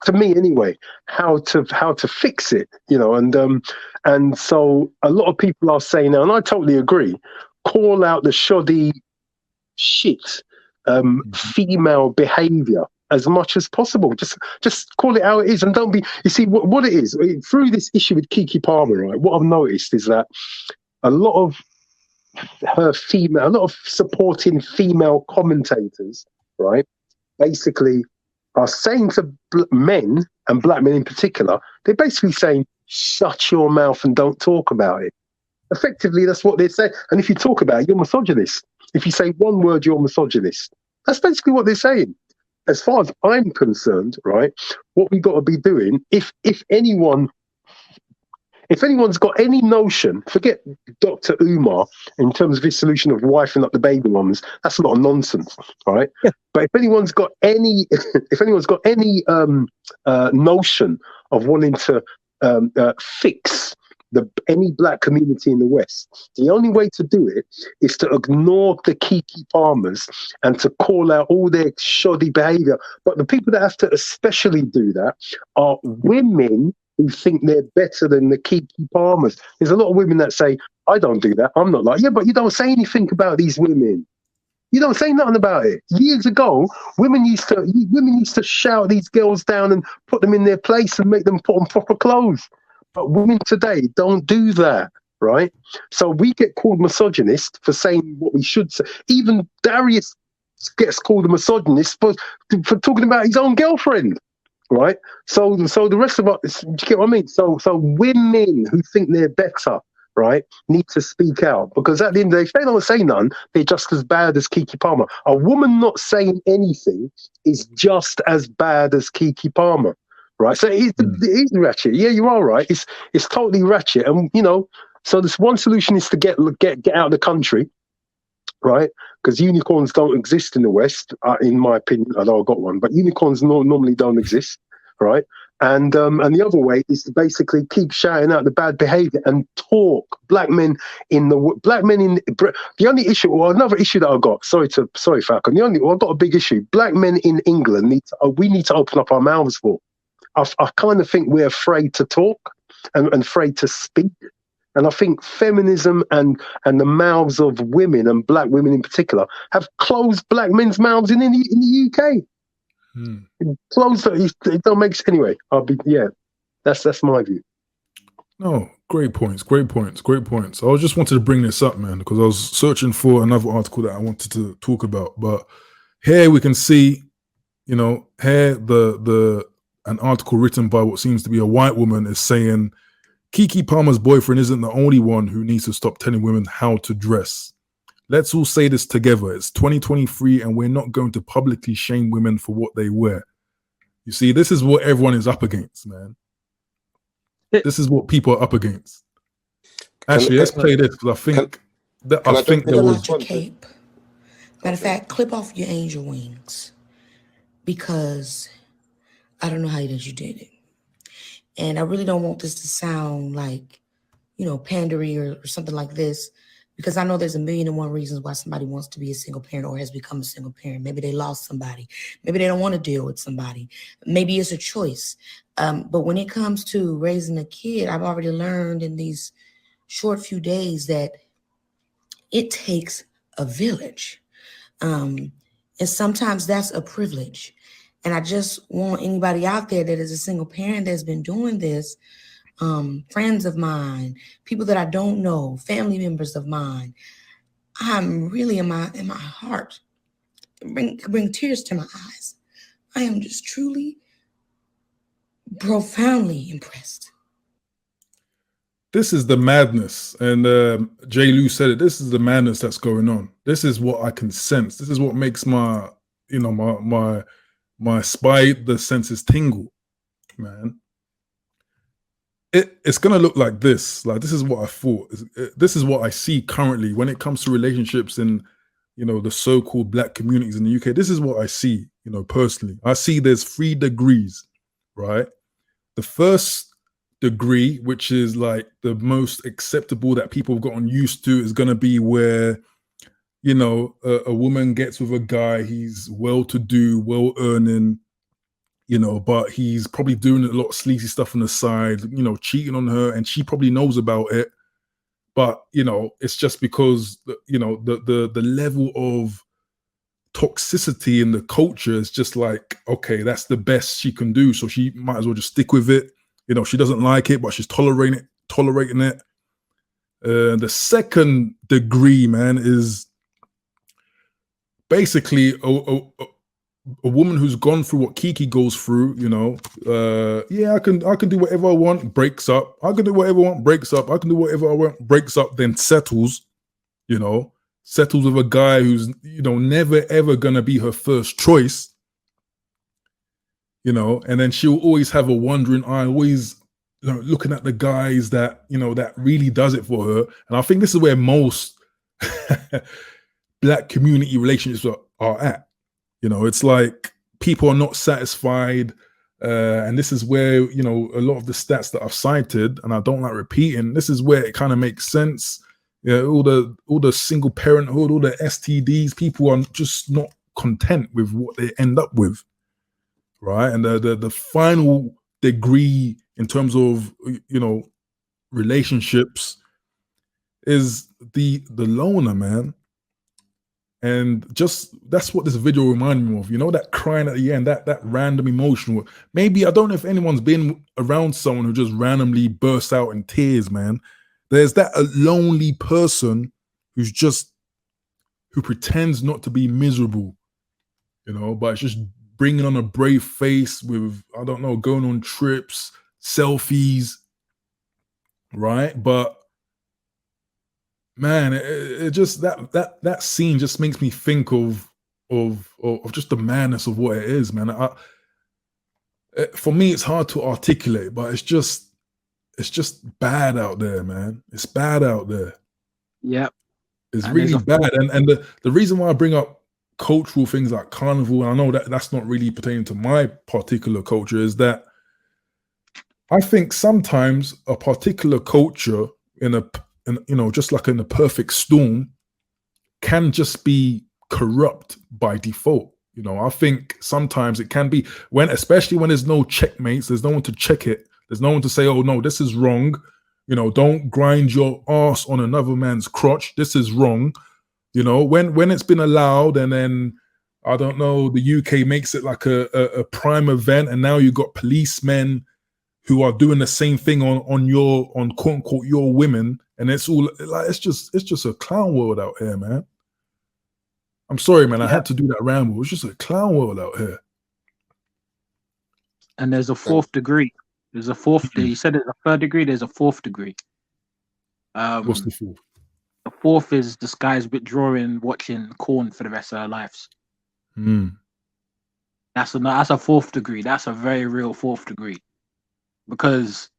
G: to me anyway how to fix it, you know, and so a lot of people are saying now, and I totally agree, call out the shoddy shit female behavior as much as possible. Just call it how it is, and don't be. You see what it is through this issue with Keke Palmer, right? What I've noticed is that a lot of supporting female commentators, right, basically are saying to men, and black men in particular, they're basically saying, shut your mouth and don't talk about it. Effectively, that's what they say. And if you talk about it, you're misogynist. If you say one word, you're misogynist. That's basically what they're saying. As far as I'm concerned, right, what we got to be doing, if anyone's got any notion, forget Dr. Umar in terms of his solution of wifing up the baby mums, that's a lot of nonsense, right? Yeah. But if anyone's got any, notion of wanting to fix any black community in the West, the only way to do it is to ignore the Keke Palmers and to call out all their shoddy behavior. But the people that have to especially do that are women who think they're better than the Keke Palmers. There's a lot of women that say, I don't do that. I'm not like, yeah, but you don't say anything about these women. You don't say nothing about it. Years ago, women used to shout these girls down and put them in their place and make them put on proper clothes. But women today don't do that, right? So we get called misogynist for saying what we should say. Even Darius gets called a misogynist for talking about his own girlfriend, right? So the rest of us, do you get what I mean? So women who think they're better, right, need to speak out, because at the end of the day, if they don't say none, they're just as bad as Keke Palmer. A woman not saying anything is just as bad as Keke Palmer. Right, so it is ratchet. Yeah, you are right. It's totally ratchet, and you know. So this one solution is to get out of the country, right? Because unicorns don't exist in the West, in my opinion. Although I got one, but unicorns normally don't exist, right? And the other way is to basically keep shouting out the bad behaviour and talk. Black men in the only issue, or another issue that I've got. Sorry, Falcon. I've got a big issue. Black men in England we need to open up our mouths for. I kind of think we're afraid to talk and afraid to speak. And I think feminism and the mouths of women, and black women in particular, have closed black men's mouths in the UK. Closed it don't make sense. Anyway, that's my view.
A: No, great points. I just wanted to bring this up, man, because I was searching for another article that I wanted to talk about. But here we can see, you know, an article written by what seems to be a white woman is saying Keke Palmer's boyfriend isn't the only one who needs to stop telling women how to dress. Let's all say this together. It's 2023 and we're not going to publicly shame women for what they wear. You see, this is what everyone is up against, man. This is what people are up against. Actually, let's play this, because I think there was
J: your cape. Matter of fact, clip off your angel wings, because I don't know how you did it. And I really don't want this to sound like, you know, pandery or something like this, because I know there's 1,000,001 reasons why somebody wants to be a single parent or has become a single parent. Maybe they lost somebody. Maybe they don't want to deal with somebody. Maybe it's a choice. But when it comes to raising a kid, I've already learned in these short few days that it takes a village. And sometimes that's a privilege. And I just want anybody out there that is a single parent that's been doing this, friends of mine, people that I don't know, family members of mine, I'm really in my heart, bring tears to my eyes. I am just truly, profoundly impressed.
A: This is the madness, and J. Lou said it. This is the madness that's going on. This is what I can sense. This is what makes my the senses tingle, man. It's gonna look like this. Like, this is what I thought. This is what I see currently when it comes to relationships in the so-called black communities in the UK, this is what I see, personally. I see there's 3 degrees, right? The first degree, which is like the most acceptable that people have gotten used to, is going to be where, a woman gets with a guy, he's well-to-do, well-earning, but he's probably doing a lot of sleazy stuff on the side, cheating on her, and she probably knows about it. But, it's just because, the level of toxicity in the culture is just like, okay, that's the best she can do. So she might as well just stick with it. She doesn't like it, but she's tolerating it. The second degree, man, is basically a woman who's gone through what Kiki goes through, yeah, I can do whatever I want, breaks up. I can do whatever I want, breaks up. I can do whatever I want, breaks up, then settles, settles with a guy who's, never ever gonna be her first choice, and then she'll always have a wandering eye, always looking at the guys that, that really does it for her. And I think this is where most black community relationships are at. It's like people are not satisfied. And this is where, a lot of the stats that I've cited, and I don't like repeating, this is where it kind of makes sense. Yeah, all the single parenthood, all the STDs, people are just not content with what they end up with. Right. And the final degree in terms of, relationships is the loner, man. And just that's what this video reminded me of, that crying at the end, that random emotional. Maybe I don't know if anyone's been around someone who just randomly bursts out in tears, man. There's that lonely person who pretends not to be miserable, but it's just bringing on a brave face with, I don't know, going on trips, selfies, right? But man, it just that scene just makes me think of just the madness of what it is, man. For me, it's hard to articulate, but it's just bad out there, man. It's bad out there.
I: Yep.
A: It's really bad. And the reason why I bring up cultural things like carnival, and I know that that's not really pertaining to my particular culture, is that I think sometimes a particular culture just like in a perfect storm can just be corrupt by default. I think sometimes it can be especially when there's no checkmates, there's no one to check it. There's no one to say, oh no, this is wrong. Don't grind your ass on another man's crotch. This is wrong. When it's been allowed, and then I don't know, the UK makes it like a prime event, and now you've got policemen who are doing the same thing on quote unquote your women, and it's all like it's just a clown world out here, man. I'm sorry, man. I had to do that ramble. It's just a clown world out here.
I: And there's a 4th degree. There's a 4th. You said it's a 3rd degree. There's a 4th degree.
A: What's the 4th?
I: The 4th is this guy's withdrawing, watching corn for the rest of their lives. That's a 4th degree. That's a very real 4th degree. Because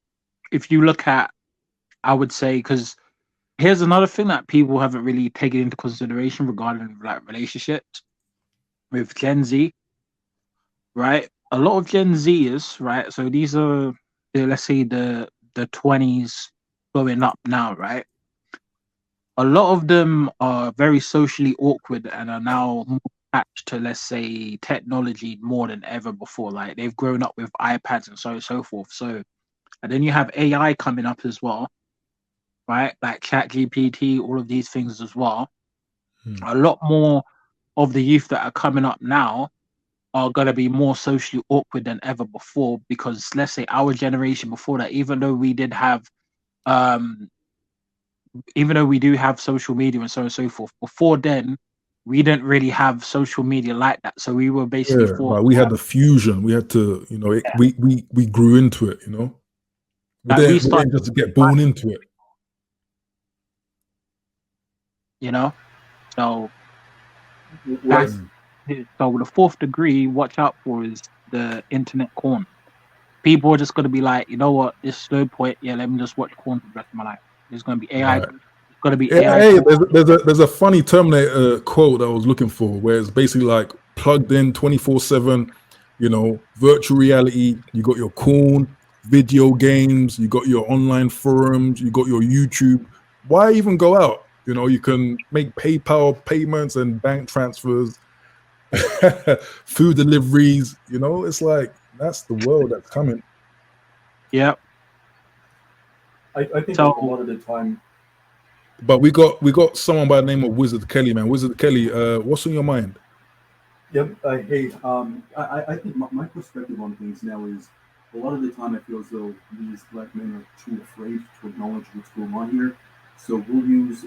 I: if you look at, I would say, because here's another thing that people haven't really taken into consideration regarding like relationships with Gen Z, right? A lot of Gen Zers, right? So these are, let's say the 20s going up now, right? A lot of them are very socially awkward and are now more attached to, let's say, technology more than ever before. Like they've grown up with iPads and so on and so forth. So, and then you have AI coming up as well, right? Like ChatGPT, all of these things as well. A lot more of the youth that are coming up now are going to be more socially awkward than ever before, because let's say our generation before that, even though we do have social media and so on and so forth, before then, we didn't really have social media like that. So we were basically
A: like we had the fusion. We had to, we grew into it, We didn't just get born into it.
I: So that's so the 4th degree, watch out for is the internet corn. People are just going to be like, you know what, this slow point, yeah, let me just watch corn for the rest of my life. There's going to be AI Got to be
A: Yeah,
I: AI.
A: hey, there's a funny Terminator quote I was looking for, where it's basically like plugged in 24/7. You know, virtual reality. You got your corn, video games. You got your online forums. You got your YouTube. Why even go out? You know, you can make PayPal payments and bank transfers, food deliveries. You know, it's like that's the world that's coming.
I: Yeah.
K: I think
I: So-
K: a lot of the time.
A: But we got someone by the name of Wizard Kelly, man. Wizard Kelly, what's on your mind?
K: Yep. Hey, I think my perspective on things now is a lot of the time I feel as though these black men are too afraid to acknowledge what's going on here. So we'll use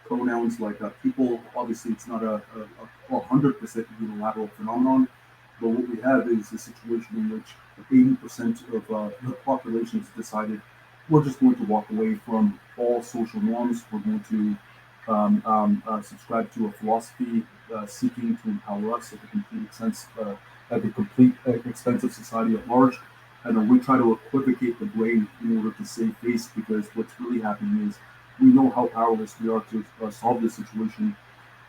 K: pronouns like people. Obviously, it's not a 100% unilateral phenomenon, but what we have is a situation in which 80% of the population has decided we're just going to walk away from all social norms. We're going to subscribe to a philosophy seeking to empower us at the complete expense of society at large. And we try to equivocate the blame in order to save face, because what's really happening is we know how powerless we are to solve this situation.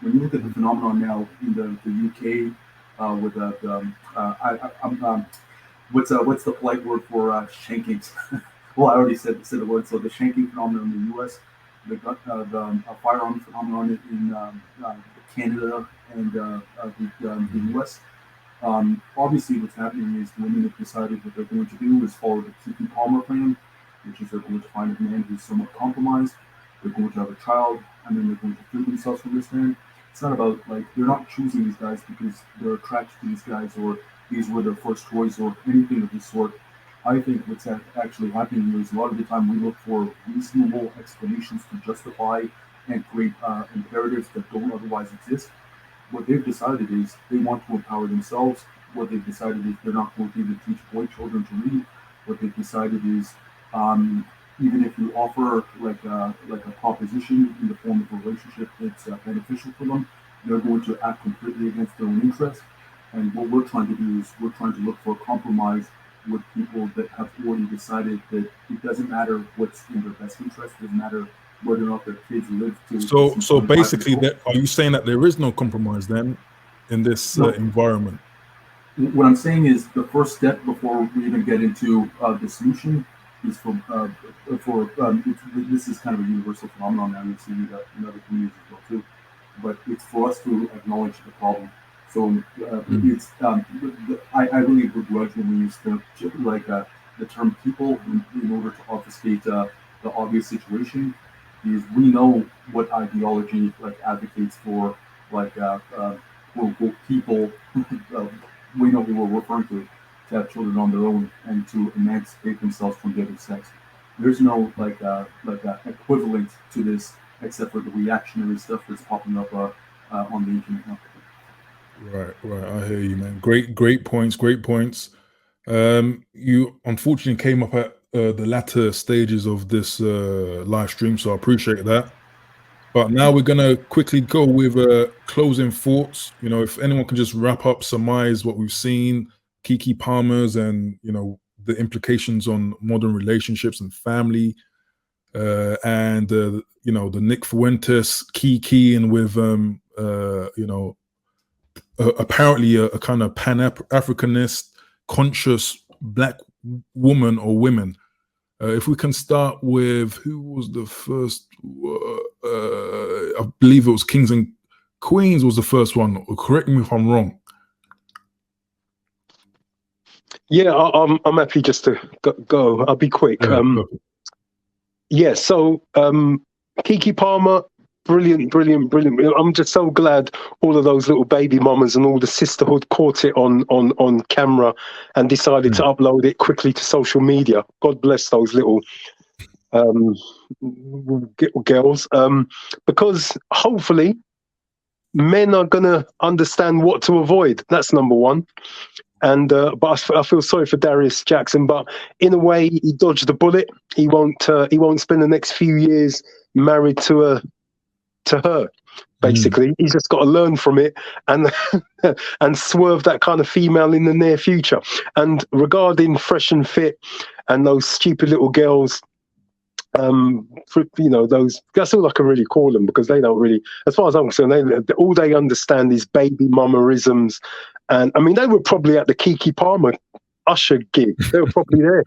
K: When you look at the phenomenon now in the UK, with what's the polite word for shankings? Well, I already said the word. So the shanking phenomenon in the US, the firearm phenomenon in Canada and the US. Obviously, what's happening is the women have decided what they're going to do is follow the Kiki Palmer plan, which is they're going to find a man who's somewhat compromised. They're going to have a child, and then they're going to free themselves from this man. It's not about, like, they're not choosing these guys because they're attracted to these guys or these were their first choice or anything of this sort. I think what's actually happening here is a lot of the time we look for reasonable explanations to justify and create imperatives that don't otherwise exist. What they've decided is they want to empower themselves. What they've decided is they're not going to even teach boy children to read. What they've decided is even if you offer like a proposition in the form of a relationship that's beneficial for them, they're going to act completely against their own interest. And what we're trying to do is we're trying to look for a compromise with people that have already decided that it doesn't matter what's in their best interest. It doesn't matter whether or not their kids live to.
A: So basically, are you saying that there is no compromise then in this environment?
K: What I'm saying is the first step before we even get into the solution is this is kind of a universal phenomenon now. We've seen that in other communities as well too. But it's for us to acknowledge the problem. So it's I really begrudge when we use the term people in order to obfuscate the obvious situation, because we know what ideology advocates for quote unquote people. We know who we're referring to have children on their own and to emancipate themselves from the other sex. There's no equivalent to this except for the reactionary stuff that's popping up on the internet now.
A: Right. I hear you, man. Great points. You unfortunately came up at the latter stages of this live stream, so I appreciate that. But now we're gonna quickly go with closing thoughts. You know, if anyone can just wrap up, surmise what we've seen, Kiki Palmer's, and the implications on modern relationships and family, and the Nick Fuentes Kiki, and with apparently a kind of Pan-Africanist, conscious black woman or women. If we can start with who was the first, I believe it was Kings and Queens was the first one. Correct me if I'm wrong.
G: Yeah, I'm happy just to go. I'll be quick. So Kiki Palmer, brilliant. I'm just so glad all of those little baby mamas and all the sisterhood caught it on camera and decided to upload it quickly to social media. God bless those little girls, because hopefully men are gonna understand what to avoid. That's number one. And but I feel sorry for Darius Jackson, but in a way he dodged the bullet. He won't spend the next few years married to her. Basically, he's just got to learn from it and and swerve that kind of female in the near future. And regarding Fresh and Fit and those stupid little girls, those, that's all I can really call them, because they don't really, as far as I'm concerned, all they understand is baby mamaisms. And I mean, they were probably at the Keke Palmer Usher gig. They were probably there.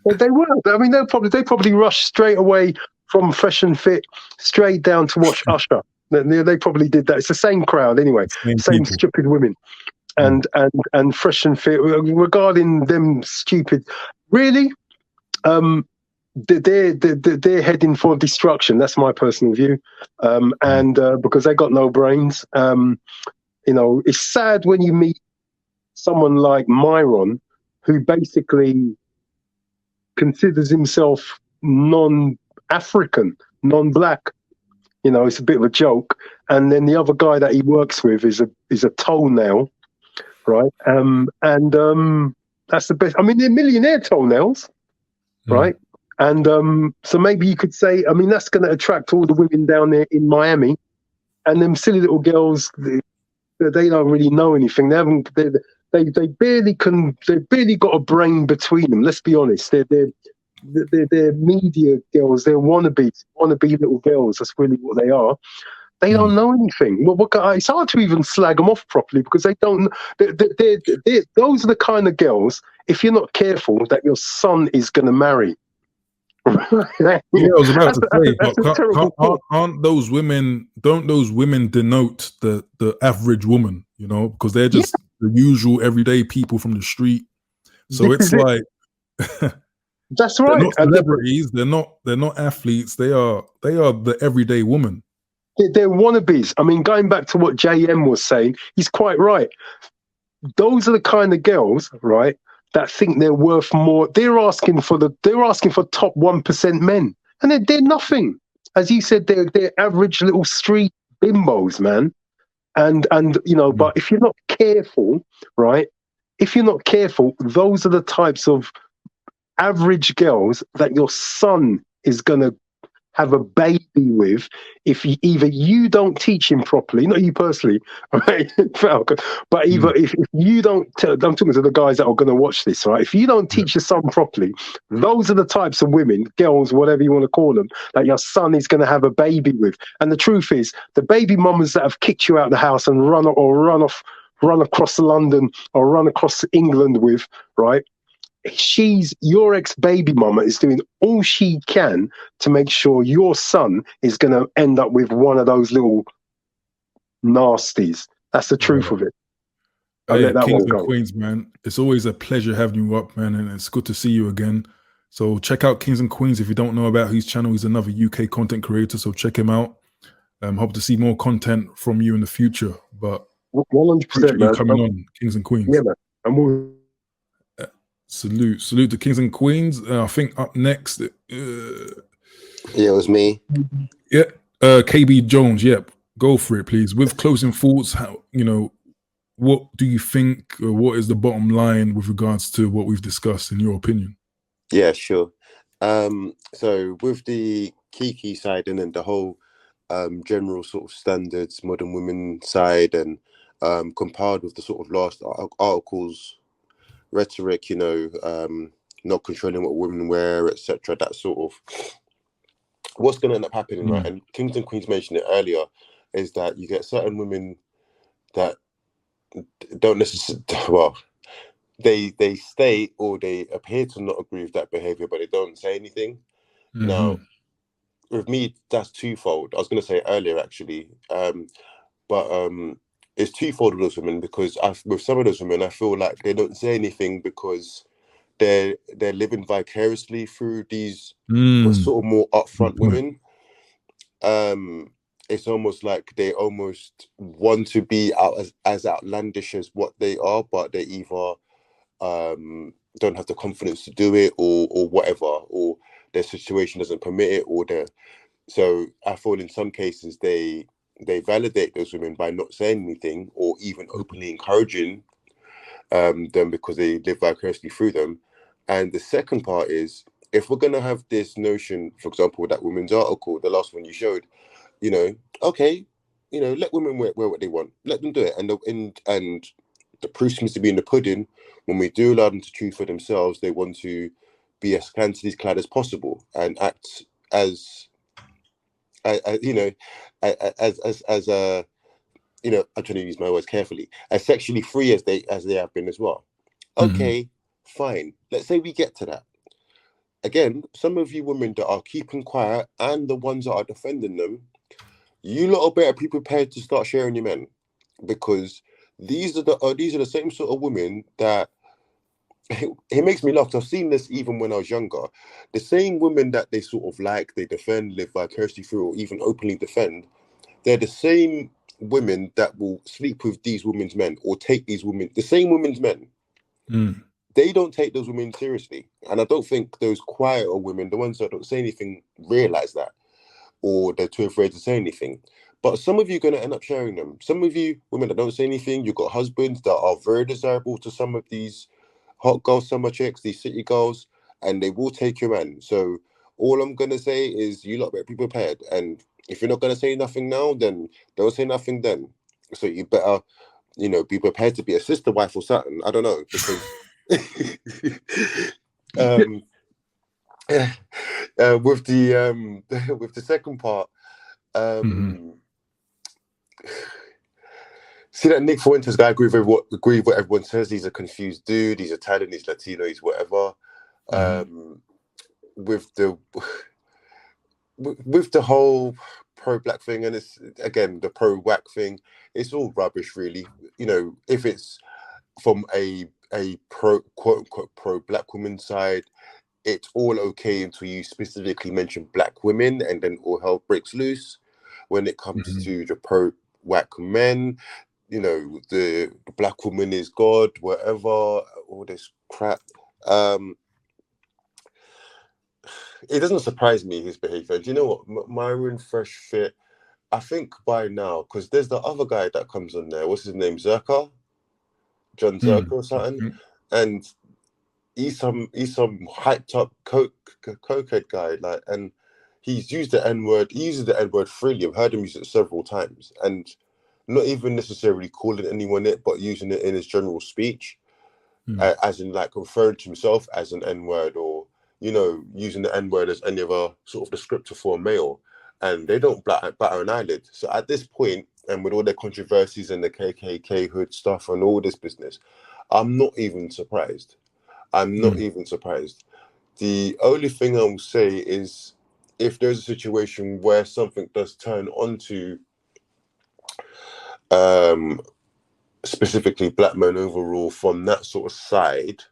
G: They were. I mean, they probably rushed straight away from Fresh and Fit straight down to watch Usher. They probably did that. It's the same crowd anyway. Same stupid women. And Fresh and Fit, regarding them stupid, really, they're heading for destruction. That's my personal view. Because they got no brains. It's sad when you meet someone like Myron, who basically considers himself non-African, non-black. It's a bit of a joke. And then the other guy that he works with is a toenail, right? That's the best. I mean, they're millionaire toenails, right? And so maybe you could say, I mean, that's going to attract all the women down there in Miami, and them silly little girls. They don't really know anything. They haven't. They barely can. They've barely got a brain between them. Let's be honest. They're media girls. They're wannabe little girls. That's really what they are. They don't know anything. Well, it's hard to even slag them off properly, because they don't. Those are the kind of girls, if you're not careful, that your son is going to marry.
A: I was about to say, but aren't those women? Don't those women denote the average woman? Because they're just the usual everyday people from the street. So it's like
G: that's right.
A: They're not celebrities. They're not athletes. They are the everyday woman.
G: They're wannabes. I mean, going back to what JM was saying, he's quite right. Those are the kind of girls, right, that think they're worth more. They're asking for top 1% men, and they're nothing. As you said, they're average little street bimbos, man. And but if you're not careful, right? If you're not careful, those are the types of average girls that your son is gonna have a baby with, if either you don't teach him properly, not you personally, right, Falcon, but either if you don't, I'm talking to the guys that are going to watch this, right? If you don't teach your son properly, those are the types of women, girls, whatever you want to call them, that your son is going to have a baby with. And the truth is, the baby mamas that have kicked you out of the house and run across London or run across England with, right? Your ex-baby mama is doing all she can to make sure your son is going to end up with one of those little nasties. That's the truth of it.
A: Kings and Queens, man. It's always a pleasure having you up, man, and it's good to see you again. So check out Kings and Queens. If you don't know about his channel, he's another UK content creator, so check him out. Hope to see more content from you in the future. But
G: 100%, man.
A: Coming on, Kings and Queens.
G: Yeah, man.
A: Salute to Kings and Queens. I think up next,
H: it was me.
A: Yeah, KB Jones. Yep, go for it, please. With closing thoughts, what do you think? What is the bottom line with regards to what we've discussed, in your opinion?
H: Yeah, sure. So with the Kiki side and then the whole general sort of standards, modern women side, and compared with the sort of last articles. Rhetoric, not controlling what women wear, etc. That sort of what's going to end up happening, right? And Kings and Queens mentioned it earlier, is that you get certain women that don't necessarily, well, they state or they appear to not agree with that behavior, but they don't say anything. Now, with me, that's twofold. I was going to say it earlier, actually, but it's twofold with those women, because with some of those women, I feel like they don't say anything because they're living vicariously through these sort of more upfront women. It's almost like they almost want to be as outlandish as what they are, but they either don't have the confidence to do it, or whatever, or their situation doesn't permit it, or so I feel in some cases they validate those women by not saying anything, or even openly encouraging them because they live vicariously through them. And the second part is, if we're going to have this notion, for example, that women's article, the last one you showed, okay, let women wear what they want, let them do it. And the proof seems to be in the pudding. When we do allow them to choose for themselves, they want to be as scantily clad as possible and act as you know, as you know, I'm trying to use my words carefully, as sexually free as they have been as well. Okay, fine. Let's say we get to that. Again, some of you women that are keeping quiet and the ones that are defending them, you lot are better be prepared to start sharing your men, because these are the same sort of women that it makes me laugh. 'Cause I've seen this even when I was younger. The same women that they sort of like, they defend, live vicariously through, or even openly defend, they're the same women that will sleep with these women's men or take these women, the same women's men. They don't take those women seriously. And I don't think those quieter women, the ones that don't say anything, realize that, or they're too afraid to say anything. But some of you are going to end up sharing them. Some of you women that don't say anything, you've got husbands that are very desirable to some of these hot girl summer chicks, these city girls, and they will take your man. So all I'm going to say is you lot better be prepared. And if you're not going to say nothing now, then don't say nothing then. So you better, you know, be prepared to be a sister wife or something. I don't know, because with the second part, see that Nick Fuentes guy, agree with what everyone says. He's a confused dude. He's Italian. He's Latino. He's whatever. With the whole pro-black thing, and it's again the pro-whack thing. It's all rubbish, really. You know, if it's from a quote unquote pro-black woman side, it's all okay until you specifically mention black women, and then all hell breaks loose. When it comes to the pro-whack men, you know, the black woman is God, whatever, all this crap. It doesn't surprise me, his behavior. Do you know what? Myron Fresh Fit, I think by now, because there's the other guy that comes on there. What's his name? Zerka? John Zerka or something? And he's some hyped up cokehead guy, like, and he's used the N-word. He uses the N-word freely. I've heard him use it several times, and not even necessarily calling anyone it, but using it in his general speech, as in like referring to himself as an N-word, or, you know, using the N-word as any other sort of descriptor for a male, and they don't batter an eyelid. So at this point, and with all their controversies and the KKK hood stuff and all this business, I'm not even surprised. I'm not even surprised. The only thing I will say is, if there's a situation where something does turn onto specifically black men overall from that sort of side,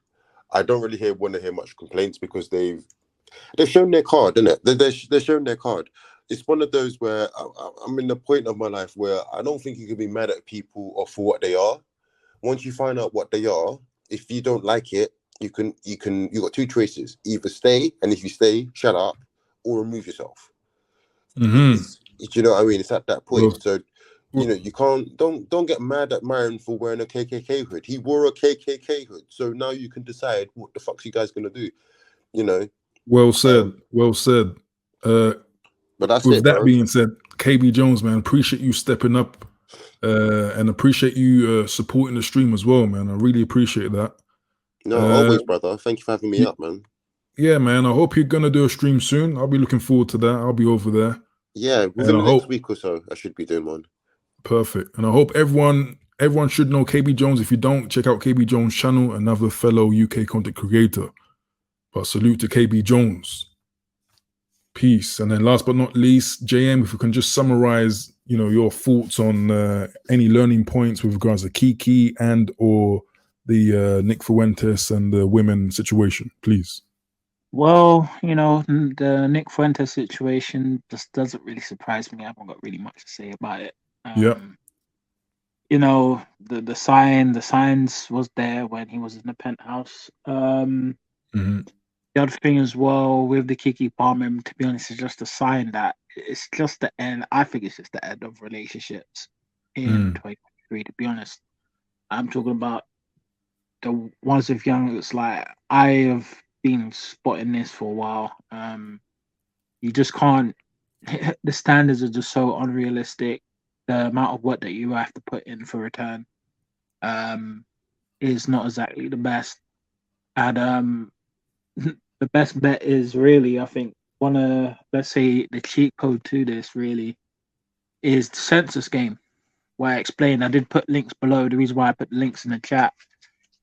H: I don't really want to hear much complaints, because they've shown their card, isn't it? They're showing their card. It's one of those where I'm in the point of my life where I don't think you can be mad at people or for what they are. Once you find out what they are, if you don't like it, you got two choices: either stay, and if you stay, shut up, or remove yourself. Do you know what I mean? It's at that point. So, you know, you don't get mad at Myron for wearing a KKK hood. He wore a KKK hood. So now you can decide what the fuck's you guys gonna do, you know.
A: Well said. Well said.
H: But that's
A: with
H: it,
A: that
H: bro.
A: being said, KB Jones, man, appreciate you stepping up, and appreciate you supporting the stream as well, man. I really appreciate that.
H: No, always, brother. Thank you for having me up, man.
A: Yeah, man. I hope you're gonna do a stream soon. I'll be looking forward to that. I'll be over there.
H: Yeah, within the next week or so, I should be doing one.
A: Perfect. And I hope everyone should know KB Jones. If you don't, check out KB Jones' channel, another fellow UK content creator. But salute to KB Jones. Peace. And then last but not least, JM, if we can just summarize, you know, your thoughts on any learning points with regards to Kiki and or the Nick Fuentes and the women situation, please.
I: Well, you know, the Nick Fuentes situation just doesn't really surprise me. I haven't got really much to say about it. You know, the signs was there when he was in the penthouse. The other thing as well with the Kiki Palmer, to be honest, is just a sign that it's just the end. I think it's just the end of relationships in 2023. To be honest, I'm talking about the ones with young. It's like I have been spotting this for a while. You just can't. The standards are just so unrealistic. The amount of work that you have to put in for return is not exactly the best. And the best bet is really, I think, let's say the cheat code to this really is the census game. Where I explained, I did put links below. The reason why I put links in the chat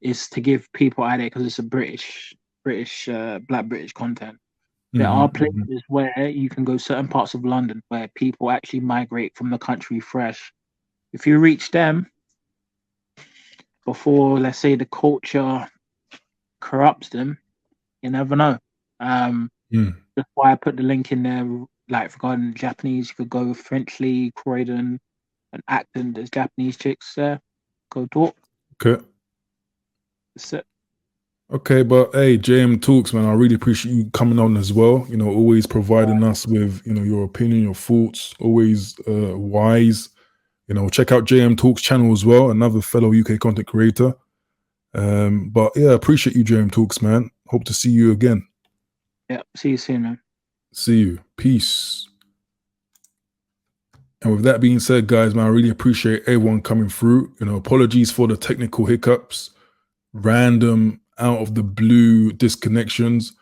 I: is to give people idea because it's a British, Black British content. There are places where you can go certain parts of London where people actually migrate from the country fresh. If you reach them before, let's say, the culture corrupts them, you never know. That's why I put the link in there. Like regarding Japanese, you could go Frenchly, Croydon, and Acton. There's Japanese chicks there. Go talk.
A: Okay.
I: That's it.
A: Okay, but hey, JM Talks, man, I really appreciate you coming on as well. You know, always providing us with, you know, your opinion, your thoughts, always wise. You know, check out JM Talks channel as well, another fellow UK content creator. But yeah, appreciate you, JM Talks, man. Hope to see you again.
I: Yeah, see you soon, man.
A: See you. Peace. And with that being said, guys, man, I really appreciate everyone coming through. You know, apologies for the technical hiccups, random, out of the blue disconnections.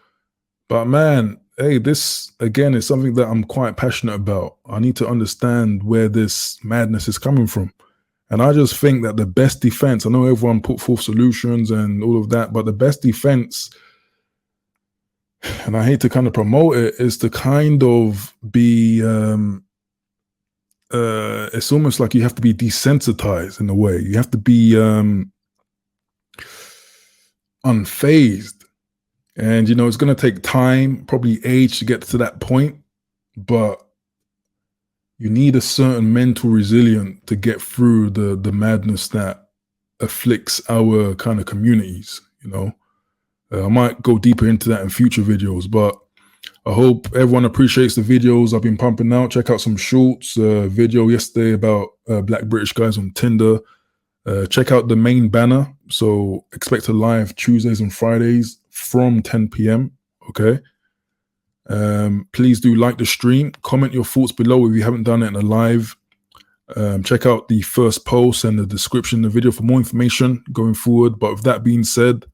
A: But man, hey, this again is something that I'm quite passionate about. I need to understand where this madness is coming from. And I just think that the best defense, I know everyone put forth solutions and all of that, but the best defense, and I hate to kind of promote it, is to kind of be, it's almost like you have to be desensitized in a way. You have to be unfazed. And, you know, it's going to take time, probably age to get to that point, but you need a certain mental resilience to get through the madness that afflicts our kind of communities, you know. I might go deeper into that in future videos, but I hope everyone appreciates the videos I've been pumping out. Check out some shorts, video yesterday about Black British guys on Tinder. Check out the main banner. So expect a live Tuesdays and Fridays from 10 p.m. Okay. Please do like the stream. Comment your thoughts below if you haven't done it in a live. Check out the first post and the description of the video for more information going forward. But with that being said,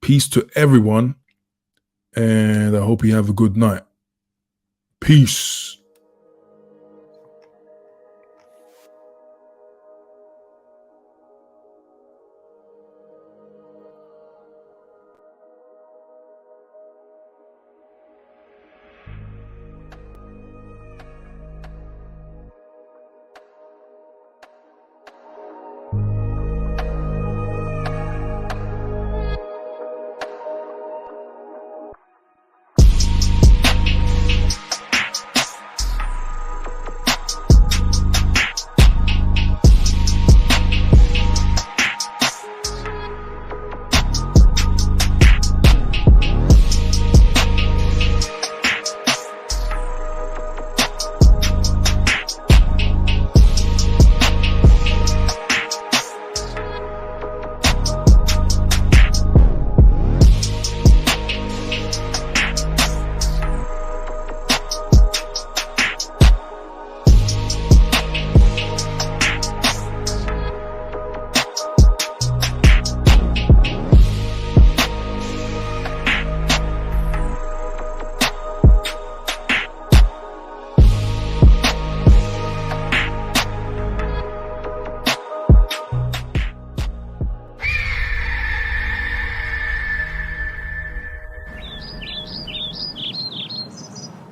A: peace to everyone. And I hope you have a good night. Peace.